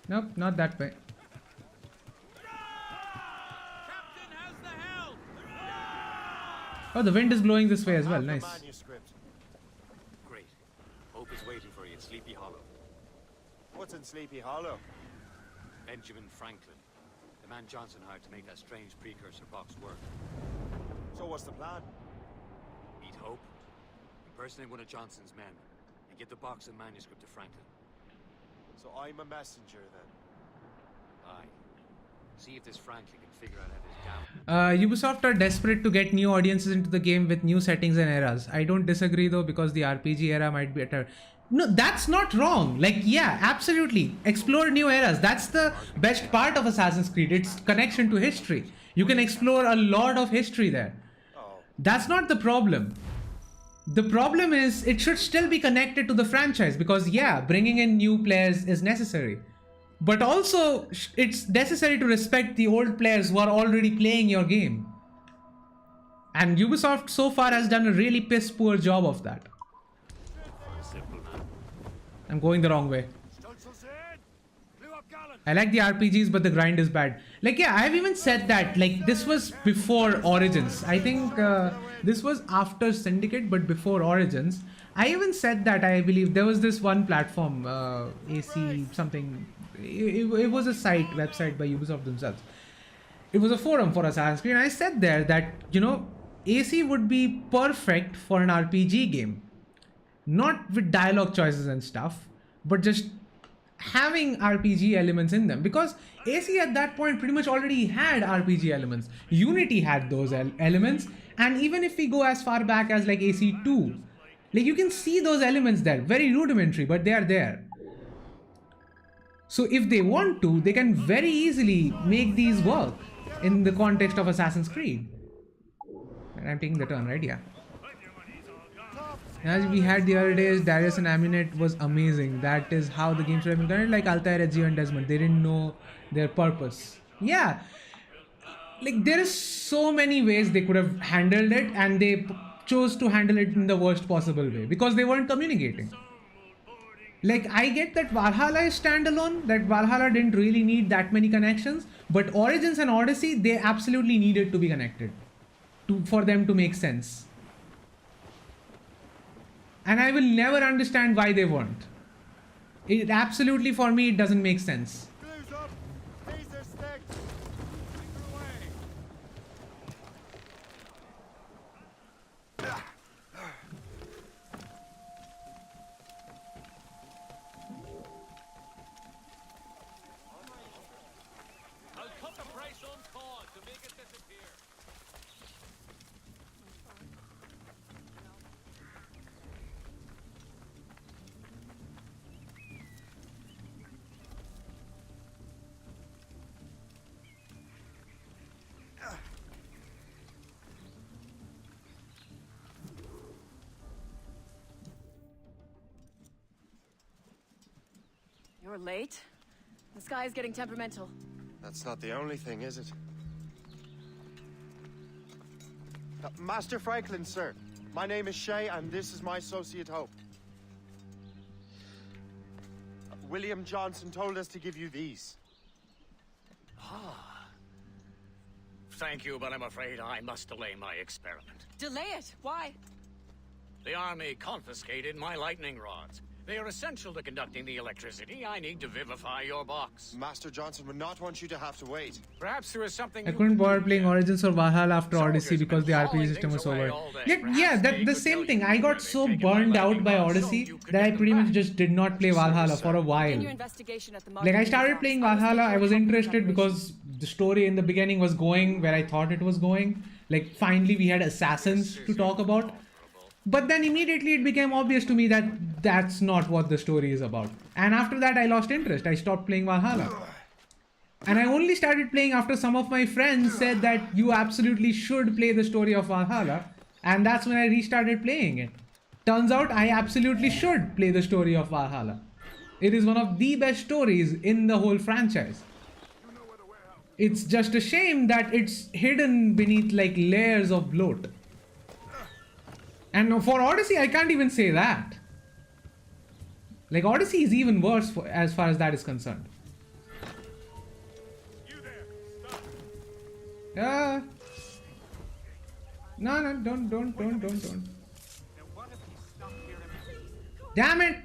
Nope, not that way. Oh, the wind is blowing this way as well. Nice. Great. Hope is waiting for you in Sleepy Hollow. What's in Sleepy Hollow? Benjamin Franklin, the man Johnson hired to make that strange precursor box work. So what's the plan? Meet Hope, impersonate one of Johnson's men, and get the box and manuscript to Franklin. So I'm a messenger then? Aye. See if this Franklin can figure out how this Ubisoft are desperate to get new audiences into the game with new settings and eras. I don't disagree though, because the RPG era might be better. No, that's not wrong. Like, yeah, absolutely. Explore new eras. That's the best part of Assassin's Creed. Its connection to history. You can explore a lot of history there. That's not the problem. The problem is it should still be connected to the franchise, because yeah, bringing in new players is necessary. But also, it's necessary to respect the old players who are already playing your game. And Ubisoft so far has done a really piss poor job of that. I'm going the wrong way. I like the RPGs, but the grind is bad. Like, yeah, I've even said that. Like, this was before Origins. I think this was after Syndicate, but before Origins. I even said that, I believe. There was this one platform, AC something. It was a website by Ubisoft themselves. It was a forum for Assassin's Creed. And I said there that, you know, AC would be perfect for an RPG game. Not with dialogue choices and stuff, but just having RPG elements in them, because AC at that point pretty much already had RPG elements. Unity had those elements, and even if we go as far back as like AC2, like you can see those elements there, very rudimentary, but they are there. So if they want to, they can very easily make these work in the context of Assassin's Creed. And I'm taking the turn, right? Yeah. As we had the other days, Darius and Aminet was amazing. That is how the game should have been done. Like Altair, Ezio and Desmond, they didn't know their purpose. Yeah, like there is so many ways they could have handled it, and they chose to handle it in the worst possible way because they weren't communicating. Like, I get that Valhalla is standalone, that Valhalla didn't really need that many connections, but Origins and Odyssey, they absolutely needed to be connected for them to make sense. And I will never understand why they weren't. It absolutely, for me, it doesn't make sense. Blues up! These are sticks! I'll cut the price on corn to make it disappear. You're late. The sky is getting temperamental. That's not the only thing, is it? Master Franklin, sir. My name is Shay, and this is my associate Hope. William Johnson told us to give you these. Ah. Thank you, but I'm afraid I must delay my experiment. Delay it? Why? The army confiscated my lightning rods. They are essential to conducting the electricity I need to vivify your box. Master Johnson would not want you to have to wait. Perhaps there is something I couldn't bother playing Origins or Valhalla after Odyssey because the RPG system was so bad. Yeah, that's the same thing. I got so burned out by Odyssey that I pretty much just did not play Valhalla for a while. Like, I started playing Valhalla, I was interested because the story in the beginning was going where I thought it was going. Like, finally we had assassins to talk about. But then immediately it became obvious to me that that's not what the story is about. And after that I lost interest. I stopped playing Valhalla. And I only started playing after some of my friends said that you absolutely should play the story of Valhalla. And that's when I restarted playing it. Turns out I absolutely should play the story of Valhalla. It is one of the best stories in the whole franchise. It's just a shame that it's hidden beneath like layers of bloat. And for Odyssey, I can't even say that. Like, Odyssey is even worse as far as that is concerned. Yeah. No, don't. Damn it!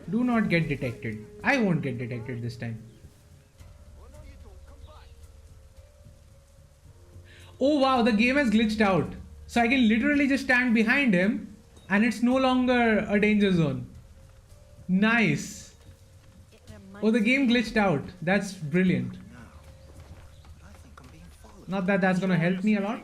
Do not get detected. I won't get detected this time. Oh wow, the game has glitched out. So I can literally just stand behind him and it's no longer a danger zone. Nice. Oh, the game glitched out. That's brilliant. Not that that's gonna help me a lot.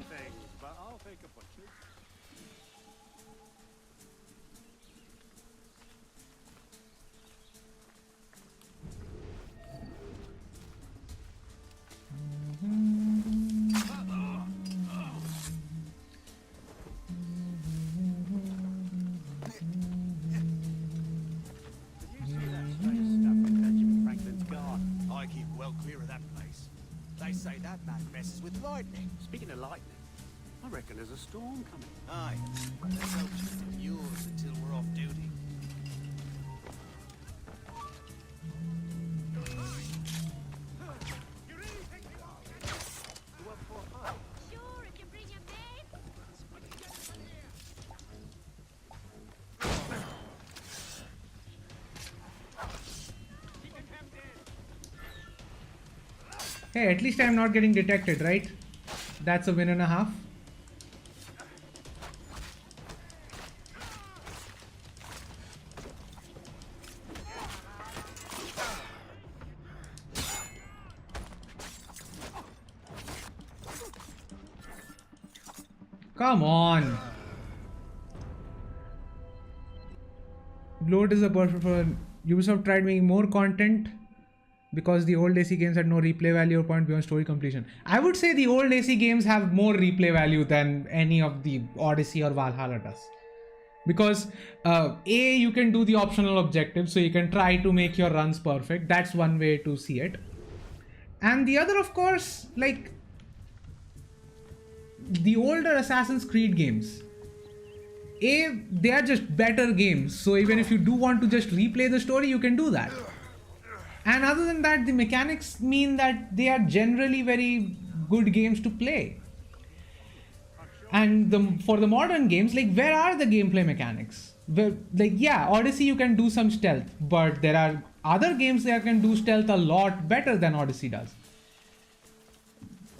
I keep well clear of that place. They say that man messes with lightning. Speaking of lightning, I reckon there's a storm coming. Aye. Let's hope just yours until we're off duty. Hey, at least I'm not getting detected, right? That's a win and a half. Come on. Bloat is a perfect for Ubisoft tried making more content because the old AC games had no replay value or point beyond story completion. I would say the old AC games have more replay value than any of the Odyssey or Valhalla does. Because you can do the optional objectives, so you can try to make your runs perfect. That's one way to see it. And the other, of course, like the older Assassin's Creed games, they are just better games. So even if you do want to just replay the story, you can do that. And other than that, the mechanics mean that they are generally very good games to play. And for the modern games, like, where are the gameplay mechanics? Like, yeah, Odyssey, you can do some stealth, but there are other games that can do stealth a lot better than Odyssey does.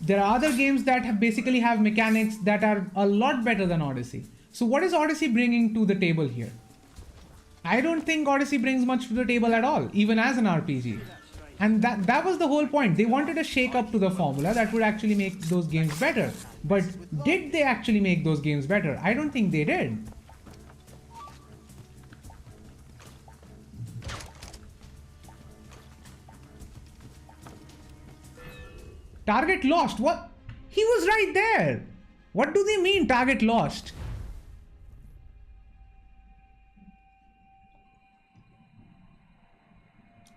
There are other games that basically have mechanics that are a lot better than Odyssey. So what is Odyssey bringing to the table here? I don't think Odyssey brings much to the table at all, even as an RPG. And that was the whole point. They wanted a shake up to the formula that would actually make those games better. But did they actually make those games better? I don't think they did. Target lost. What? He was right there. What do they mean, target lost?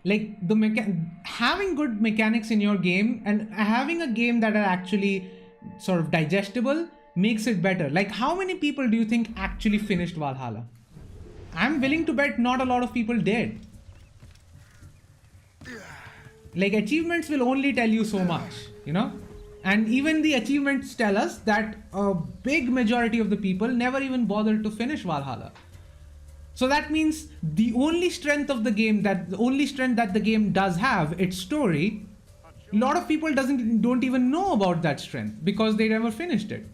Like, having good mechanics in your game and having a game that are actually sort of digestible makes it better. Like, how many people do you think actually finished Valhalla? I'm willing to bet not a lot of people did. Like, achievements will only tell you so much, you know? And even the achievements tell us that a big majority of the people never even bothered to finish Valhalla. So that means the only strength of the game, that the game does have, its story, a lot of people don't even know about that strength because they never finished it.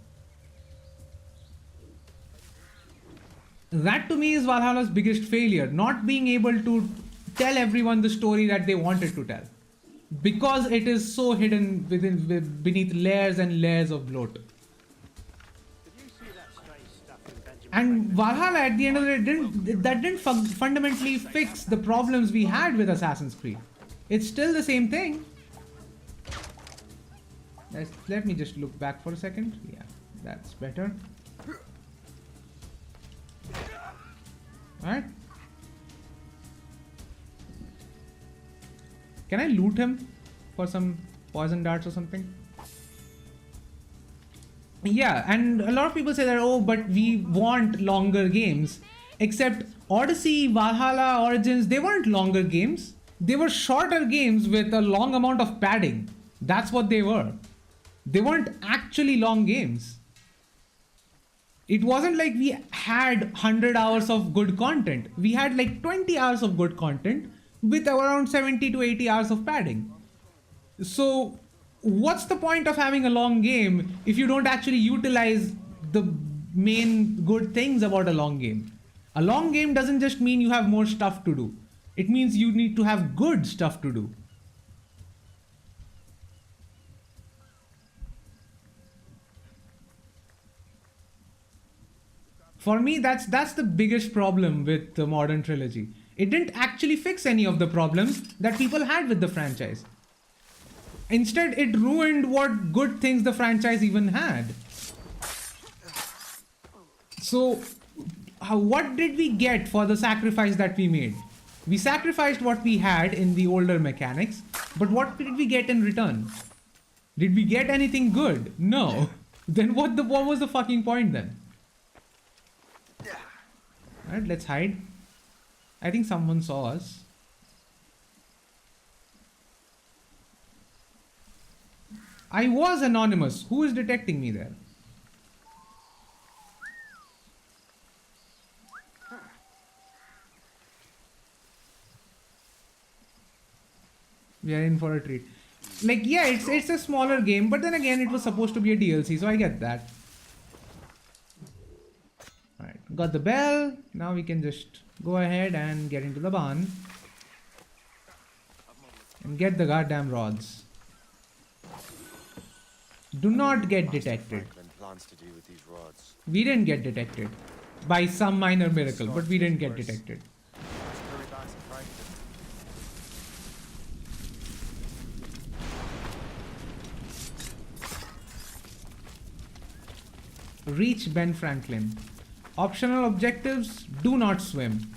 That to me is Valhalla's biggest failure, not being able to tell everyone the story that they wanted to tell, because it is so hidden beneath layers and layers of bloat. And Valhalla, at the end of the day, didn't fundamentally fix the problems we had with Assassin's Creed. It's still the same thing. Let me just look back for a second. Yeah, that's better. Alright. Can I loot him for some poison darts or something? Yeah, and a lot of people say that, oh, but we want longer games. Except Odyssey, Valhalla, Origins, they weren't longer games. They were shorter games with a long amount of padding. That's what they were. They weren't actually long games. It wasn't like we had 100 hours of good content. We had like 20 hours of good content with around 70 to 80 hours of padding. So what's the point of having a long game if you don't actually utilize the main good things about a long game? A long game doesn't just mean you have more stuff to do. It means you need to have good stuff to do. For me, that's the biggest problem with the modern trilogy. It didn't actually fix any of the problems that people had with the franchise. Instead, it ruined what good things the franchise even had. So, what did we get for the sacrifice that we made? We sacrificed what we had in the older mechanics, but what did we get in return? Did we get anything good? No. Then what was the fucking point then? Alright, let's hide. I think someone saw us. I was anonymous. Who is detecting me there? We are in for a treat. Like, yeah, it's a smaller game, but then again, it was supposed to be a DLC, so I get that. Alright, got the bell. Now we can just go ahead and get into the barn. And get the goddamn rods. Do not get detected. We didn't get detected. By some minor miracle, but we didn't get detected. Reach Ben Franklin. Optional objectives, do not swim.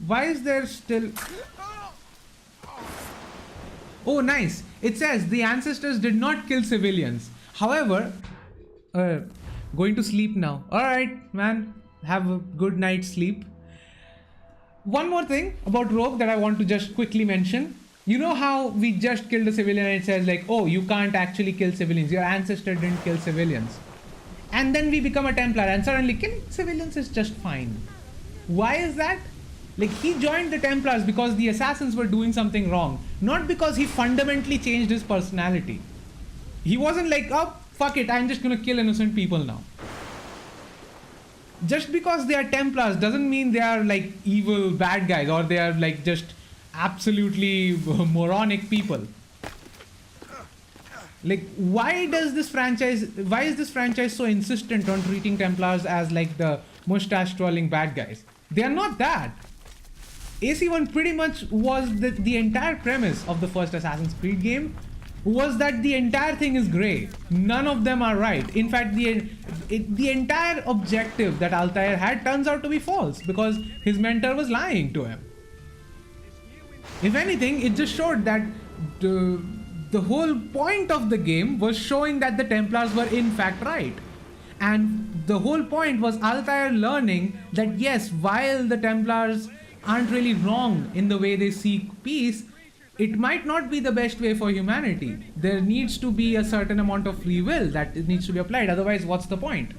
Why is there still... Oh, nice. It says the ancestors did not kill civilians. However, going to sleep now. Alright, man. Have a good night's sleep. One more thing about Rogue that I want to just quickly mention. You know how we just killed a civilian and it says like, oh, you can't actually kill civilians. Your ancestor didn't kill civilians. And then we become a Templar and suddenly killing civilians is just fine. Why is that? Like, he joined the Templars because the assassins were doing something wrong. Not because he fundamentally changed his personality. He wasn't like, oh, fuck it, I'm just gonna kill innocent people now. Just because they are Templars doesn't mean they are like evil bad guys or they are like just absolutely moronic people. Like, why is this franchise so insistent on treating Templars as like the mustache twirling bad guys? They are not that. AC1 pretty much was the entire premise of the first Assassin's Creed game was that the entire thing is grey. None of them are right. In fact, the entire objective that Altair had turns out to be false because his mentor was lying to him. If anything, it just showed that the whole point of the game was showing that the Templars were in fact right. And the whole point was Altair learning that yes, while the Templars aren't really wrong in the way they seek peace, it might not be the best way for humanity. There needs to be a certain amount of free will that needs to be applied. Otherwise, what's the point?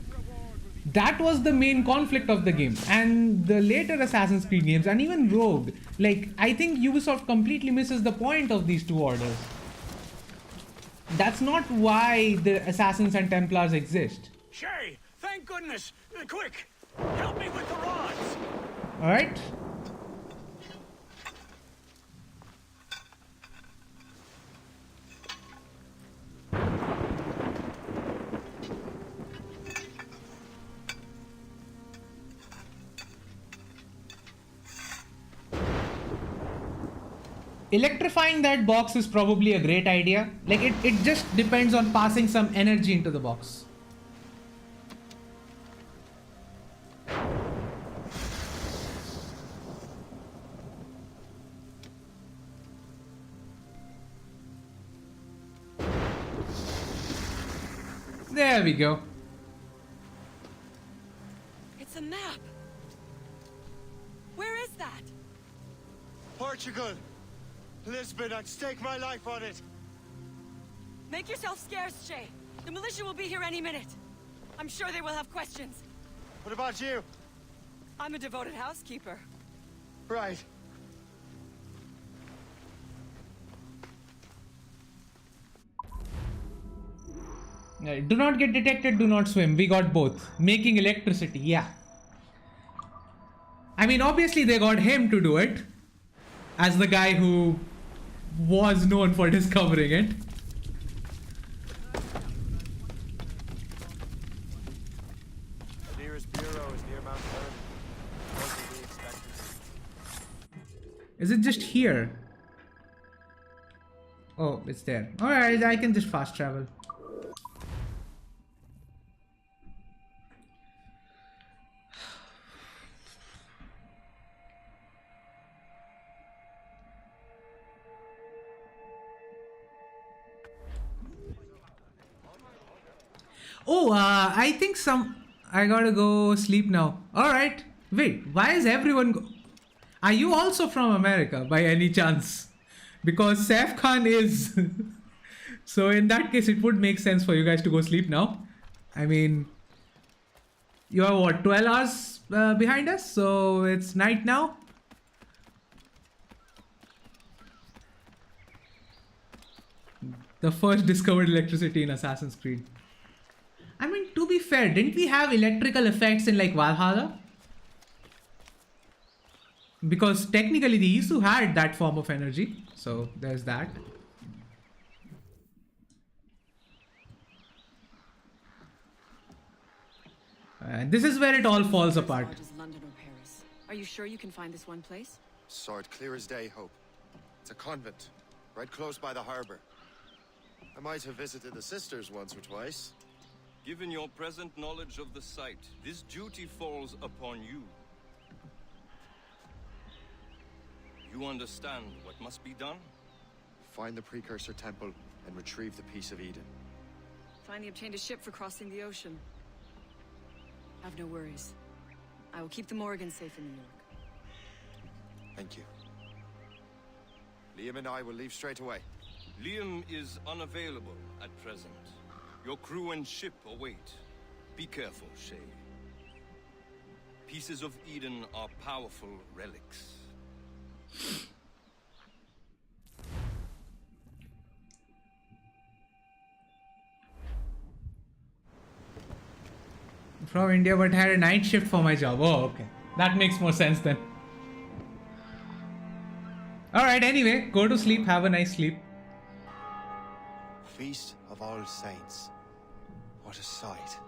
That was the main conflict of the game. And the later Assassin's Creed games and even Rogue, like, I think Ubisoft completely misses the point of these two orders. That's not why the Assassins and Templars exist. Shay, thank goodness! Quick, help me with the rods! Alright. Electrifying that box is probably a great idea. Like, it just depends on passing some energy into the box. There we go. It's a map. Where is that? Portugal. Lisbon, I'd stake my life on it. Make yourself scarce, Shay. The militia will be here any minute. I'm sure they will have questions. What about you? I'm a devoted housekeeper. Right. Do not get detected, do not swim. We got both. Making electricity, yeah. I mean, obviously they got him to do it. As the guy who was known for discovering it. The nearest bureau is near Mount Vernon. What do we expect? Is it just here? Oh, it's there. Alright, I can just fast travel. Oh, I think I gotta go sleep now. Alright. Wait, why is everyone Are you also from America by any chance? Because Saif Khan is. So in that case, it would make sense for you guys to go sleep now. I mean, you are what, 12 hours behind us? So it's night now. The first discovered electricity in Assassin's Creed. I mean, to be fair, didn't we have electrical effects in like Valhalla? Because technically the Isu had that form of energy. So there's that. And this is where it all falls apart. London or Paris. Are you sure you can find this one place? Sword clear as day, Hope. It's a convent, right close by the harbor. I might have visited the sisters once or twice. Given your present knowledge of the site, this duty falls upon you. You understand what must be done? Find the precursor temple and retrieve the Piece of Eden. Finally obtained a ship for crossing the ocean. Have no worries. I will keep the Morgan safe in New York. Thank you. Liam and I will leave straight away. Liam is unavailable at present. Your crew and ship await. Be careful, Shay. Pieces of Eden are powerful relics. From India, but had a night shift for my job. Oh, okay. That makes more sense then. Alright, anyway, go to sleep. Have a nice sleep. Feast of All Saints. What a sight.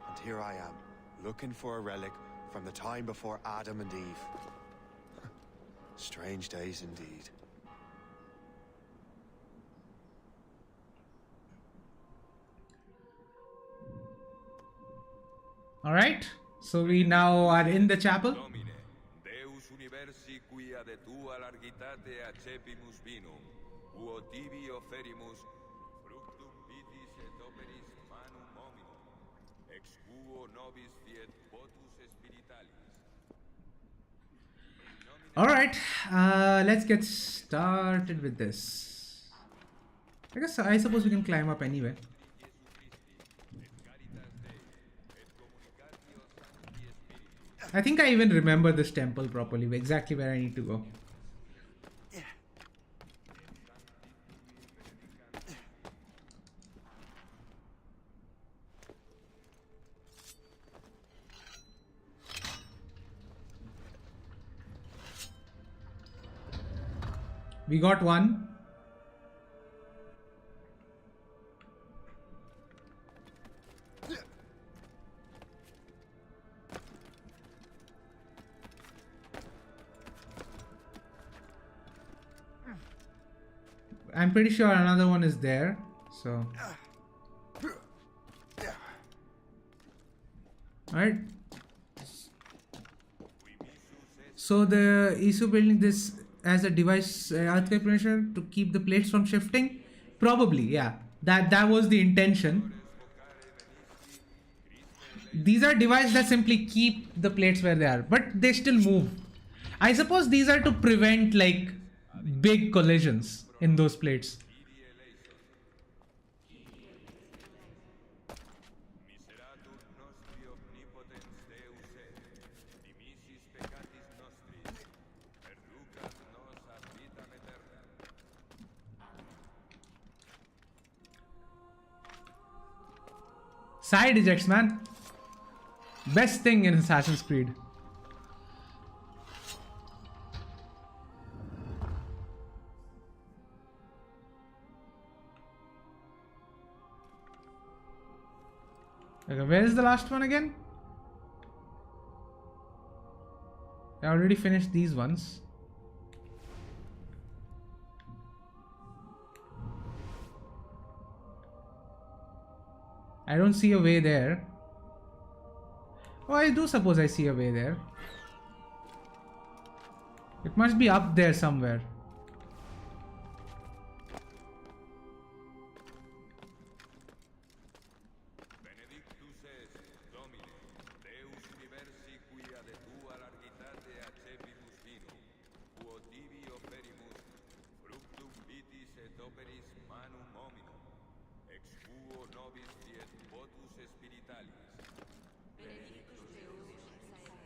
And here I am, looking for a relic from the time before Adam and Eve. Strange days indeed. Alright, so we now are in the chapel. Deus universi quia de tua largitate accepimus vinum, uo tibi offerimus, fructum vitis et operis manum hominum, ex quo nobis fiet votus spiritualis. Alright, let's get started with this. I suppose we can climb up anyway. I think I even remember this temple properly, exactly where I need to go. We got one. I'm pretty sure another one is there, so. Alright. So the ISO building this as a device earthquake prevention to keep the plates from shifting? Probably, yeah. That was the intention. These are devices that simply keep the plates where they are, but they still move. I suppose these are to prevent like big collisions in those plates. Side ejects, man. Best thing in Assassin's Creed. Okay, where is the last one again? I already finished these ones. I don't see a way there. Oh, I do suppose I see a way there. It must be up there somewhere.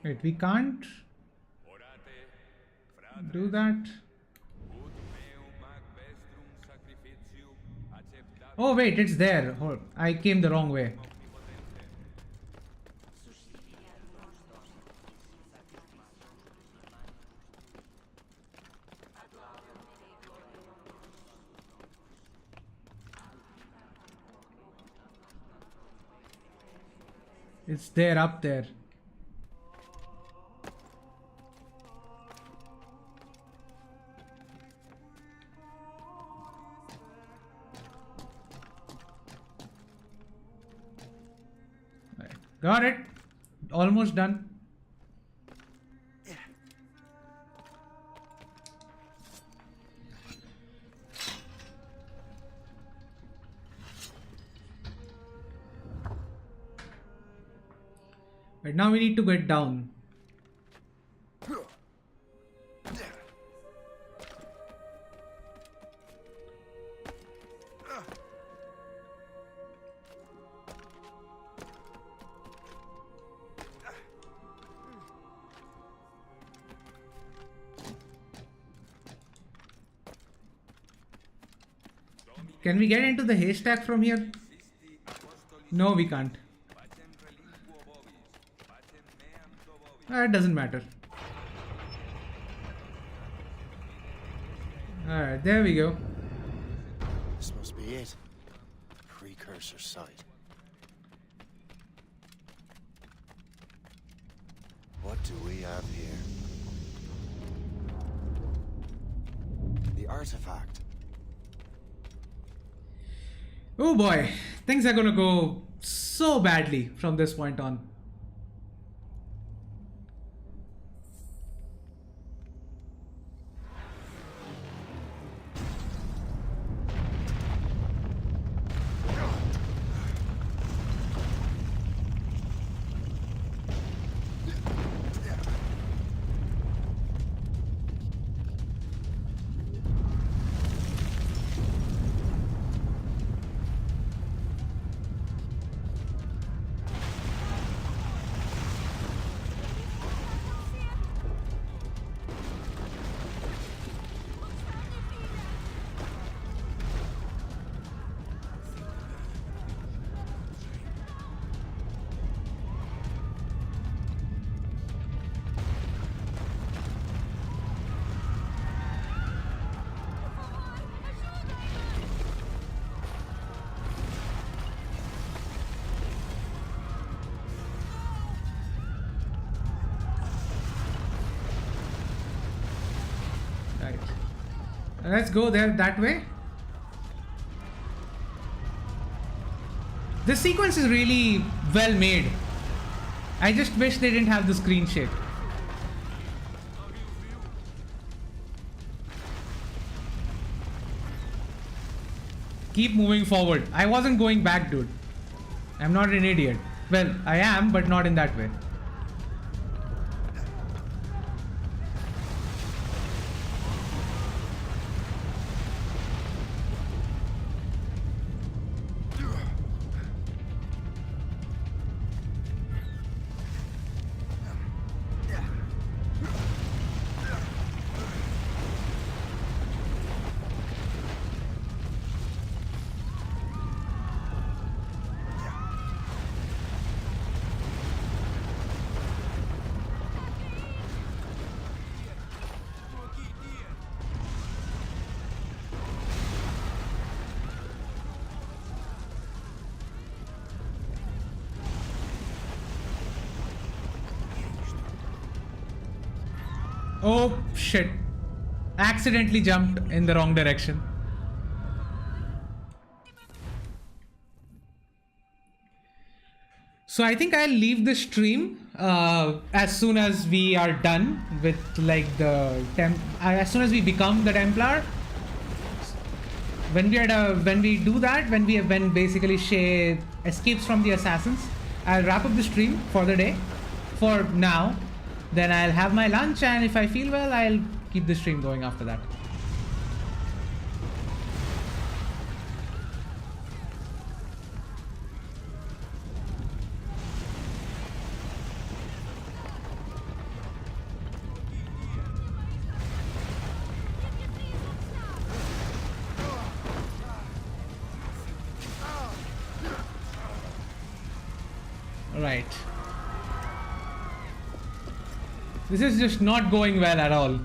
Wait, we can't do that. Oh wait, it's there. Hold, I came the wrong way. It's there, up there. Got it. Almost done. Right now we need to get down. Can we get into the haystack from here? No, we can't. It doesn't matter. Alright, there we go. This must be it. Precursor site. What do we have here? The artifact. Oh boy, things are gonna go so badly from this point on. Let's go there that way. This sequence is really well made. I just wish they didn't have the screen shake. Keep moving forward. I wasn't going back, dude. I'm not an idiot. Well, I am, but not in that way. Oh shit. Accidentally jumped in the wrong direction. So I think I'll leave the stream as soon as we are done with like the as soon as we become the Templar. When we do that, when basically Shay escapes from the assassins, I'll wrap up the stream for the day. For now. Then I'll have my lunch, and if I feel well, I'll keep the stream going after that. Right. This is just not going well at all.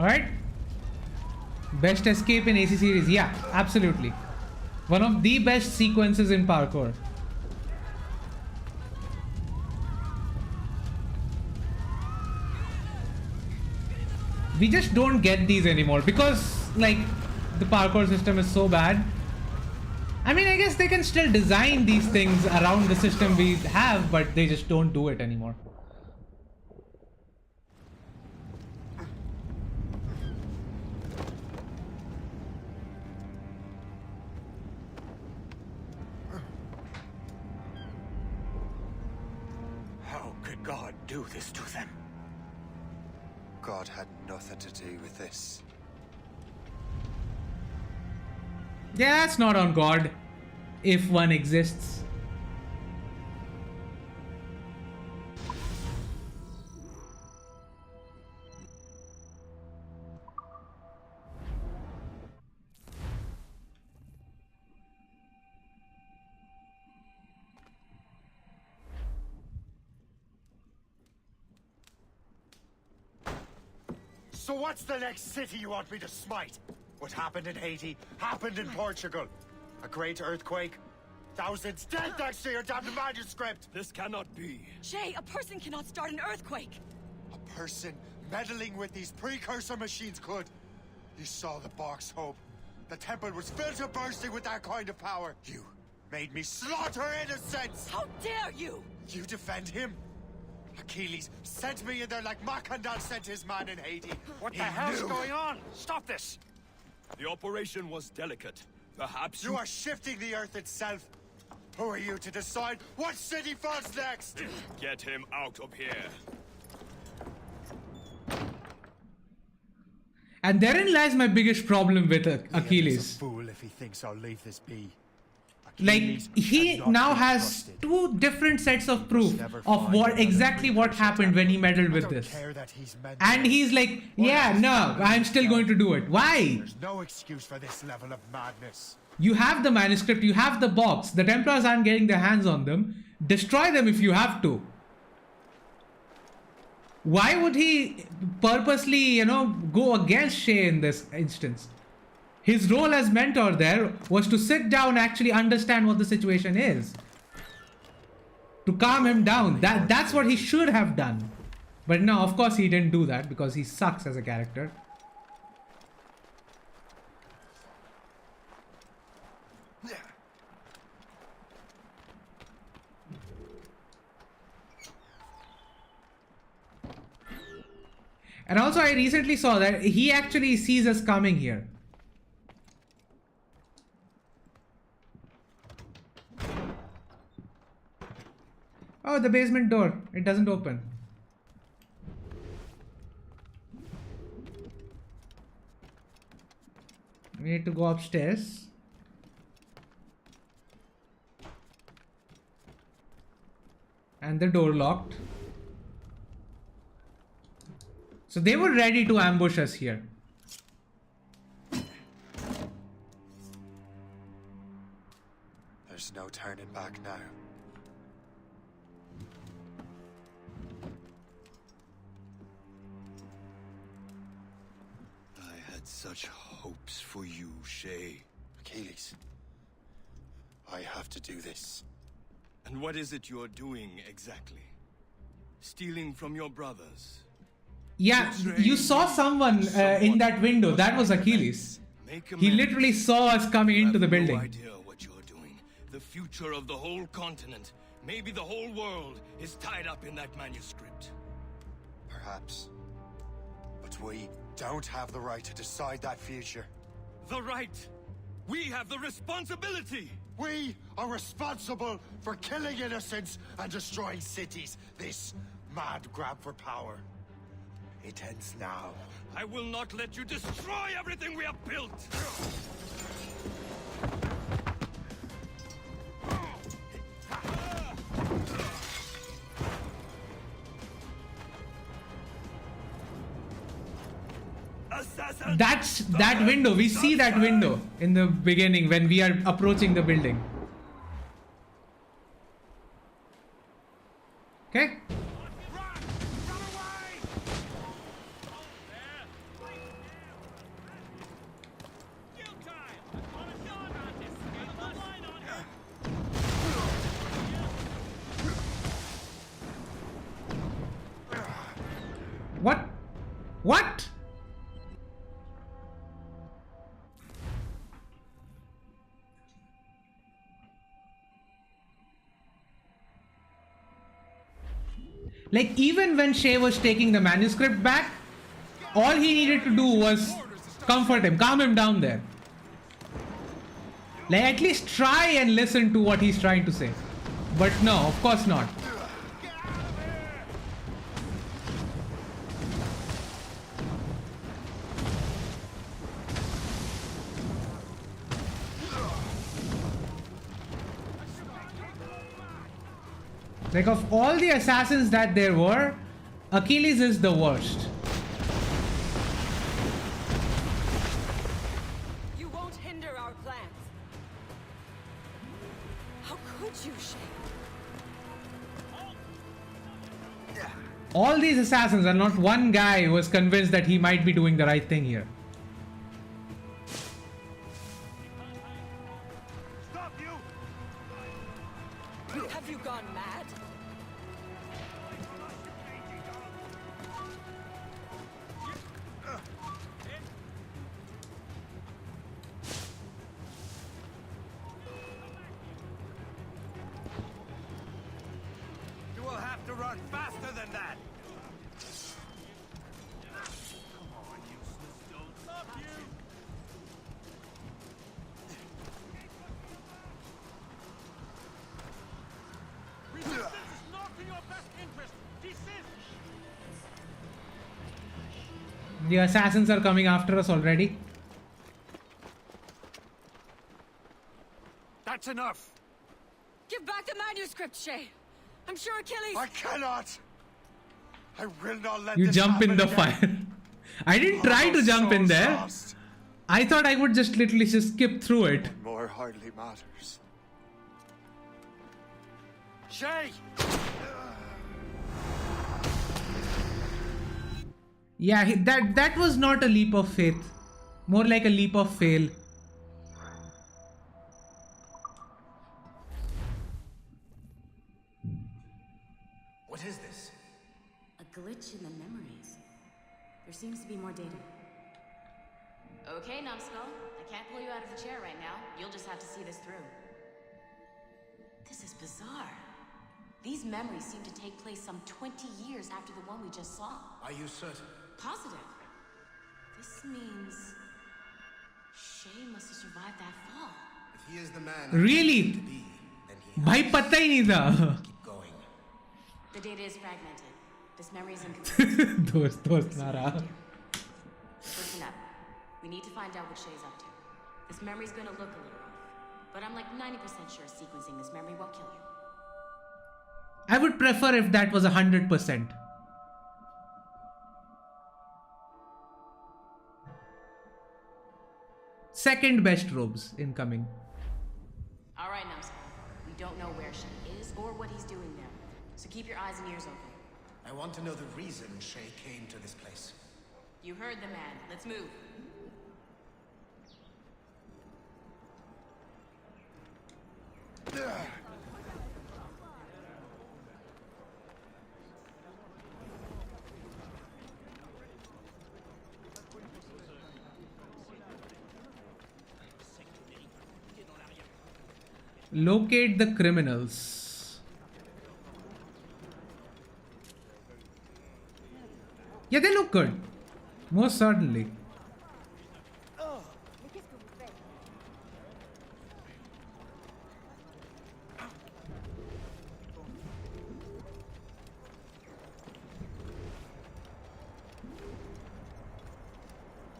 Alright. Best escape in AC series. Yeah, absolutely. One of the best sequences in parkour. We just don't get these anymore because like the parkour system is so bad. I mean, I guess they can still design these things around the system we have, but they just don't do it anymore. How could God do this to them? God had nothing to do with this. Yeah, that's not on God, if one exists. So what's the next city you want me to smite? What happened in Haiti happened in Portugal. A great earthquake. Thousands dead thanks to your damned manuscript. This cannot be. Shay, a person cannot start an earthquake. A person meddling with these precursor machines could. You saw the box, Hope. The temple was filled to bursting with that kind of power. You made me slaughter innocents! How dare you! You defend him? Achilles sent me in there like Macandal sent his man in Haiti. What the hell's going on? Stop this! The operation was delicate. Perhaps you are shifting the earth itself. Who are you to decide what city falls next? Get him out of here. And therein lies my biggest problem with Achilles. He's a fool if he thinks I'll leave this be. Like, he now has two different sets of proof of what exactly what happened when he meddled with this. And he's like, yeah, no, I'm still going to do it. Why? There's no excuse for this level of madness. You have the manuscript, you have the box. The Templars aren't getting their hands on them. Destroy them if you have to. Why would he purposely, go against Shay in this instance? His role as mentor there was to sit down and actually understand what the situation is. To calm him down. That's what he should have done. But no, of course he didn't do that because he sucks as a character. And also I recently saw that he actually sees us coming here. Oh, the basement door. It doesn't open. We need to go upstairs. And the door locked. So they were ready to ambush us here. There's no turning back now. Such hopes for you, Shay. Achilles, I have to do this. And what is it you're doing exactly? Stealing from your brothers? Yeah, you saw someone in that window. That was Achilles. He literally saw us coming into the building. No idea what you're doing. The future of the whole continent, maybe the whole world, is tied up in that manuscript. Perhaps. But we don't have the right to decide that future. The right? We have the responsibility! We are responsible for killing innocents and destroying cities. This mad grab for power. It ends now. I will not let you destroy everything we have built! That's that window. We see that window in the beginning when we are approaching the building. Okay. Like, even when Shay was taking the manuscript back, all he needed to do was comfort him, calm him down there. Like, at least try and listen to what he's trying to say. But no, of course not. Like, of all the assassins that there were, Achilles is the worst. You won't hinder our plans. How could you, Shay? All these assassins are not one guy who was convinced that he might be doing the right thing here. Stop you! Have you gone mad? You will have to run faster than that! Come on, useless stone. Stop you! Resistance is not in your best interest! Desist! The assassins are coming after us already. That's enough! Give back the manuscript, Shay! I'm sure Achilles... I cannot! I will not let You this jump in happen the again. fire. I didn't try to jump in there. Lost. I thought I would just literally just skip through it. More hardly matters. Shay! Yeah, that was not a leap of faith. More like a leap of fail. What is this? A glitch in the memories. There seems to be more data. Okay, Numbskull. I can't pull you out of the chair right now. You'll just have to see this through. This is bizarre. These memories seem to take place some 20 years after the one we just saw. Are you certain? Positive. This means... Shay must have survived that fall. If he is the man Really? Bhai pata hi nahi tha. The data is fragmented. This memory is incomplete. Dost na raha. Listen up. We need to find out what Shay's up to. This memory's gonna look a little off. But I'm like 90% sure sequencing this memory won't kill you. I would prefer if that was 100%. Second best robes incoming. Alright, Numbskull. We don't know where Shay is or what he's doing there. So keep your eyes and ears open. I want to know the reason Shay came to this place. You heard the man. Let's move. Locate the criminals. Yeah, they look good. Most certainly.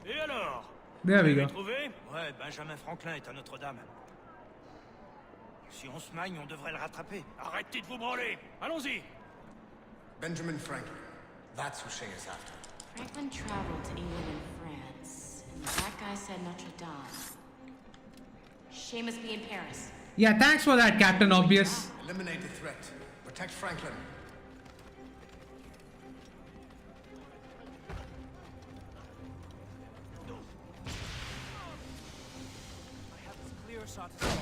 Et alors? There we Vous go. l'avez trouvé? Ouais, Benjamin Franklin est à Notre-Dame. Si on se magne, on devrait le rattraper. Arrêtez de vous branler. Allons-y. Benjamin Franklin. That's who Shay is after. Franklin traveled to England and France. And that guy said Notre Dame. Shay must be in Paris. Yeah, thanks for that, Captain Obvious. Eliminate the threat. Protect Franklin. I have as clear a shot as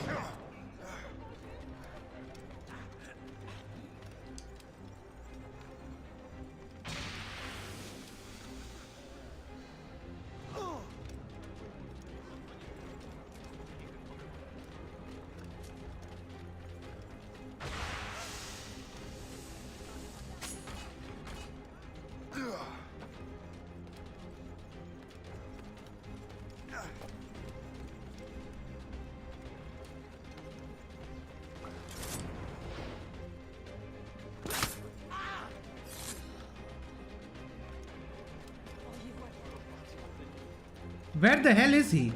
Where the hell is he?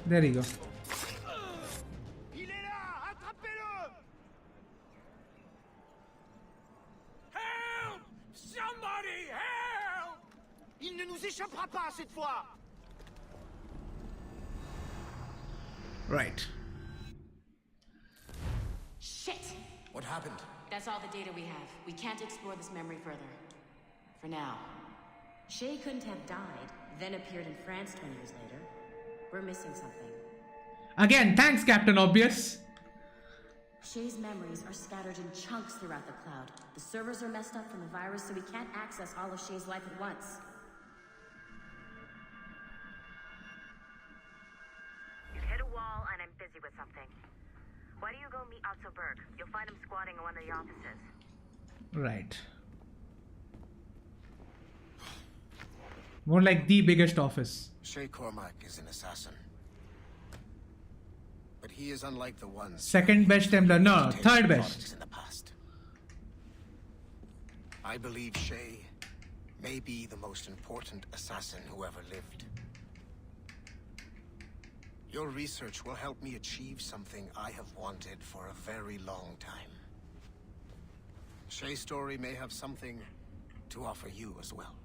There you go. Il est là! Attrapez-le! Help! Somebody help! Il ne nous échappera pas cette fois! Right. Shit! What happened? That's all the data we have. We can't explore this memory further. For now. Shay couldn't have died, then appeared in France 20 years later. We're missing something. Again, thanks, Captain Obvious. Shay's memories are scattered in chunks throughout the cloud. The servers are messed up from the virus, so we can't access all of Shay's life at once. You've hit a wall, and I'm busy with something. Why do you go meet Otto Berg? You'll find him squatting in one of the offices. Right. More like the biggest office. Shay Cormac is an assassin. But he is unlike the ones... Second best Templar. No, third best. ...in the past. I believe Shay may be the most important assassin who ever lived. Your research will help me achieve something I have wanted for a very long time. Shay's story may have something to offer you as well.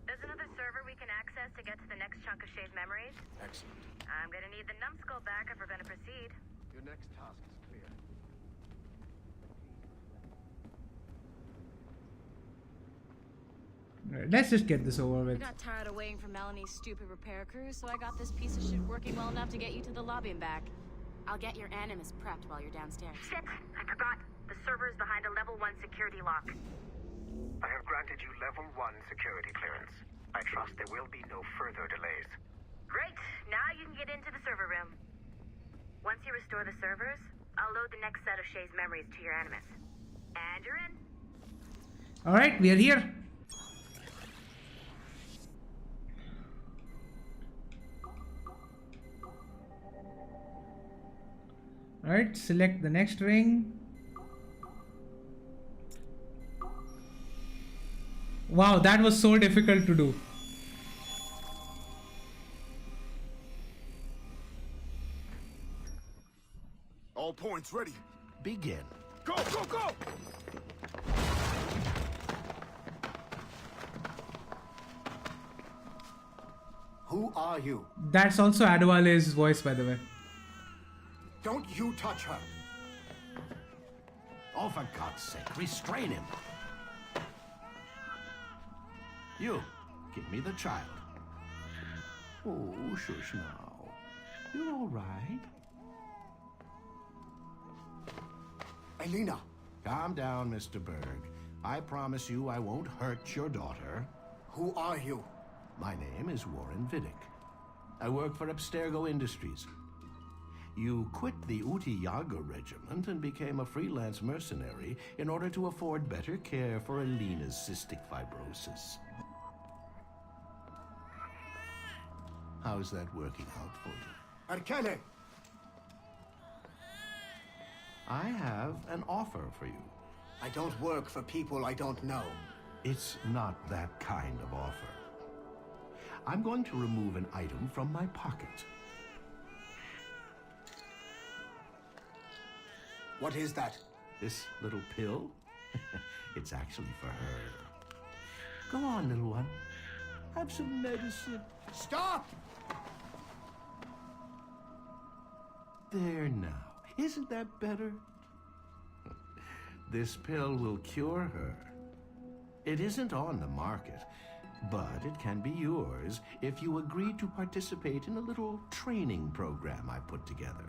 There's another server we can access to get to the next chunk of Shay's memories. Excellent. I'm gonna need the numbskull back if we're gonna proceed. Your next task is clear. Right, let's just get this over I with. got tired of waiting for Melanie's stupid repair crew, so I got this piece of shit working well enough to get you to the lobby and back. I'll get your Animus prepped while you're downstairs. Shit! I forgot. The server is behind a level 1 security lock. I have granted you level 1 security clearance. I trust there will be no further delays. Great! Now you can get into the server room. Once you restore the servers, I'll load the next set of Shay's memories to your Animus. And you're in. Alright, we are here. Alright, select the next ring. Wow, that was so difficult to do. All points ready. Begin. Go, go, go! Who are you? That's also Adewale's voice, by the way. Don't you touch her. Oh, for God's sake, restrain him. You, give me the child. Oh, shush now. You're all right. Elena. Calm down, Mr. Berg. I promise you I won't hurt your daughter. Who are you? My name is Warren Vidic. I work for Abstergo Industries. You quit the Uti Yaga regiment and became a freelance mercenary in order to afford better care for Elena's cystic fibrosis. How's that working out for you? Arkele! I have an offer for you. I don't work for people I don't know. It's not that kind of offer. I'm going to remove an item from my pocket. What is that? This little pill? It's actually for her. Go on, little one. Have some medicine. Stop! There now. Isn't that better? This pill will cure her. It isn't on the market, but it can be yours if you agree to participate in a little training program I put together.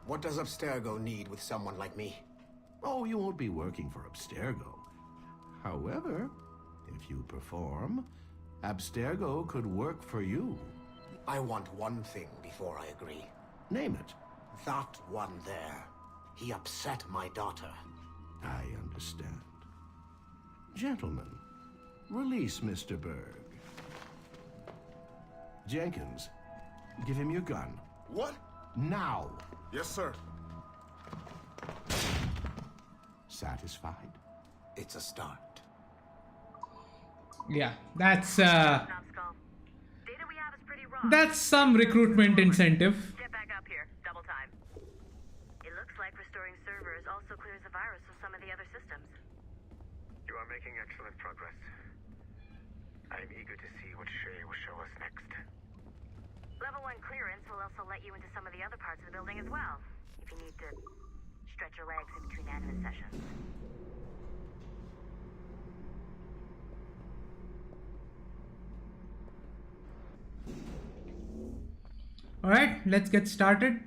What does Abstergo need with someone like me? Oh, you won't be working for Abstergo. However, if you perform, Abstergo could work for you. I want one thing before I agree. Name it. That one there. He upset my daughter. I understand. Gentlemen, release Mr. Berg. Jenkins, give him your gun. What? Now! Yes, sir. Satisfied? It's a start. Yeah, that's some recruitment incentive. Get back up here. Double time. It looks like restoring servers also clears the virus from some of the other systems. You are making excellent progress. I am eager to see what Shay will show us next. Level 1 clearance will also let you into some of the other parts of the building as well, if you need to stretch your legs in between animus sessions. Alright, let's get started.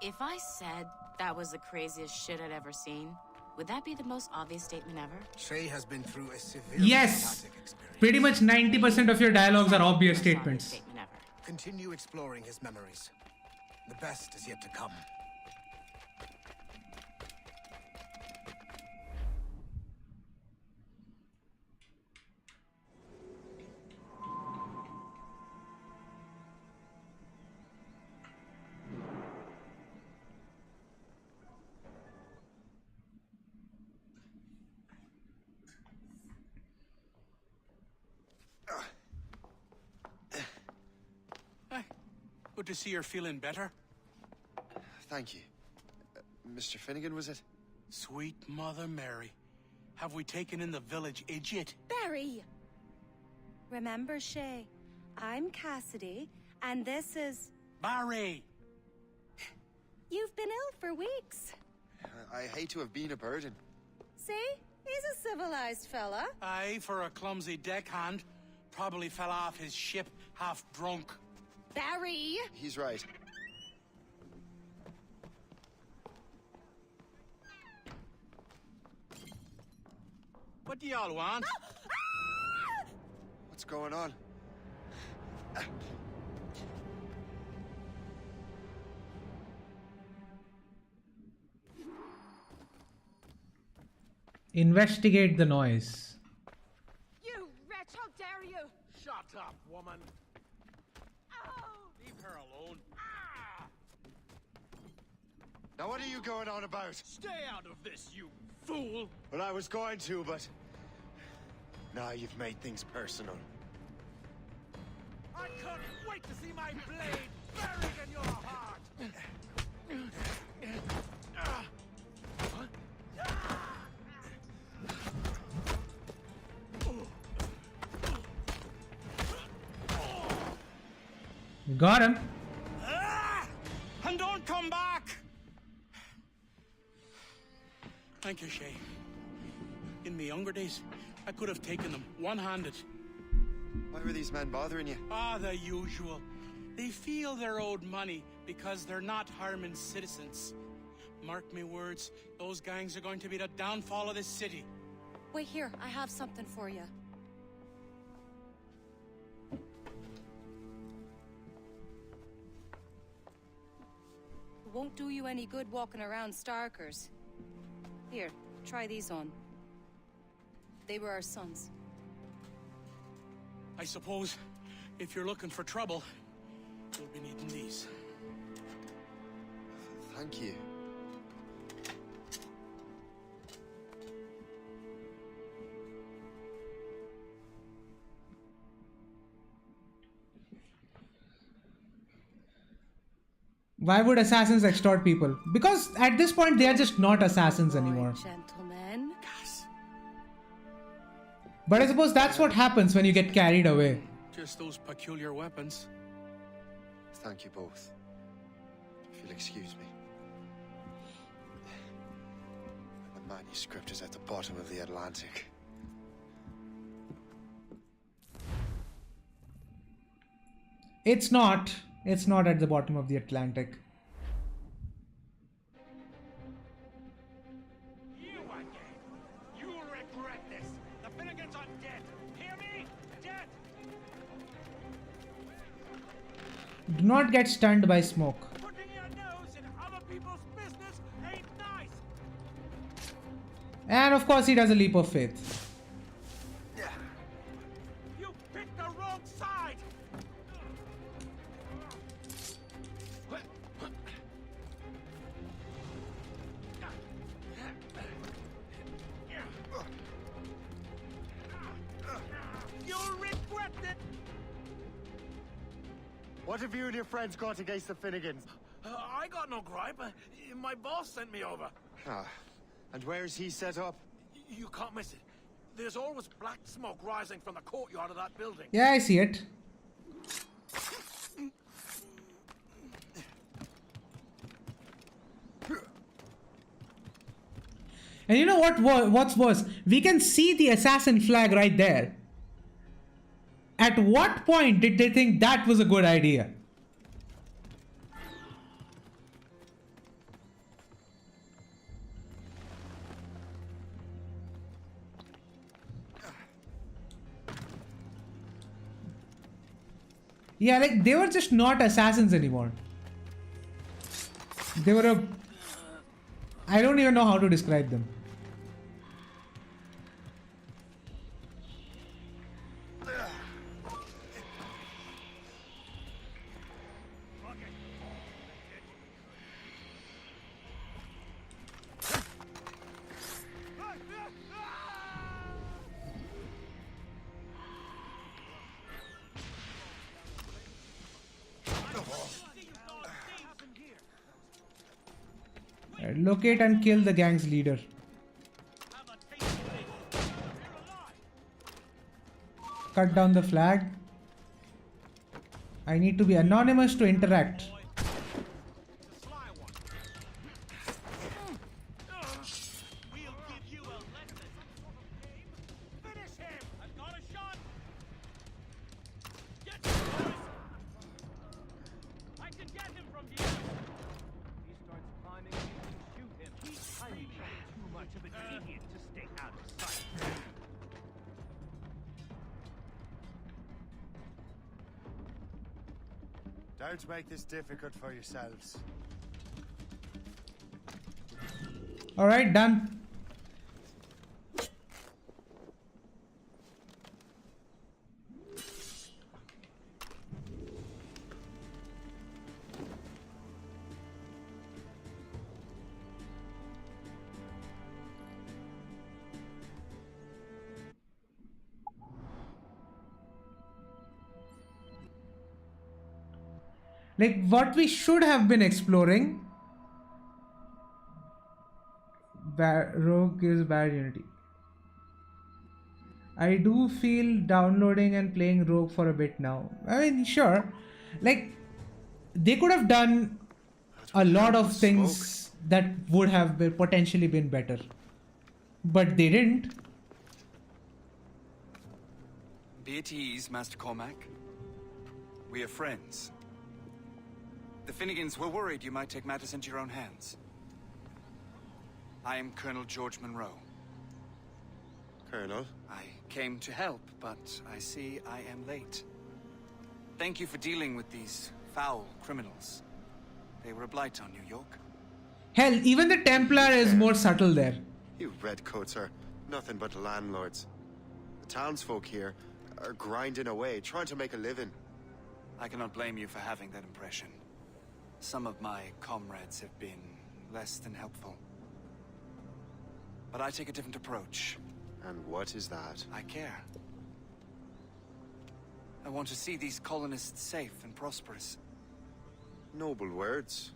If I said that was the craziest shit I'd ever seen, would that be the most obvious statement ever? Shay has been through a severe Yes! Pretty much 90% of your dialogues are obvious statements. Continue exploring his memories. The best is yet to come. Good to see you're feeling better. Thank you. Mr. Finnegan, was it? Sweet Mother Mary. Have we taken in the village idiot? Barry! Remember, Shay, I'm Cassidy, and this is... Barry! You've been ill for weeks. I hate to have been a burden. See? He's a civilized fella. Aye, for a clumsy deckhand. Probably fell off his ship half drunk. Barry! He's right. What do y'all want? What's going on? Investigate the noise. You wretch, how dare you! Shut up, woman. Leave her alone. Now what are you going on about? Stay out of this, you fool! Well, I was going to, but... Now you've made things personal. I can't wait to see my blade buried in your heart! Got him. And don't come back! Thank you, Shay. In my younger days, I could have taken them one-handed. Why were these men bothering you? The usual. They feel they're owed money because they're not harming citizens. Mark me words, those gangs are going to be the downfall of this city. Wait here, I have something for you. It won't do you any good walking around Starkers. Here, try these on. They were our sons. I suppose, if you're looking for trouble, you'll be needing these. Thank you. Why would assassins extort people? Because at this point, they are just not assassins anymore. Gentlemen. But I suppose that's what happens when you get carried away. Just those peculiar weapons. Thank you both. If you'll excuse me. The manuscript is at the bottom of the Atlantic. It's not. It's not at the bottom of the Atlantic. You again! You'll regret this! The Finnegans are dead! Hear me? Dead! Do not get stunned by smoke. Putting your nose in other people's business ain't nice! And of course he does a leap of faith. You picked the wrong side! You'll regret it! What have you and your friends got against the Finnegans? I got no gripe. My boss sent me over. Ah, and where's he set up? You can't miss it. There's always black smoke rising from the courtyard of that building. Yeah, I see it. And you know what's worse? We can see the assassin flag right there. At what point did they think that was a good idea? Yeah, like they were just not assassins anymore. They were a... I don't even know how to describe them. Locate and kill the gang's leader. Cut down the flag. I need to be anonymous to interact. Don't make this difficult for yourselves. Alright, done. Like what we should have been exploring. Rogue is bad Unity. I do feel downloading and playing Rogue for a bit now. I mean, sure. Like, they could have done a lot of things that would have been potentially been better. But they didn't. Be at ease, Master Cormac. We are friends. The Finnegans were worried you might take matters into your own hands. I am Colonel George Monroe. Colonel? I came to help, but I see I am late. Thank you for dealing with these foul criminals. They were a blight on New York. Hell, even the Templar is more subtle there. You redcoats are nothing but landlords. The townsfolk here are grinding away, trying to make a living. I cannot blame you for having that impression. Some of my comrades have been less than helpful. But I take a different approach. And what is that? I care. I want to see these colonists safe and prosperous. Noble words.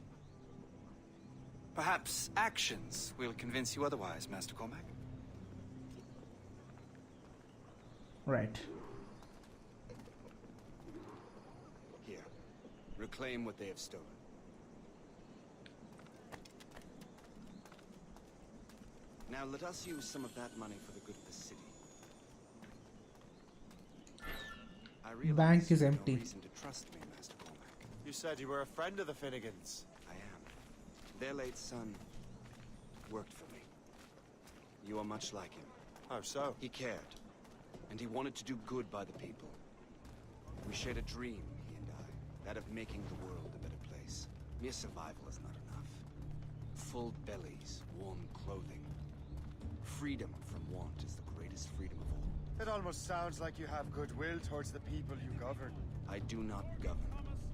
Perhaps actions will convince you otherwise, Master Cormac. Right. Here. Reclaim what they have stolen. Now let us use some of that money for the good of the city. I realize Bank is you have empty. no reason to trust me, Master Cormac. You said you were a friend of the Finnegans. I am. Their late son worked for me. You are much like him. How so? He cared, and he wanted to do good by the people. We shared a dream, he and I, that of making the world a better place. Mere survival is not enough. Full bellies, warm clothing. Freedom from want is the greatest freedom of all. It almost sounds like you have goodwill towards the people you govern. I do not govern,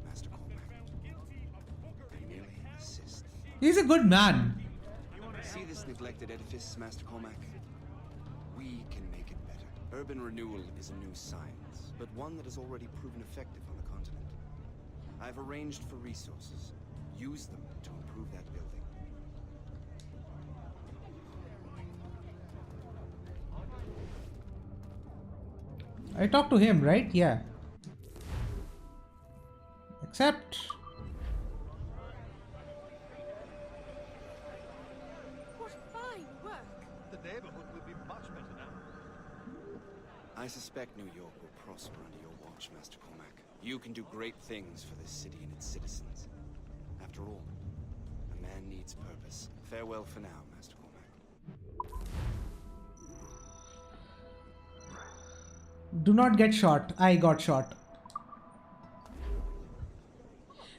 Master Cormac. I merely assist. He's a good man. See this neglected edifice, Master Cormac? We can make it better. Urban renewal is a new science, but one that has already proven effective on the continent. I've arranged for resources. Use them to improve that building. I talked to him, right? Yeah. Accept. What fine work! The neighborhood will be much better now. I suspect New York will prosper under your watch, Master Cormac. You can do great things for this city and its citizens. After all, a man needs purpose. Farewell for now, Master Cormac. Do not get shot. I got shot.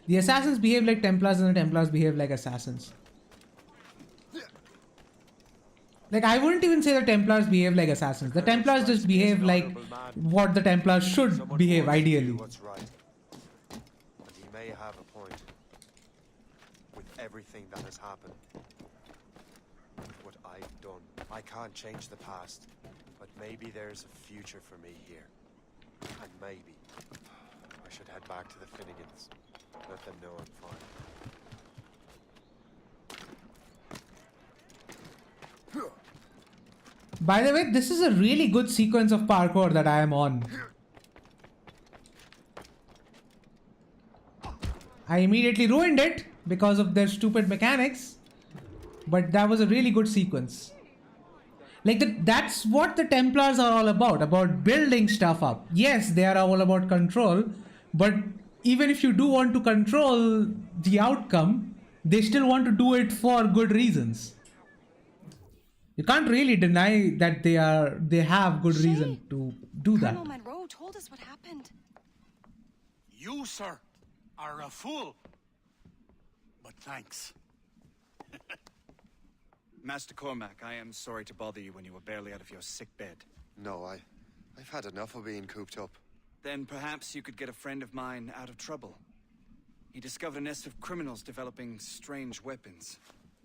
The assassins behave like Templars and the Templars behave like assassins. Like, I wouldn't even say the Templars behave like assassins. The Templars just behave like what the Templars should behave, ideally. What's right. And he may have a point. With everything that has happened. What I've done. I can't change the past. But maybe there's a future for me here. And maybe I should head back to the Finnegans. Let them know I'm fine. By the way, this is a really good sequence of parkour that I am on. I immediately ruined it because of their stupid mechanics. But that was a really good sequence. Like, that's what the Templars are all about building stuff up. Yes, they are all about control, but even if you do want to control the outcome, they still want to do it for good reasons. You can't really deny that they have good reason to do that. Colonel Monroe told us what happened. You, sir, are a fool. But thanks. Master Cormac, I am sorry to bother you when you were barely out of your sick bed. No, I've had enough of being cooped up. Then perhaps you could get a friend of mine out of trouble. He discovered a nest of criminals developing strange weapons.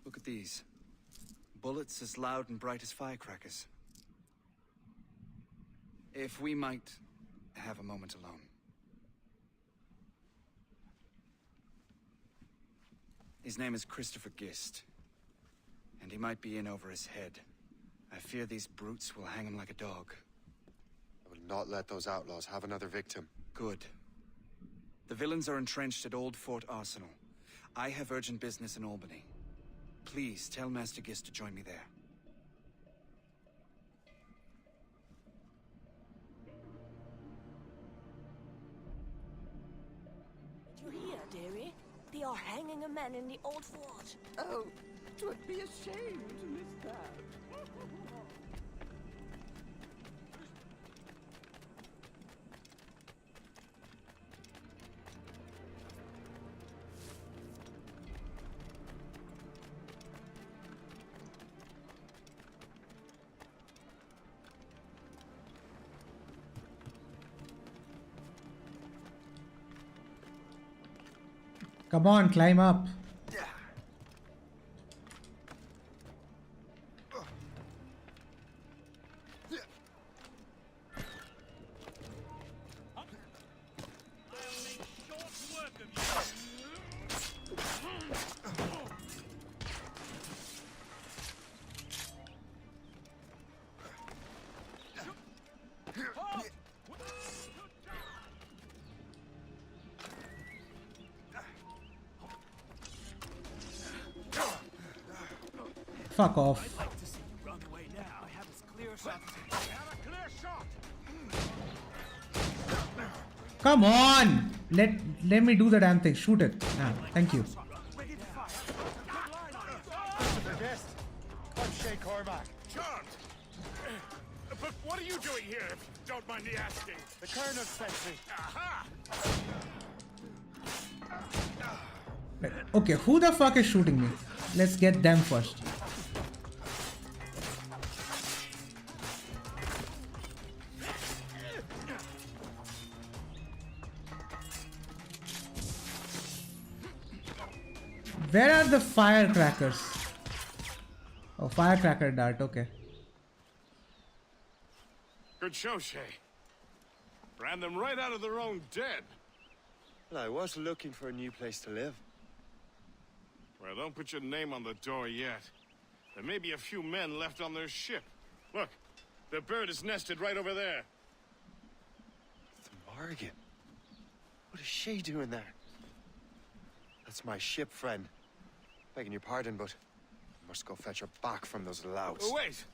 Look at these. Bullets as loud and bright as firecrackers. If we might have a moment alone. His name is Christopher Gist. And he might be in over his head. I fear these brutes will hang him like a dog. I will not let those outlaws have another victim. Good. The villains are entrenched at Old Fort Arsenal. I have urgent business in Albany. Please tell Master Gist to join me there. Did you hear, dearie? They are hanging a man in the old fort. Oh, 'twould be a shame to miss that. Come on, climb up. Fuck off. I'd like to see you Come on! Let me do the damn thing. Shoot it. Ah, thank you. I'm Shay Cormac. Charmed! But what are you doing here, if you don't mind me asking? The Colonel sent me. Aha! Okay, who the fuck is shooting me? Let's get them first. Where are the firecrackers? Oh, firecracker dart, okay. Good show, Shay. Ran them right out of their own den. Well, I was looking for a new place to live. Well, don't put your name on the door yet. There may be a few men left on their ship. Look, the bird is nested right over there. The Morgan. What is Shay doing there? That's my ship, friend. Begging your pardon, but I must go fetch her back from those louts. Oh, wait!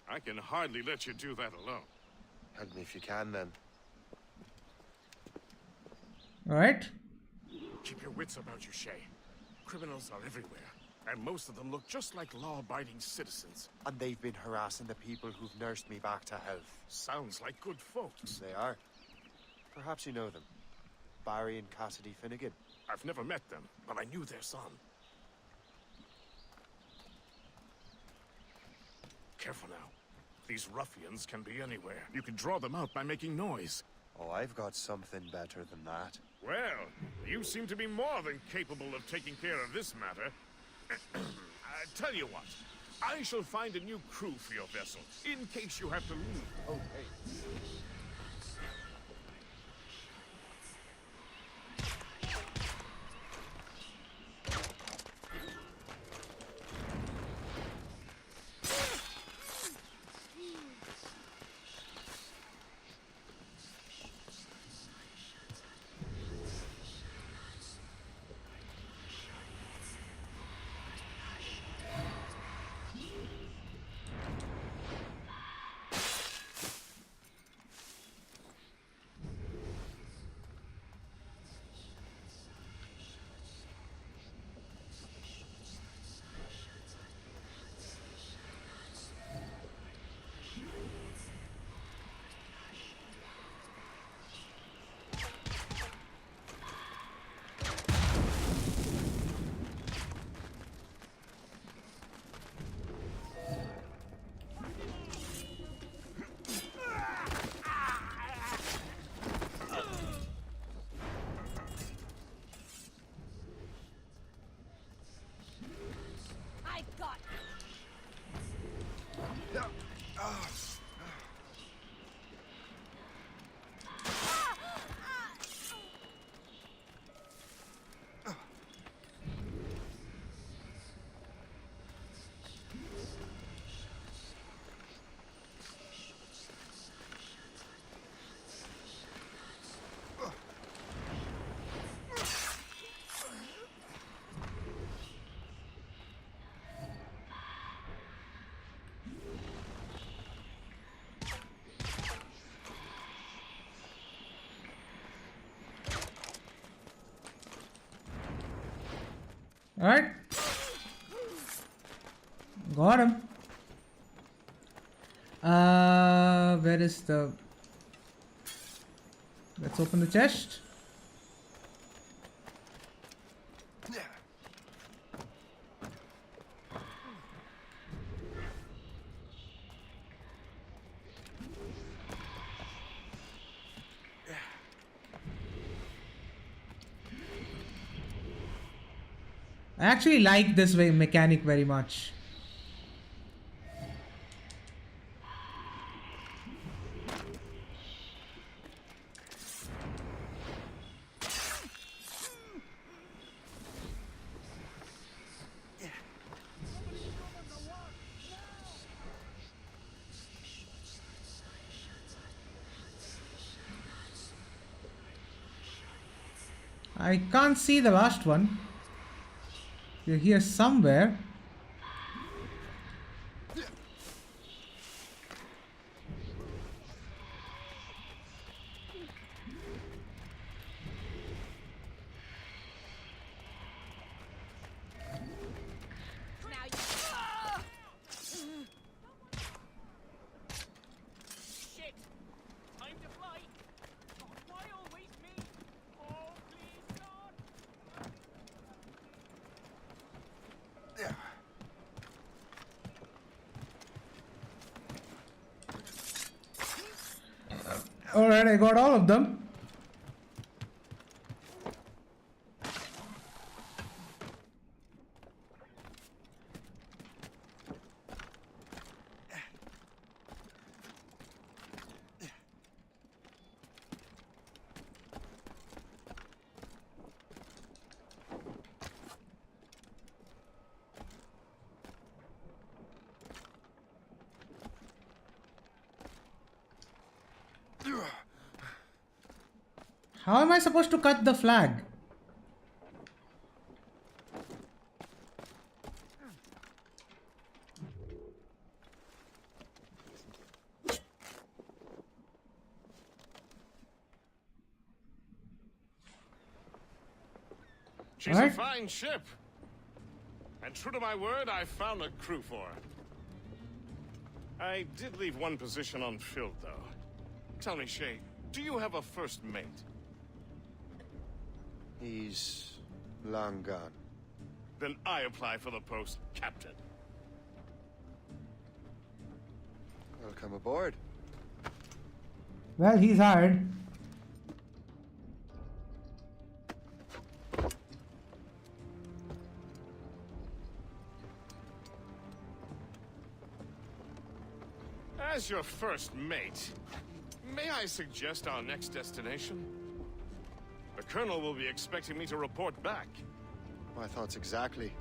I can hardly let you do that alone. Help me if you can, then. Alright. Keep your wits about you, Shay. Criminals are everywhere, and most of them look just like law-abiding citizens. And they've been harassing the people who've nursed me back to health. Sounds like good folks. They are. Perhaps you know them. Barry and Cassidy Finnegan. I've never met them, but I knew their son. Careful now. These ruffians can be anywhere. You can draw them out by making noise. Oh, I've got something better than that. Well, you seem to be more than capable of taking care of this matter. Tell you what, I shall find a new crew for your vessel, in case you have to leave. Okay. Alright. Got him. Where is the... Let's open the chest. I actually like this way mechanic very much. I can't see the last one. You're here somewhere. Alright, I got all of them. How am I supposed to cut the flag? She's a fine ship. And true to my word, I found a crew for her. I did leave one position unfilled, though. Tell me, Shay, do you have a first mate? He's long gone. Then I apply for the post, Captain. Welcome aboard. Well, he's hired. As your first mate, may I suggest our next destination? The Colonel will be expecting me to report back. My thoughts exactly.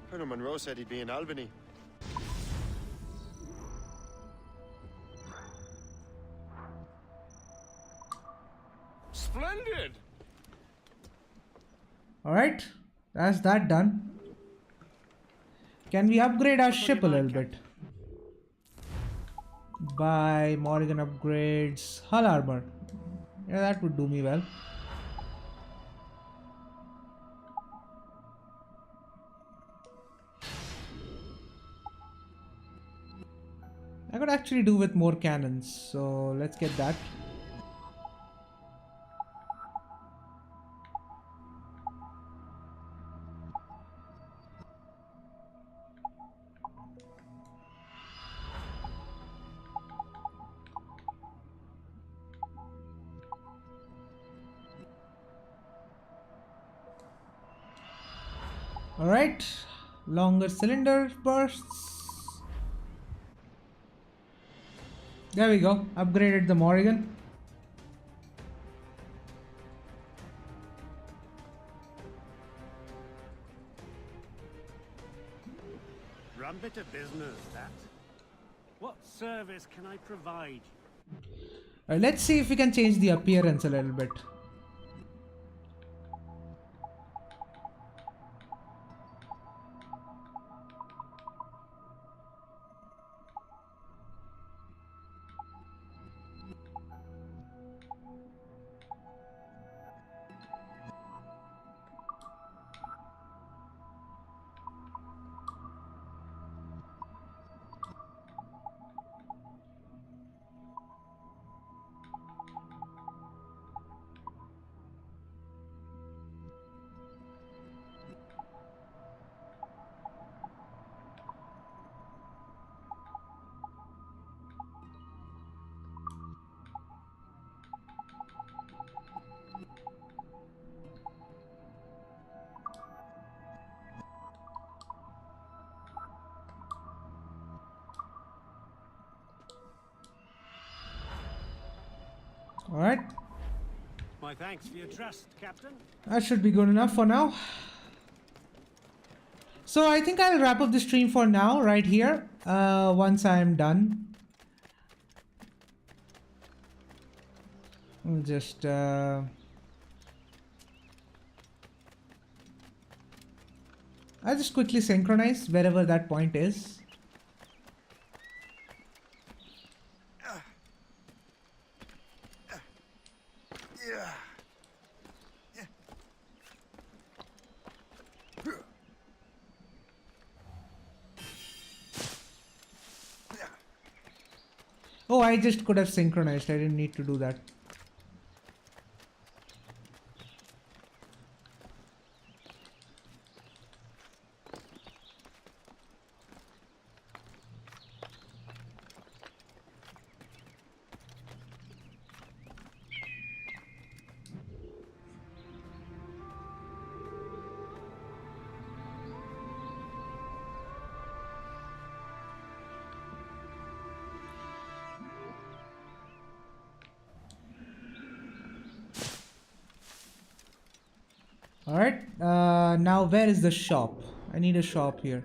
Colonel Monroe said he'd be in Albany. Splendid! Alright, that's that done. Can we upgrade our ship a little bit? Buy Morrigan upgrades, hull armor. Yeah, that would do me well. I could actually do with more cannons, so let's get that. Alright, longer cylinder bursts. There we go, upgraded the Morrigan. Rum bit of business, that. What service can I provide you? Let's see if we can change the appearance a little bit. Alright. My thanks for your trust, Captain. That should be good enough for now. So I think I'll wrap up the stream for now, right here, once I'm done. I'll just... I'll just quickly synchronize wherever that point is. Oh, I just could have synchronized. I didn't need to do that. Alright, now where is the shop? I need a shop here.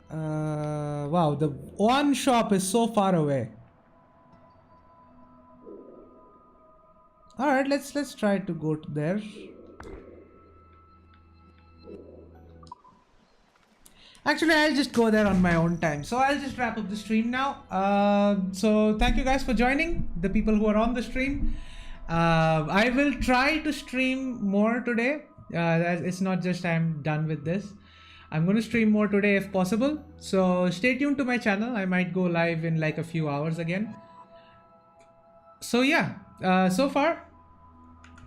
Wow, the one shop is so far away. Alright, let's try to go to there. Actually, I'll just go there on my own time. So I'll just wrap up the stream now. So thank you guys for joining, the people who are on the stream. I will try to stream more today. It's not just I'm done with this. I'm going to stream more today if possible. So stay tuned to my channel. I might go live in like a few hours again. So yeah, so far,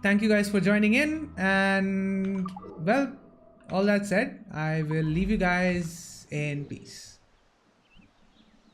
thank you guys for joining in. And well, all that said, I will leave you guys in peace.